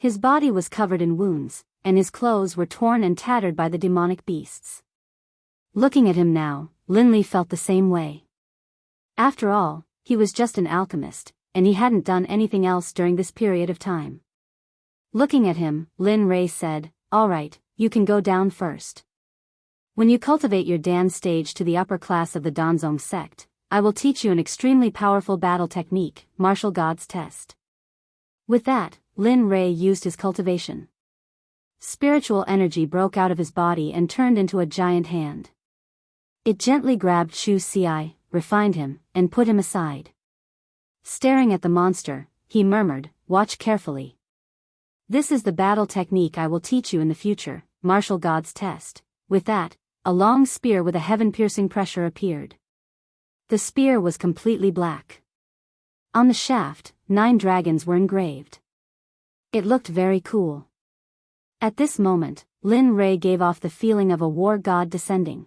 Speaker 1: His body was covered in wounds, and his clothes were torn and tattered by the demonic beasts. Looking at him now, Linley felt the same way. After all, he was just an alchemist, and he hadn't done anything else during this period of time. Looking at him, Lin Rei said, "All right, you can go down first. When you cultivate your Dan stage to the upper class of the Danzong sect, I will teach you an extremely powerful battle technique, Martial God's Test." With that, Lin Rei used his cultivation. Spiritual energy broke out of his body and turned into a giant hand. It gently grabbed Chu Xi, refined him, and put him aside. Staring at the monster, he murmured, "Watch carefully. This is the battle technique I will teach you in the future, Martial God's Test." With that, a long spear with a heaven-piercing pressure appeared. The spear was completely black. On the shaft, 9 dragons were engraved. It looked very cool. At this moment, Lin Rei gave off the feeling of a war god descending.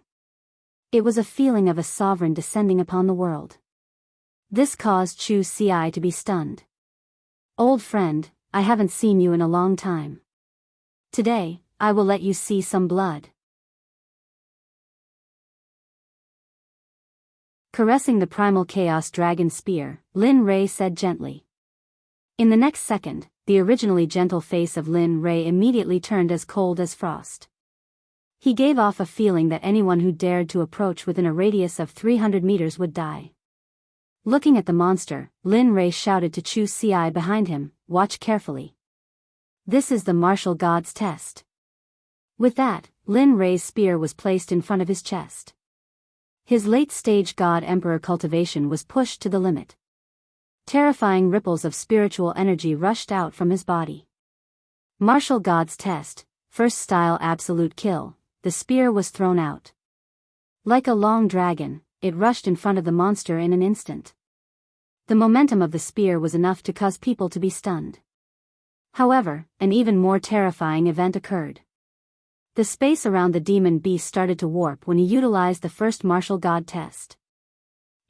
Speaker 1: It was a feeling of a sovereign descending upon the world. This caused Chu Xi to be stunned. "Old friend, I haven't seen you in a long time. Today, I will let you see some blood." Caressing the primal chaos dragon spear, Lin Rei said gently. In the next second, the originally gentle face of Lin Rei immediately turned as cold as frost. He gave off a feeling that anyone who dared to approach within a radius of 300 meters would die. Looking at the monster, Lin Rei shouted to Chu Xi behind him, "Watch carefully. This is the Martial God's Test." With that, Lin Rei's spear was placed in front of his chest. His late-stage God-Emperor cultivation was pushed to the limit. Terrifying ripples of spiritual energy rushed out from his body. Martial God's Test, first style absolute kill, the spear was thrown out. Like a long dragon, it rushed in front of the monster in an instant. The momentum of the spear was enough to cause people to be stunned. However, an even more terrifying event occurred. The space around the demon beast started to warp when he utilized the first martial god test.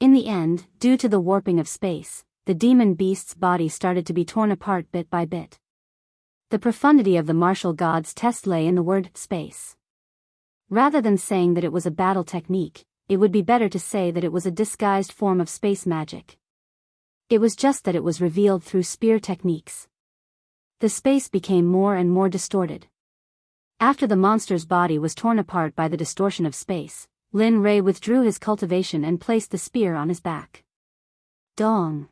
Speaker 1: In the end, due to the warping of space, the demon beast's body started to be torn apart bit by bit. The profundity of the martial god's test lay in the word space. Rather than saying that it was a battle technique, it would be better to say that it was a disguised form of space magic. It was just that it was revealed through spear techniques. The space became more and more distorted. After the monster's body was torn apart by the distortion of space, Lin Rei withdrew his cultivation and placed the spear on his back. Dong!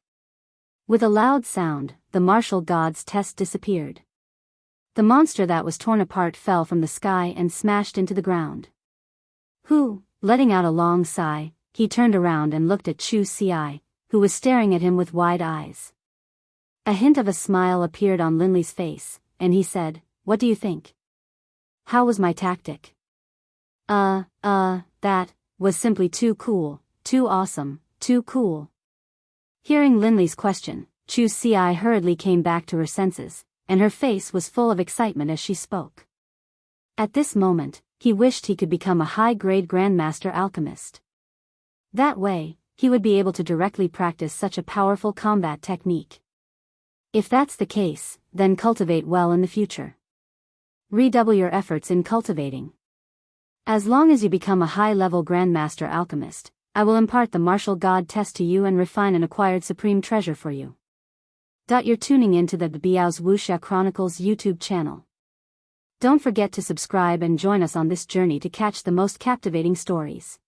Speaker 1: With a loud sound, the martial god's test disappeared. The monster that was torn apart fell from the sky and smashed into the ground. Letting out a long sigh, he turned around and looked at Chu Xi, who was staring at him with wide eyes. A hint of a smile appeared on Linley's face, and he said, "What do you think? How was my tactic?" That was simply too cool, too awesome, too cool." Hearing Linley's question, Chu Xi hurriedly came back to her senses, and her face was full of excitement as she spoke. At this moment, he wished he could become a high-grade Grandmaster Alchemist. That way, he would be able to directly practice such a powerful combat technique. If that's the case, then cultivate well in the future. Redouble your efforts in cultivating. As long as you become a high-level Grandmaster Alchemist, I will impart the Martial God Test to you and refine an acquired supreme treasure for you. You're tuning in to the Biyao's Wuxia Chronicles YouTube channel. Don't forget to subscribe and join us on this journey to catch the most captivating stories.